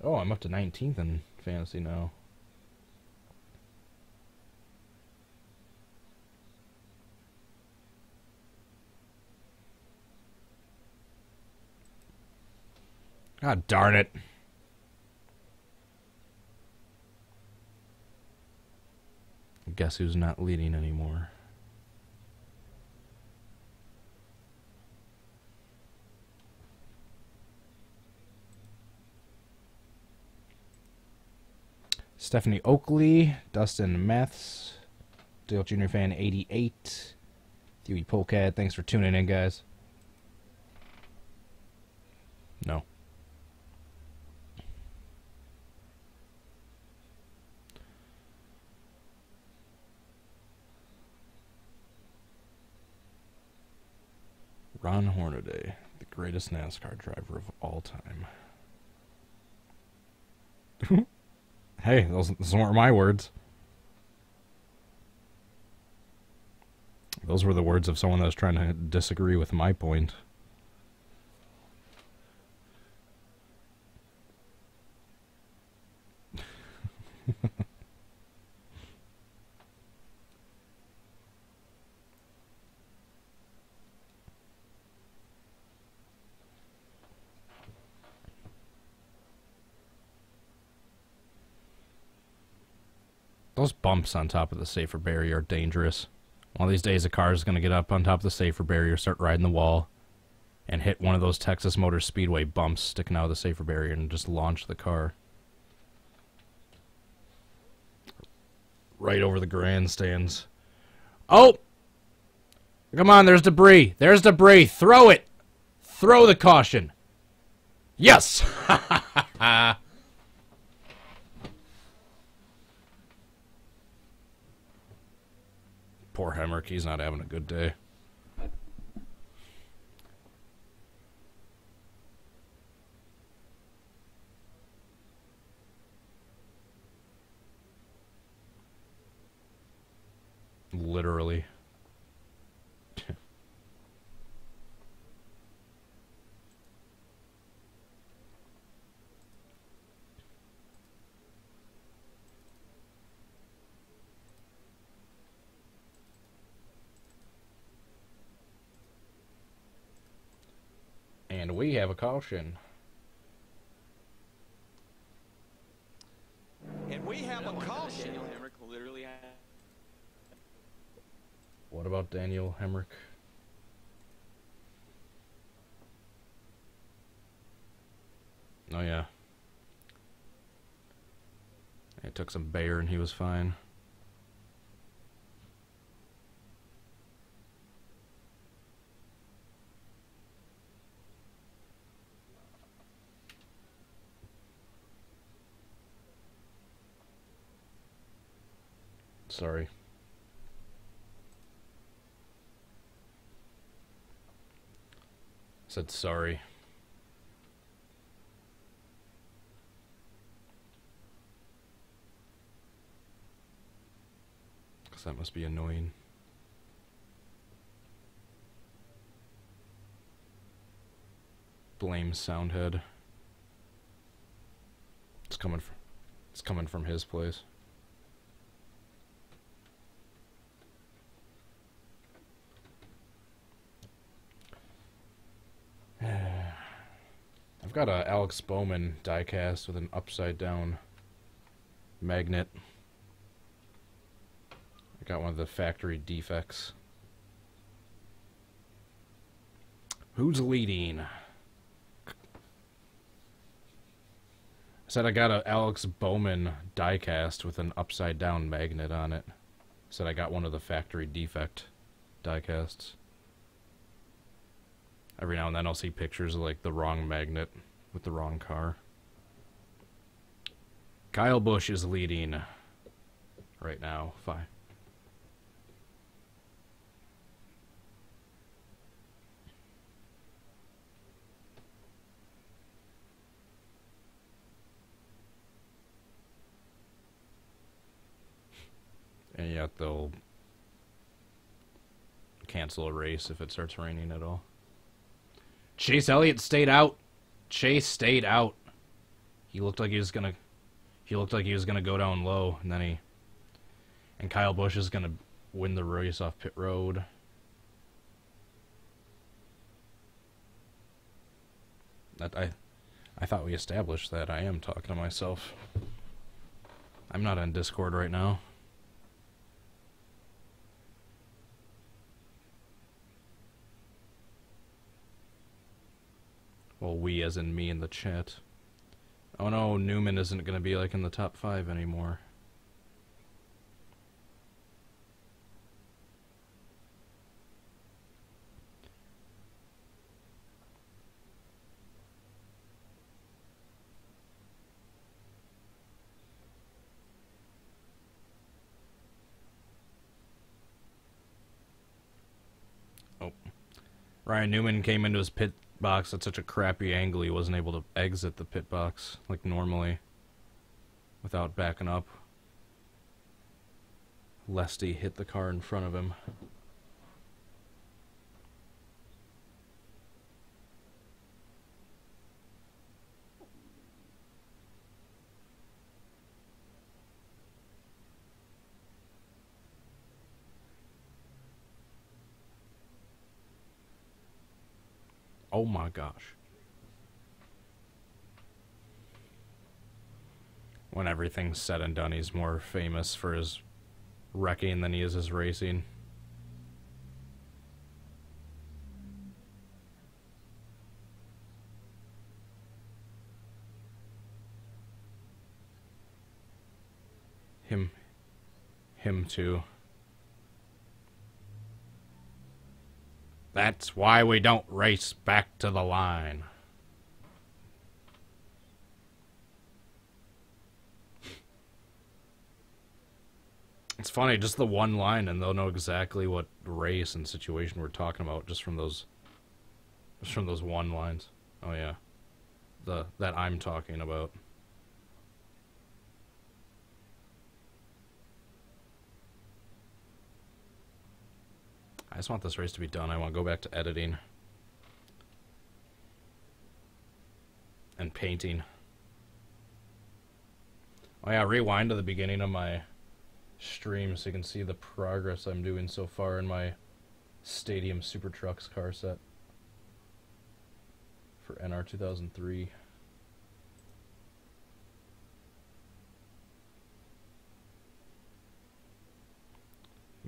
Oh, I'm up to 19th in fantasy now. God darn it. Guess who's not leading anymore? Stephanie Oakley, Dustin Meths, Dale Jr. Fan 88, Huey Polecat, thanks for tuning in, guys. No. Ron Hornaday, the greatest NASCAR driver of all time. Hey, those weren't my words. Those were the words of someone that was trying to disagree with my point. Those bumps on top of the safer barrier are dangerous. One of these days a car is going to get up on top of the safer barrier, start riding the wall, and hit one of those Texas Motor Speedway bumps sticking out of the safer barrier and just launch the car. Right over the grandstands. Oh! Come on, there's debris. There's debris. Throw it! Throw the caution. Yes! Ha ha ha ha! Poor Hemrick, he's not having a good day. Literally. And we have a caution. And we have a caution. Daniel Hemrick literally had... What about Daniel Hemrick? Oh, yeah. I took some Bayer and he was fine. Sorry. Said sorry. Because that must be annoying. Blame Soundhead. It's coming from his place. I've got a Alex Bowman diecast with an upside down magnet. I got one of the factory defects. Who's leading? I said I got a Alex Bowman diecast with an upside down magnet on it. I said I got one of the factory defect diecasts. Every now and then I'll see pictures of like the wrong magnet with the wrong car. Kyle Busch is leading right now. Fine. And yet they'll cancel a race if it starts raining at all. Chase Elliott stayed out. Chase stayed out. He looked like he was gonna go down low, and then and Kyle Busch is gonna win the race off pit road. That I thought we established that. I am talking to myself. I'm not on Discord right now. Well, we as in me in the chat. Oh no, Newman isn't going to be like in the top 5 anymore. Oh. Ryan Newman came into his pit box at such a crappy angle he wasn't able to exit the pit box like normally without backing up, lest he hit the car in front of him. Oh my gosh. When everything's said and done, he's more famous for his wrecking than he is his racing. Him too. That's why we don't race back to the line. It's funny, just the one line and they'll know exactly what race and situation we're talking about just from those one lines. Oh yeah. That I'm talking about. I just want this race to be done. I want to go back to editing and painting. Oh yeah, rewind to the beginning of my stream so you can see the progress I'm doing so far in my Stadium Super Trucks car set for NR 2003.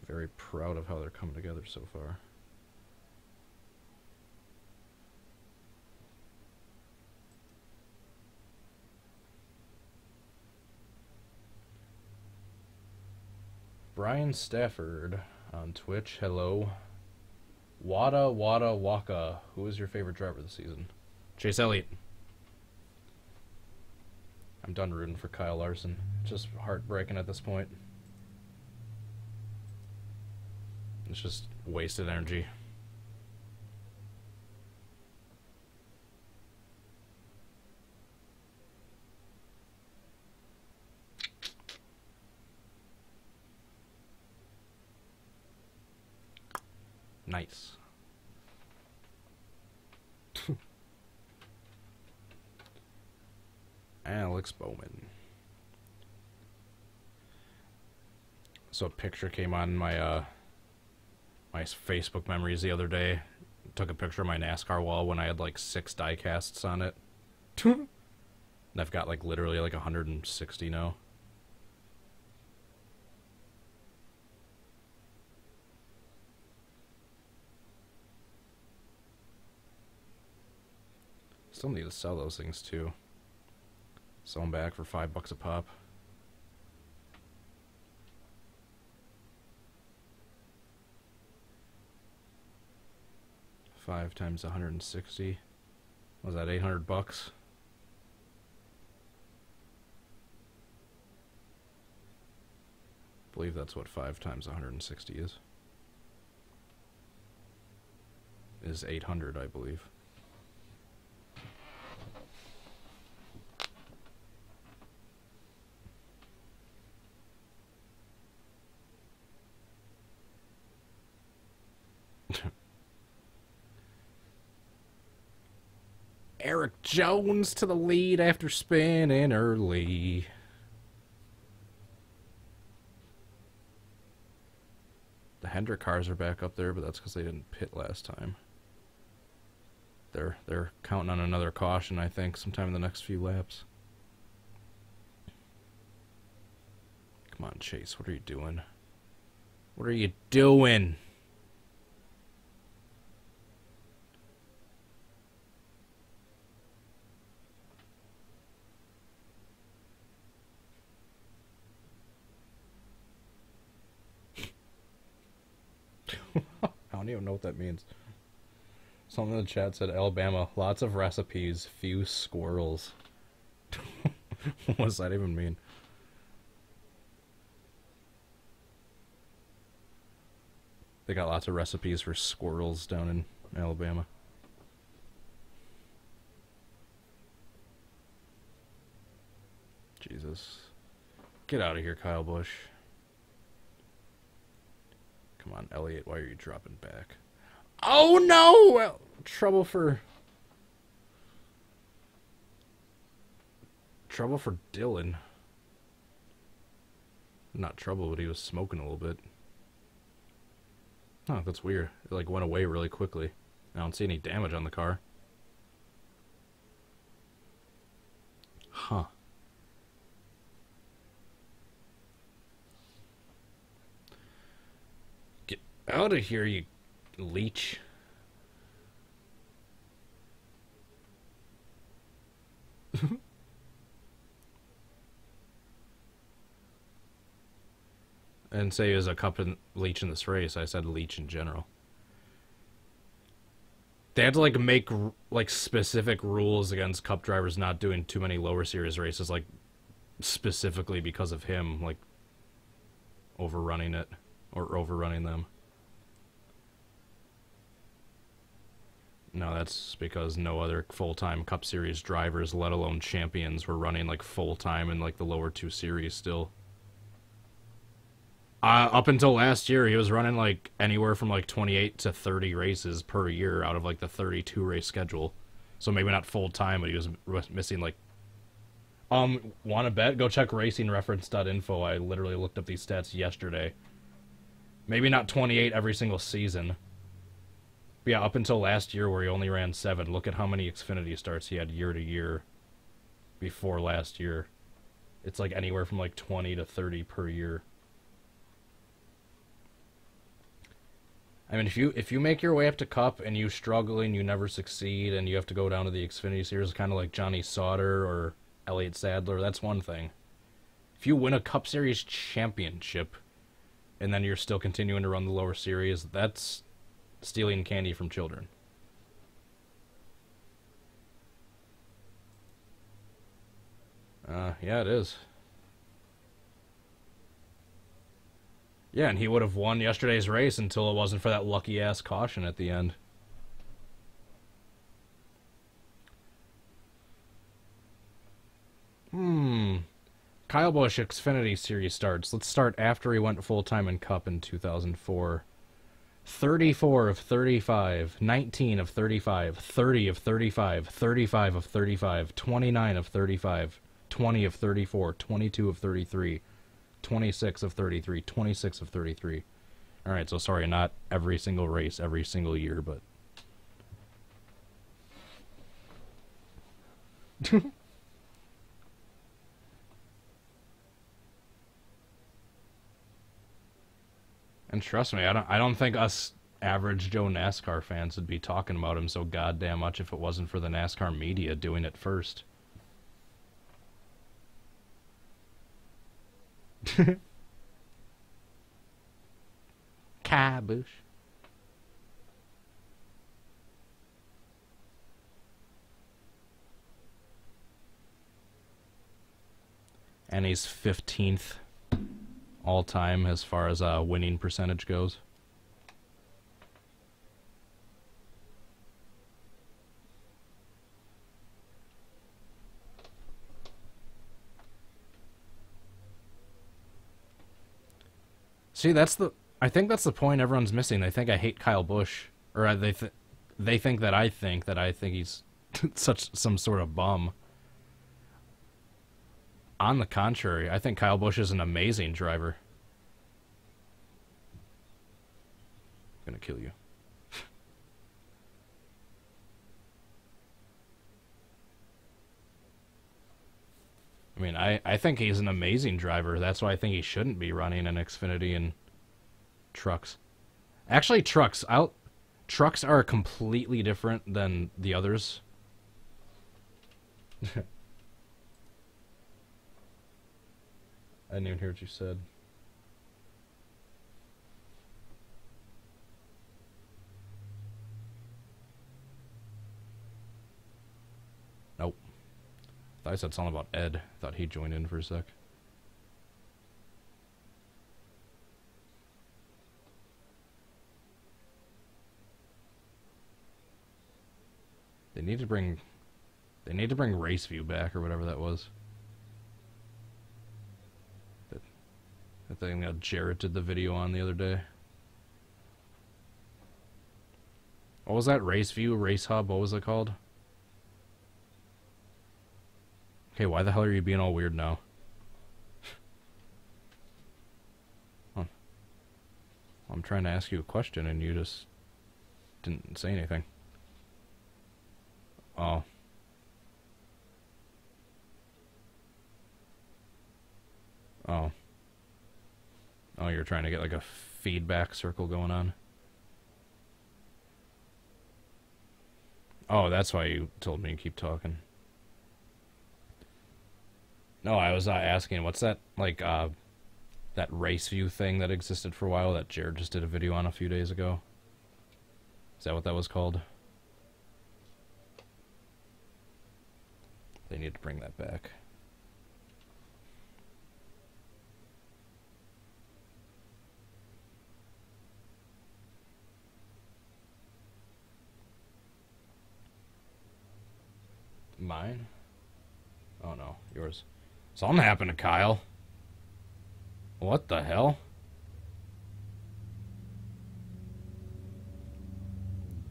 Very proud of how they're coming together so far. Brian Stafford on Twitch. Hello. Wada Waka. Who is your favorite driver this season? Chase Elliott. I'm done rooting for Kyle Larson. Just heartbreaking at this point. It's just wasted energy. Nice. Alex Bowman. So a picture came on my my Facebook memories the other day. Took a picture of my NASCAR wall when I had like 6 die casts on it. And I've got like literally like 160 now. Still need to sell those things too. Sell them back for $5 a pop. Five times 160. Was that $800? I believe that's what 5 times 160 is. Is 800, I believe. Eric Jones to the lead after spinning early. The Hendrick cars are back up there, but that's because they didn't pit last time. They're counting on another caution, I think, sometime in the next few laps. Come on, Chase, what are you doing? What are you doing? I don't even know what that means. Someone in the chat said, Alabama, lots of recipes, few squirrels. What does that even mean? They got lots of recipes for squirrels down in Alabama. Jesus. Get out of here, Kyle Busch. Come on, Elliott, why are you dropping back? Oh no! Well, trouble for Dylan. Not trouble, but he was smoking a little bit. Oh, that's weird. It like went away really quickly. I don't see any damage on the car. Huh. Get out of here, you leech. I didn't say he was a cup and leech in this race. I said leech in general. They had to like make like specific rules against cup drivers not doing too many lower series races, like specifically because of him, like overrunning it or overrunning them. No, that's because no other full-time Cup Series drivers, let alone champions, were running like full-time in like the lower 2 series still. Up until last year, he was running like anywhere from like 28 to 30 races per year out of like the 32 race schedule. So maybe not full-time, but he was missing like... Want to bet? Go check racingreference.info. I literally looked up these stats yesterday. Maybe not 28 every single season. But yeah, up until last year where he only ran 7, look at how many Xfinity starts he had year to year before last year. It's like anywhere from like 20 to 30 per year. I mean, if you make your way up to Cup and you struggle and you never succeed and you have to go down to the Xfinity Series, kind of like Johnny Sauter or Elliott Sadler, that's one thing. If you win a Cup Series championship and then you're still continuing to run the lower series, that's stealing candy from children. Yeah, it is. Yeah, and he would have won yesterday's race until it wasn't for that lucky-ass caution at the end. Kyle Busch Xfinity Series starts. Let's start after he went full-time in Cup in 2004. 34 of 35, 19 of 35, 30 of 35, 35 of 35, 29 of 35, 20 of 34, 22 of 33, 26 of 33, 26 of 33. Alright, so sorry, not every single race, every single year, but... And trust me, I don't think us average Joe NASCAR fans would be talking about him so goddamn much if it wasn't for the NASCAR media doing it first. Kyle Busch. And he's 15th all time as far as winning percentage goes. See, I think that's the point everyone's missing. They think I hate Kyle Busch, or they think that I think he's some sort of bum. On the contrary, I think Kyle Busch is an amazing driver. I'm gonna kill you. I mean, I think he's an amazing driver. That's why I think he shouldn't be running an Xfinity and trucks. Actually, trucks are completely different than the others. I didn't even hear what you said. Nope. Thought I said something about Ed. Thought he joined in for a sec. They need to bring Race View back or whatever that was. That thing that Jarrett did the video on the other day. What was that? Race View? Race Hub? What was it called? Okay, why the hell are you being all weird now? Huh. I'm trying to ask you a question and you just didn't say anything. Oh. Oh. Oh, you're trying to get like a feedback circle going on? Oh, that's why you told me to keep talking. No, I was asking, what's that, like, that Race View thing that existed for a while that Jared just did a video on a few days ago? Is that what that was called? They need to bring that back. Mine? Oh no, yours. Something happened to Kyle. What the hell?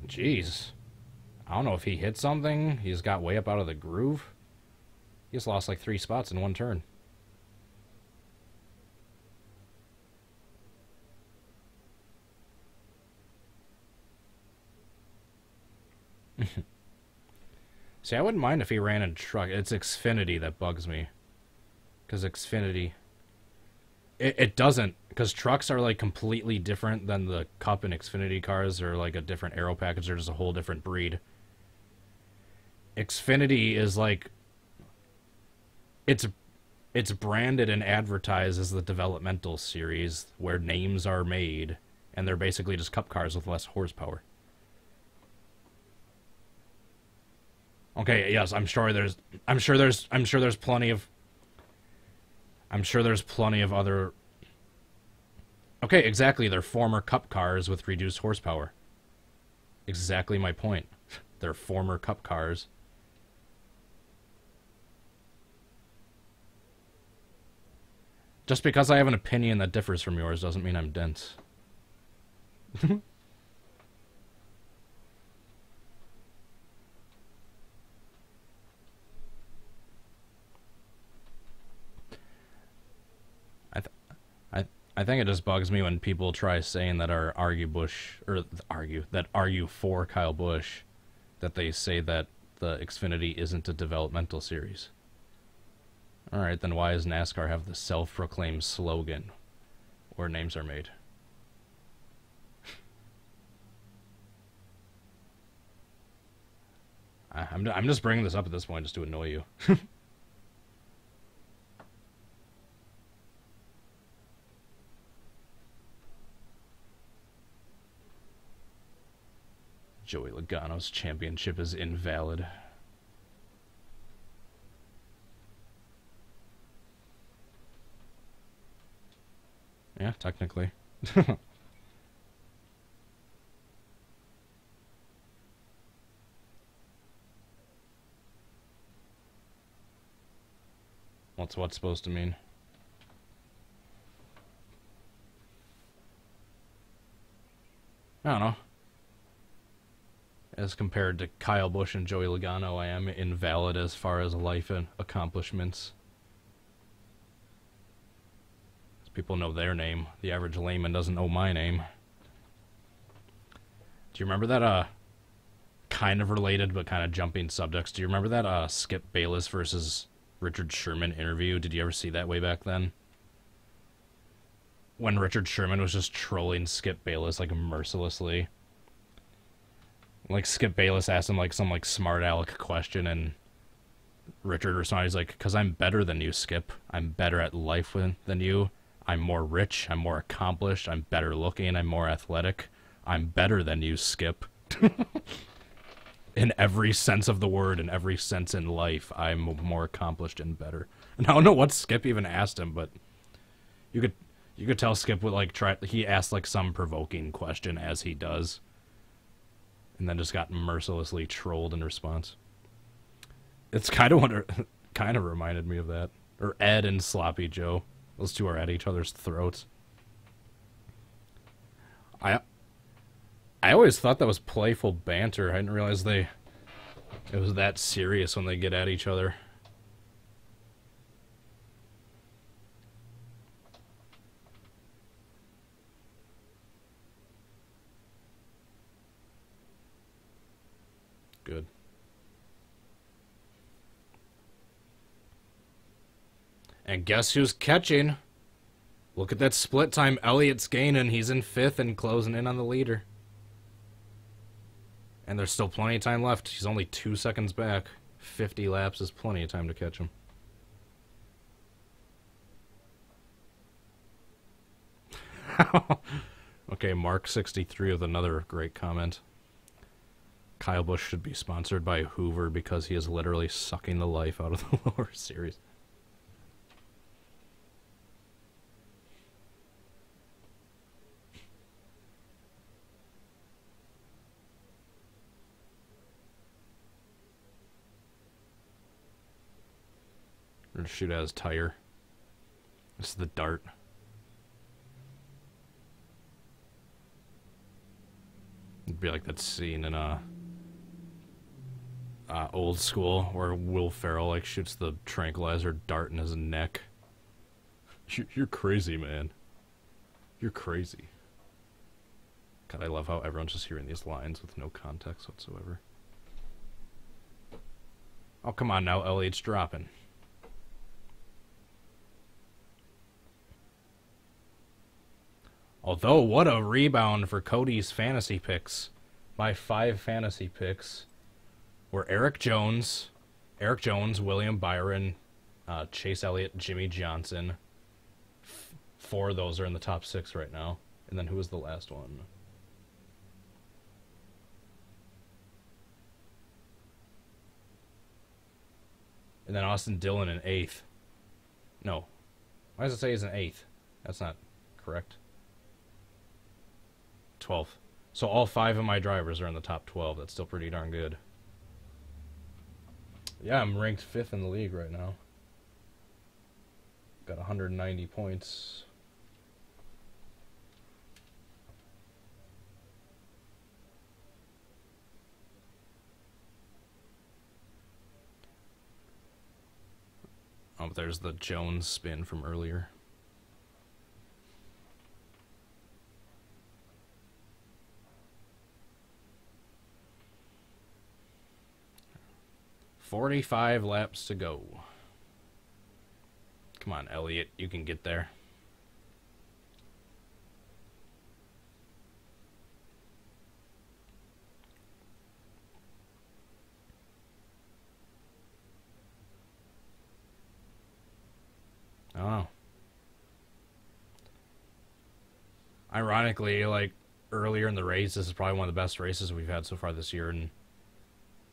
Jeez. I don't know if he hit something. He just got way up out of the groove. He just lost like 3 spots in one turn. See, I wouldn't mind if he ran in truck. It's Xfinity that bugs me. Because Xfinity... It doesn't. Because trucks are, like, completely different than the Cup and Xfinity cars. They're, like, a different aero package. They're just a whole different breed. Xfinity is, like... it's branded and advertised as the developmental series where names are made, and they're basically just cup cars with less horsepower. Okay, yes, I'm sure there's plenty of other. Okay, exactly, they're former cup cars with reduced horsepower. Exactly my point. They're former cup cars. Just because I have an opinion that differs from yours doesn't mean I'm dense. I think it just bugs me when people try saying that argue for Kyle Busch, that they say that the Xfinity isn't a developmental series. Alright, then why does NASCAR have the self-proclaimed slogan where names are made? I'm just bringing this up at this point just to annoy you. Joey Logano's championship is invalid. Yeah, technically. What's supposed to mean? I don't know. As compared to Kyle Busch and Joey Logano, I am invalid as far as life and accomplishments. People know their name. The average layman doesn't know my name. Do you remember that, kind of related but kind of jumping subjects? Do you remember that, Skip Bayless versus Richard Sherman interview? Did you ever see that way back then? When Richard Sherman was just trolling Skip Bayless, like, mercilessly. Like, Skip Bayless asked him, like, some, like, smart aleck question, and Richard responded, he's like, 'cause I'm better than you, Skip. I'm better at life than you. I'm more rich, I'm more accomplished, I'm better looking, I'm more athletic. I'm better than you, Skip. In every sense of the word, in every sense in life, I'm more accomplished and better. And I don't know what Skip even asked him, but you could tell Skip would, like, he asked, like, some provoking question, as he does. And then just got mercilessly trolled in response. It's kind of reminded me of that. Or Ed and Sloppy Joe. Those two are at each other's throats. I always thought that was playful banter. I didn't realize it was that serious when they get at each other. Good. And guess who's catching? Look at that split time. Elliott's gaining. He's in 5th and closing in on the leader. And there's still plenty of time left. He's only 2 seconds back. 50 laps is plenty of time to catch him. Okay, Mark63 with another great comment. Kyle Busch should be sponsored by Hoover because he is literally sucking the life out of the lower series. Or shoot at his tire. This is the dart. It'd be like that scene in Old School where Will Ferrell like shoots the tranquilizer dart in his neck. You're crazy, man. You're crazy. God, I love how everyone's just hearing these lines with no context whatsoever. Oh, come on now, Elliott's dropping. Although, what a rebound for Cody's fantasy picks. My 5 fantasy picks were Eric Jones, William Byron, Chase Elliott, Jimmy Johnson. 4 of those are in the top 6 right now. And then who was the last one? And then Austin Dillon in 8th. No. Why does it say he's in 8th? That's not correct. 12th. So all 5 of my drivers are in the top 12. That's still pretty darn good. Yeah, I'm ranked 5th in the league right now. Got 190 points. Oh, there's the Jones spin from earlier. "45 laps to go." Come on, Elliot, you can get there. I don't know. Ironically, like, earlier in the race, this is probably one of the best races we've had so far this year, and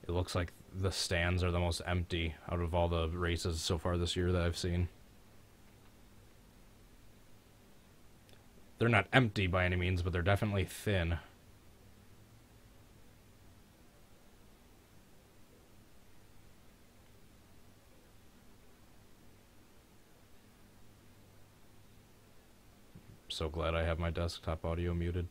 it looks like the stands are the most empty out of all the races so far this year that I've seen. They're not empty by any means, but they're definitely thin. So glad I have my desktop audio muted.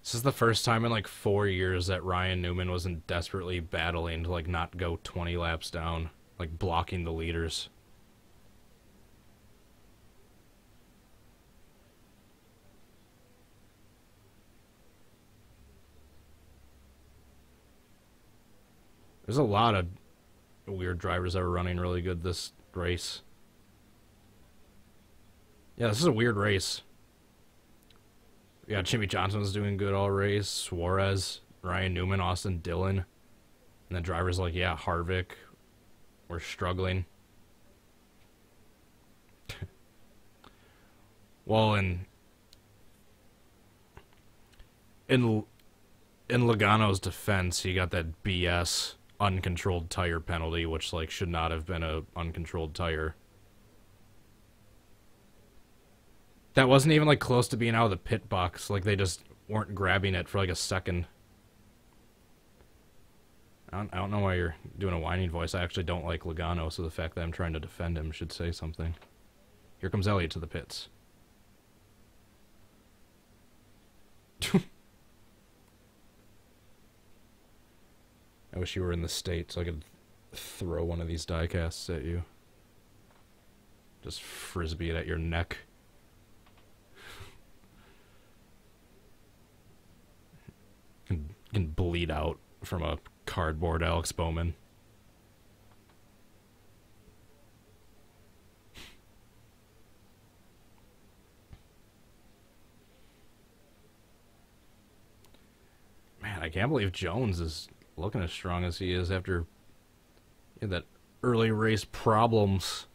This is the first time in like 4 years that Ryan Newman wasn't desperately battling to like not go 20 laps down, like blocking the leaders. There's a lot of weird drivers that were running really good this race. Yeah, this is a weird race. Yeah, Jimmy Johnson was doing good all race. Suarez, Ryan Newman, Austin Dillon. And the drivers like, yeah, Harvick were struggling. Well, in Logano's defense, he got that BS uncontrolled tire penalty, which like should not have been a uncontrolled tire. That wasn't even like close to being out of the pit box. Like they just weren't grabbing it for like a second. I don't know why you're doing a whining voice. I actually don't like Logano, so the fact that I'm trying to defend him should say something. Here comes Elliott to the pits. I wish you were in the States so I could throw one of these diecasts at you. Just frisbee it at your neck. You can bleed out from a cardboard Alex Bowman. Man, I can't believe Jones is looking as strong as he is after that early race problems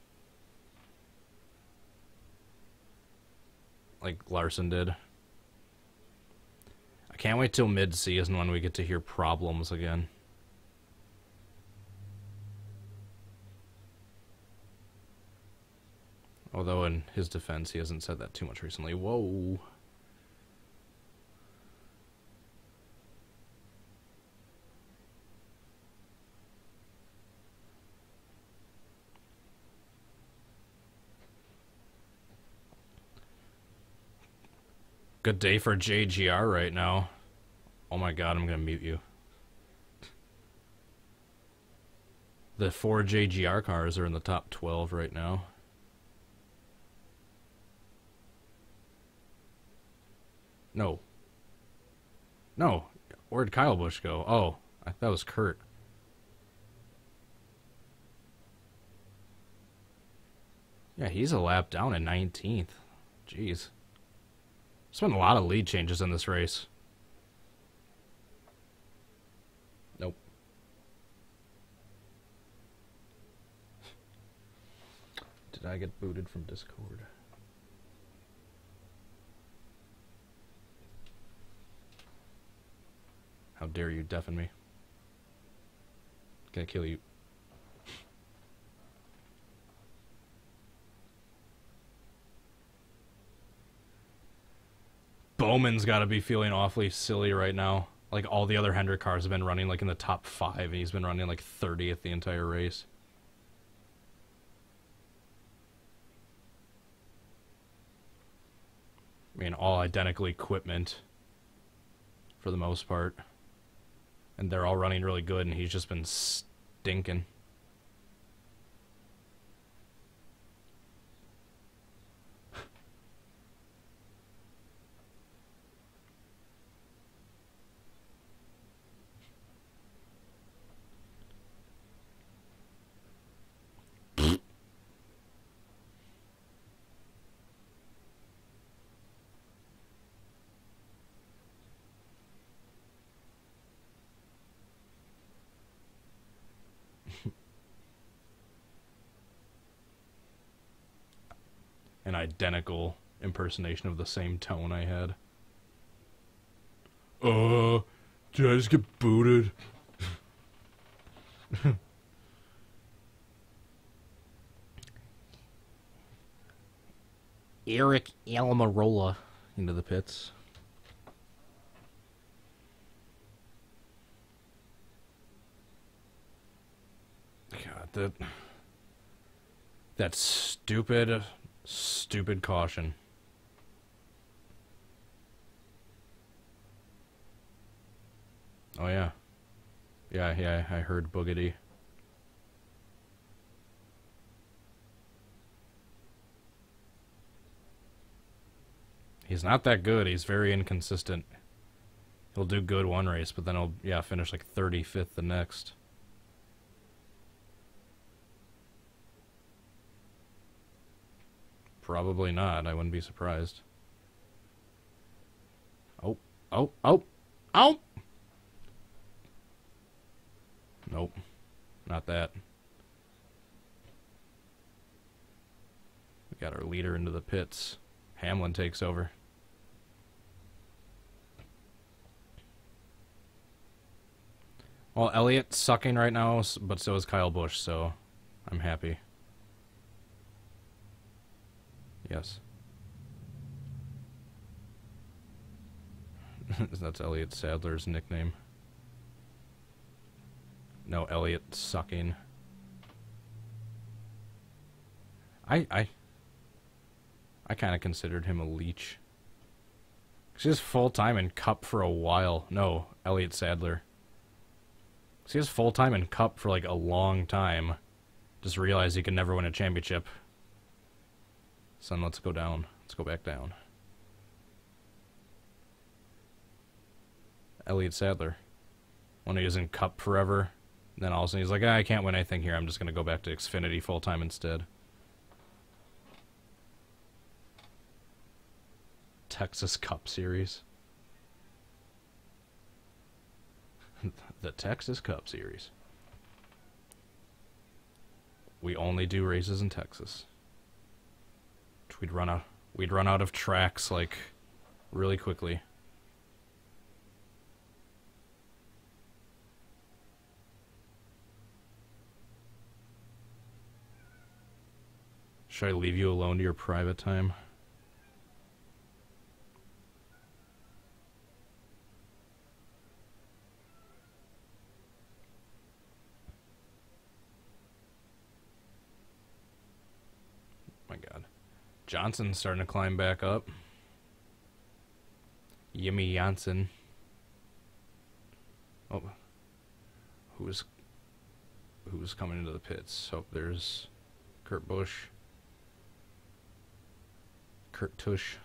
like Larson did. I can't wait till mid-season when we get to hear problems again. Although in his defense, he hasn't said that too much recently. Whoa. Good day for JGR right now. Oh my god, I'm gonna mute you. The 4 JGR cars are in the top 12 right now. No. No. Where'd Kyle Busch go? Oh, that was Kurt. Yeah, he's a lap down in 19th. Jeez. There's been a lot of lead changes in this race. Nope. Did I get booted from Discord? How dare you deafen me? Gonna kill you. Bowman's got to be feeling awfully silly right now. Like, all the other Hendrick cars have been running, like, in the top 5, and he's been running, like, 30th the entire race. I mean, all identical equipment, for the most part. And they're all running really good, and he's just been stinking. An identical impersonation of the same tone I had. Did I just get booted? Eric Almirola into the pits. God, that stupid caution. Oh yeah. Yeah, I heard boogity. He's not that good. He's very inconsistent. He'll do good one race, but then he'll, finish like 35th the next. Probably not. I wouldn't be surprised. Oh. Nope. Not that. We got our leader into the pits. Hamlin takes over. Well, Elliott's sucking right now, but so is Kyle Busch, so I'm happy. Yes. That's Elliott Sadler's nickname. No, Elliott sucking. I kind of considered him a leech. He was full-time in Cup for a while. No, Elliott Sadler. He was full-time in Cup for like a long time. Just realized he could never win a championship. Son, let's go down. Let's go back down. Elliott Sadler. When he was in Cup forever, then all of a sudden he's like, I can't win anything here. I'm just going to go back to Xfinity full-time instead. Texas Cup Series. The Texas Cup Series. We only do races in Texas. We'd run out of tracks like really quickly. Should I leave you alone to your private time? My God. Johnson's starting to climb back up. Yimmy Janssen. Oh. Who's coming into the pits? Oh, there's Kurt Busch. Kurt Tush.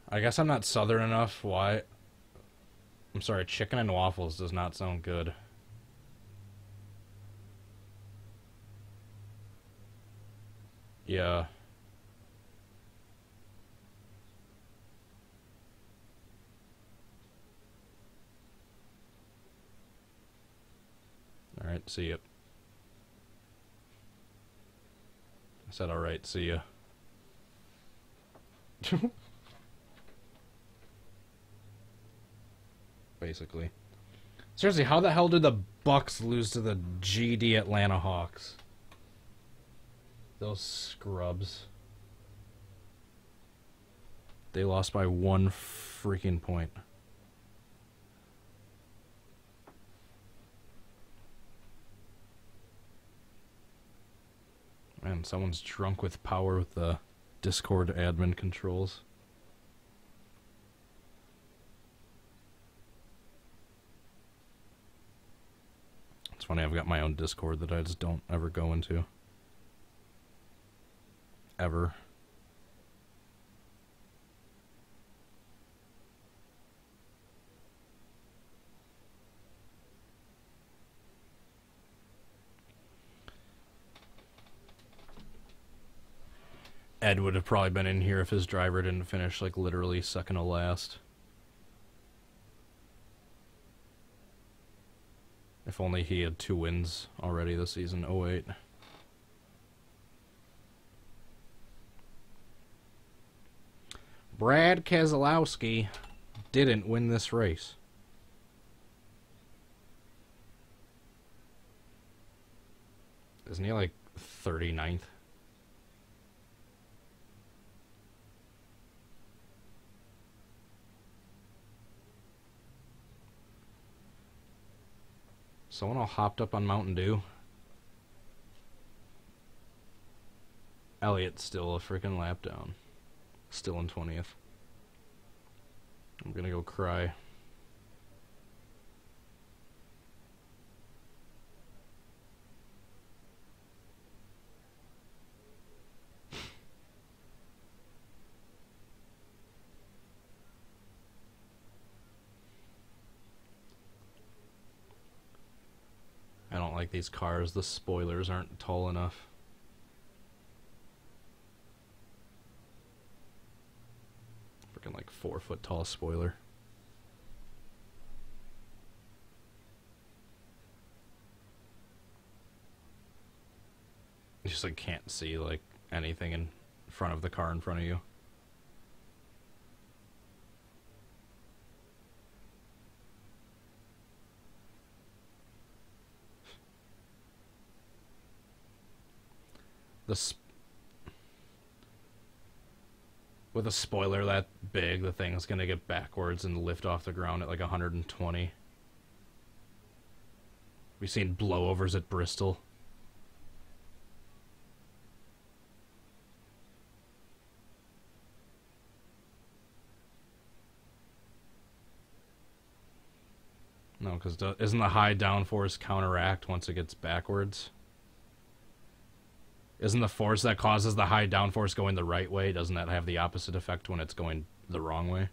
I guess I'm not Southern enough. Why? I'm sorry, chicken and waffles does not sound good. Yeah. Alright, see ya. I said alright, see ya. Basically. Seriously, how the hell did the Bucks lose to the GD Atlanta Hawks? Those scrubs. They lost by 1 freaking point. Man, someone's drunk with power with the Discord admin controls. It's funny, I've got my own Discord that I just don't ever go into. Ever. Ed would have probably been in here if his driver didn't finish, like, literally second to last. If only he had 2 wins already this season, 08. Brad Keselowski didn't win this race. Isn't he like 39th? Someone all hopped up on Mountain Dew. Elliot's still a freaking lap down. Still in 20th. I'm gonna go cry. I don't like these cars. The spoilers aren't tall enough. Freaking like 4-foot tall spoiler. You just like can't see like anything in front of the car in front of you. With a spoiler that big, the thing's gonna get backwards and lift off the ground at like 120. We've seen blowovers at Bristol. No, because isn't the high downforce counteract once it gets backwards? Isn't the force that causes the high downforce going the right way, doesn't that have the opposite effect when it's going the wrong way?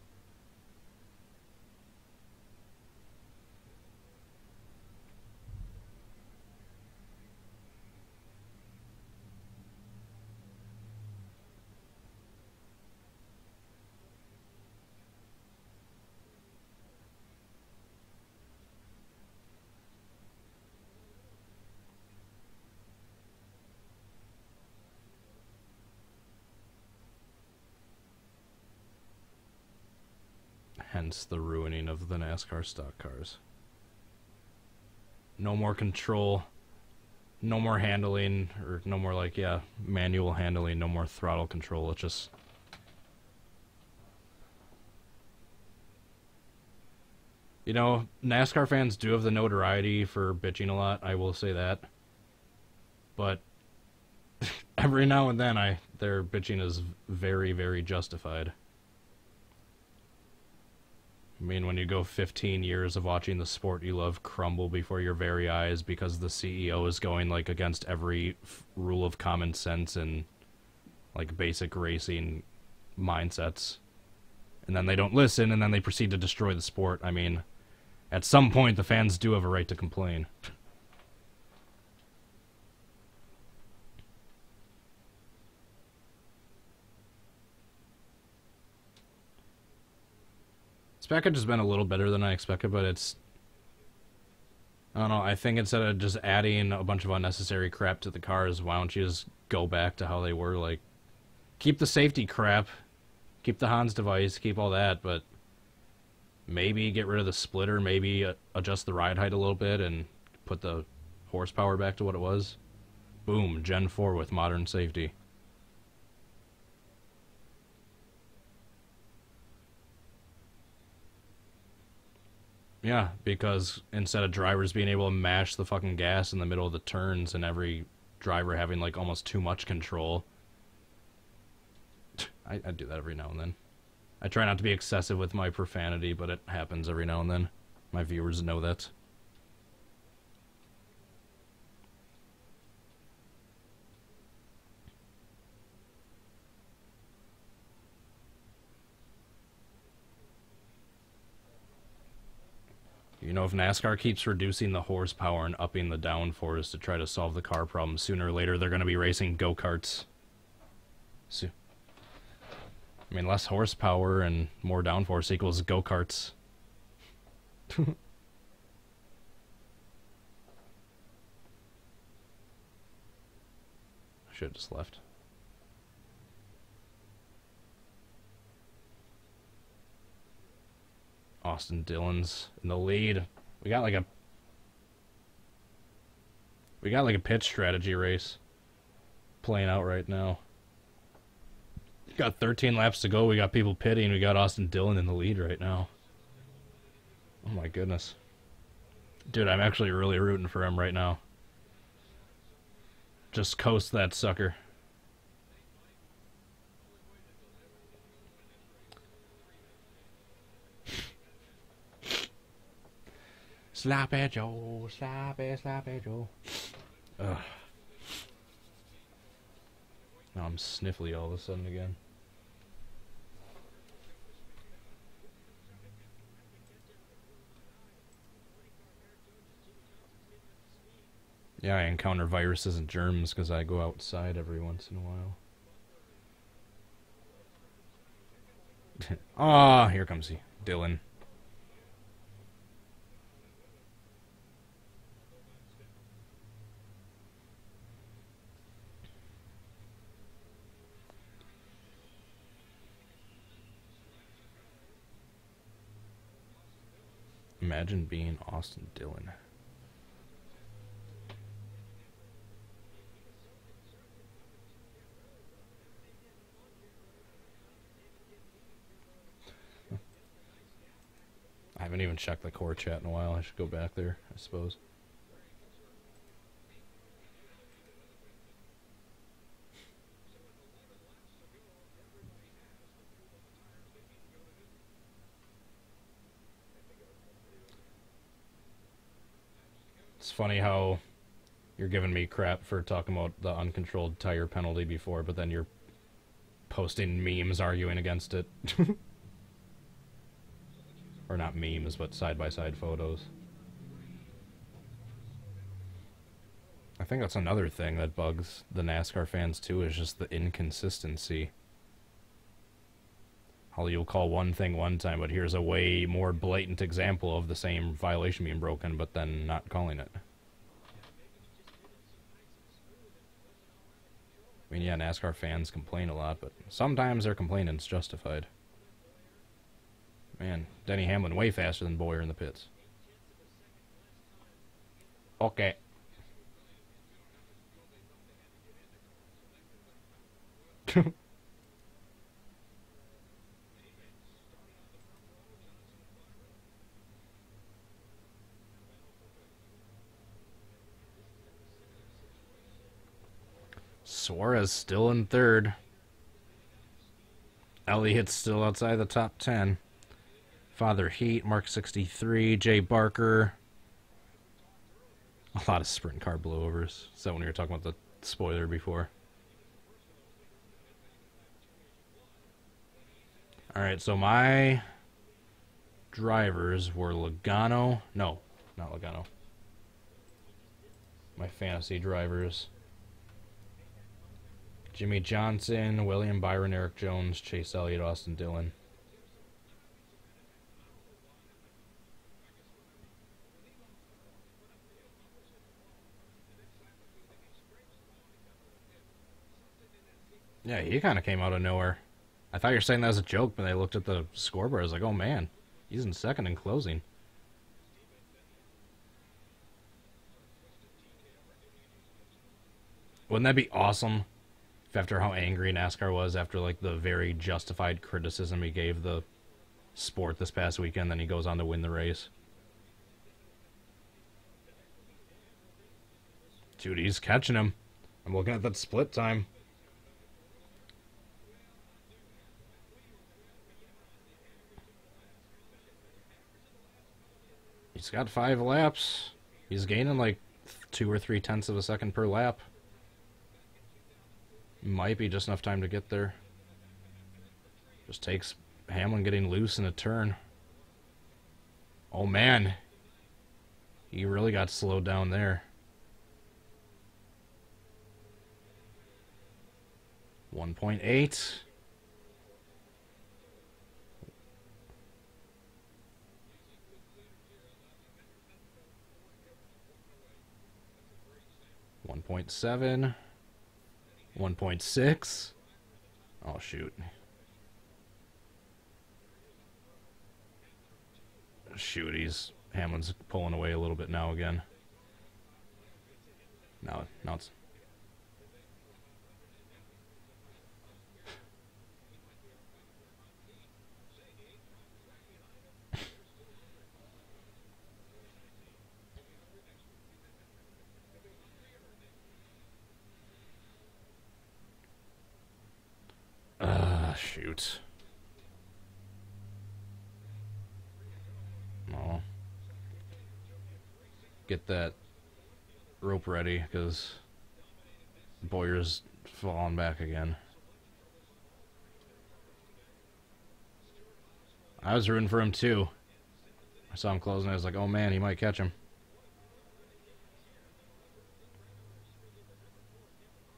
Hence the ruining of the NASCAR stock cars. No more control, no more handling, or no more like, yeah, manual handling, no more throttle control. It's just... You know, NASCAR fans do have the notoriety for bitching a lot, I will say that. But every now and then their bitching is very, very justified. I mean, when you go 15 years of watching the sport you love crumble before your very eyes because the CEO is going, like, against every rule of common sense and, like, basic racing mindsets. And then they don't listen, and then they proceed to destroy the sport. I mean, at some point, the fans do have a right to complain. package has been a little better than I expected, but it's... I don't know, I think instead of just adding a bunch of unnecessary crap to the cars, why don't you just go back to how they were? Like, keep the safety crap, keep the Hans device, keep all that, but maybe get rid of the splitter, maybe adjust the ride height a little bit, and put the horsepower back to what it was. Boom, Gen 4 with modern safety. Yeah, because instead of drivers being able to mash the fucking gas in the middle of the turns and every driver having like almost too much control. I do that every now and then. I try not to be excessive with my profanity, but it happens every now and then. My viewers know that. You know, if NASCAR keeps reducing the horsepower and upping the downforce to try to solve the car problem, sooner or later they're going to be racing go-karts. So, I mean, less horsepower and more downforce equals go-karts. I should have just left. Austin Dillon's in the lead. We got like a pitch strategy race playing out right now. Got 13 laps to go. We got people pitting. We got Austin Dillon in the lead right now. Oh my goodness. Dude, I'm actually really rooting for him right now. Just coast that sucker. Sloppy Joe, sloppy Joe. Ugh. Now I'm sniffly all of a sudden again. Yeah, I encounter viruses and germs because I go outside every once in a while. Ah, here comes he, Dylan. Imagine being Austin Dillon. I haven't even checked the core chat in a while. I should go back there, I suppose. It's funny how you're giving me crap for talking about the uncontrolled tire penalty before, but then you're posting memes arguing against it. Or not memes, but side-by-side photos. I think that's another thing that bugs the NASCAR fans too, is just the inconsistency. How you'll call one thing one time, but here's a way more blatant example of the same violation being broken, but then not calling it. I mean, yeah, NASCAR fans complain a lot, but sometimes their complaining's justified. Man, Denny Hamlin way faster than Boyer in the pits. Okay. Suarez still in third. Elliott's still outside the top 10. Father Heat, Mark 63, Jay Barker. A lot of sprint car blowovers. Is that when we were talking about the spoiler before? Alright, so my drivers were Logano. No, not Logano. My fantasy drivers. Jimmy Johnson, William Byron, Eric Jones, Chase Elliott, Austin Dillon. Yeah, he kind of came out of nowhere. I thought you were saying that as a joke, but I looked at the scoreboard. I was like, oh man, he's in second in closing. Wouldn't that be awesome if after how angry NASCAR was after like the very justified criticism he gave the sport this past weekend, then he goes on to win the race? Dude, he's catching him. I'm looking at that split time. He's got 5 laps. He's gaining like 2 or 3 tenths of a second per lap. Might be just enough time to get there. Just takes Hamlin getting loose in a turn. Oh man. He really got slowed down there. 1.8. .7, 1.6. Oh shoot. Shoot, Hamlin's pulling away a little bit now again. Now it's shoot. Oh. Get that rope ready, because Boyer's falling back again. I was rooting for him too. I saw him closing, I was like, oh man, he might catch him.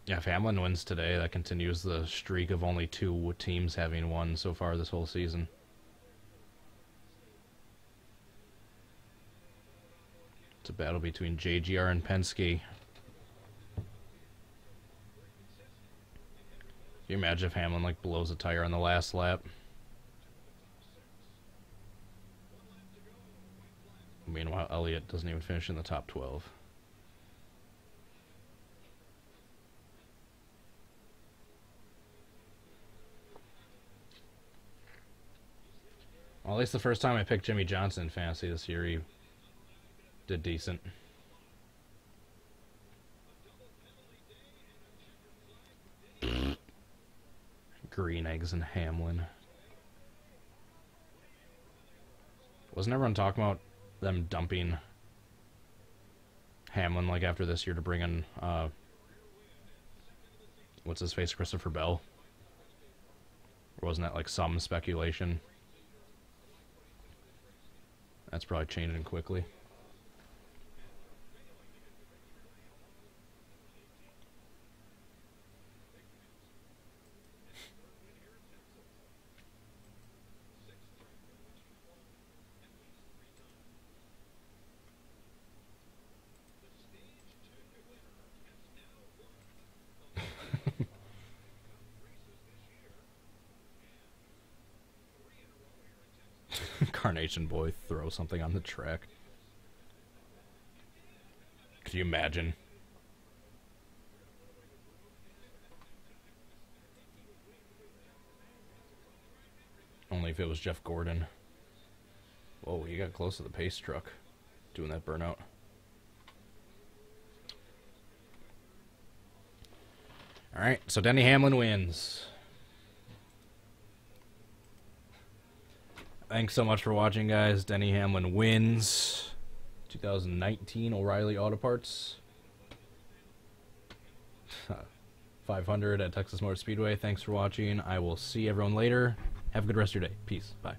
Yeah, if Hamlin wins today, that continues the streak of only 2 teams having won so far this whole season. It's a battle between JGR and Penske. Can you imagine if Hamlin like blows a tire on the last lap? Meanwhile, Elliott doesn't even finish in the top 12. Well, at least the first time I picked Jimmy Johnson in fantasy this year, he did decent. Green eggs and Hamlin. Wasn't everyone talking about them dumping Hamlin like after this year to bring in what's his face, Christopher Bell? Or wasn't that like some speculation? That's probably changing quickly. Carnation Boy throw something on the track. Could you imagine? Only if it was Jeff Gordon. Whoa, you got close to the pace truck doing that burnout. Alright, so Denny Hamlin wins. Thanks so much for watching, guys. Denny Hamlin wins 2019 O'Reilly Auto Parts 500 at Texas Motor Speedway. Thanks for watching. I will see everyone later. Have a good rest of your day. Peace. Bye.